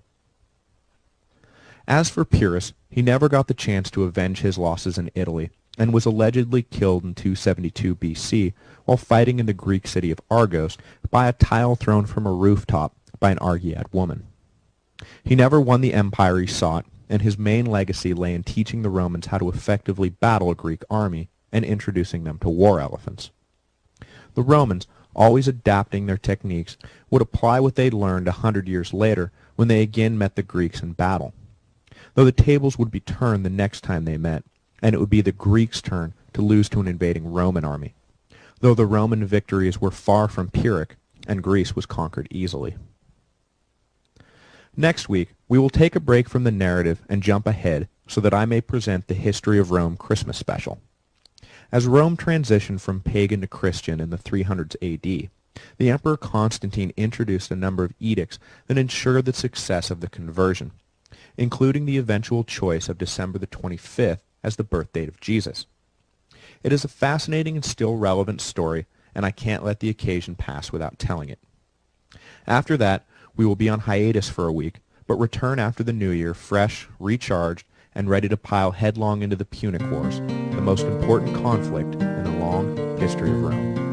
As for Pyrrhus, he never got the chance to avenge his losses in Italy, and was allegedly killed in 272 BC while fighting in the Greek city of Argos by a tile thrown from a rooftop by an Argead woman. He never won the empire he sought, and his main legacy lay in teaching the Romans how to effectively battle a Greek army and introducing them to war elephants. The Romans, always adapting their techniques, would apply what they'd learned 100 years later when they again met the Greeks in battle. Though the tables would be turned the next time they met, and it would be the Greeks' turn to lose to an invading Roman army, though the Roman victories were far from Pyrrhic, and Greece was conquered easily. Next week, we will take a break from the narrative and jump ahead so that I may present the History of Rome Christmas special. As Rome transitioned from pagan to Christian in the 300s AD, the Emperor Constantine introduced a number of edicts that ensured the success of the conversion, including the eventual choice of December the 25th as the birth date of Jesus. It is a fascinating and still relevant story, and I can't let the occasion pass without telling it. After that, we will be on hiatus for a week, but return after the new year fresh, recharged, and ready to pile headlong into the Punic Wars, the most important conflict in the long history of Rome.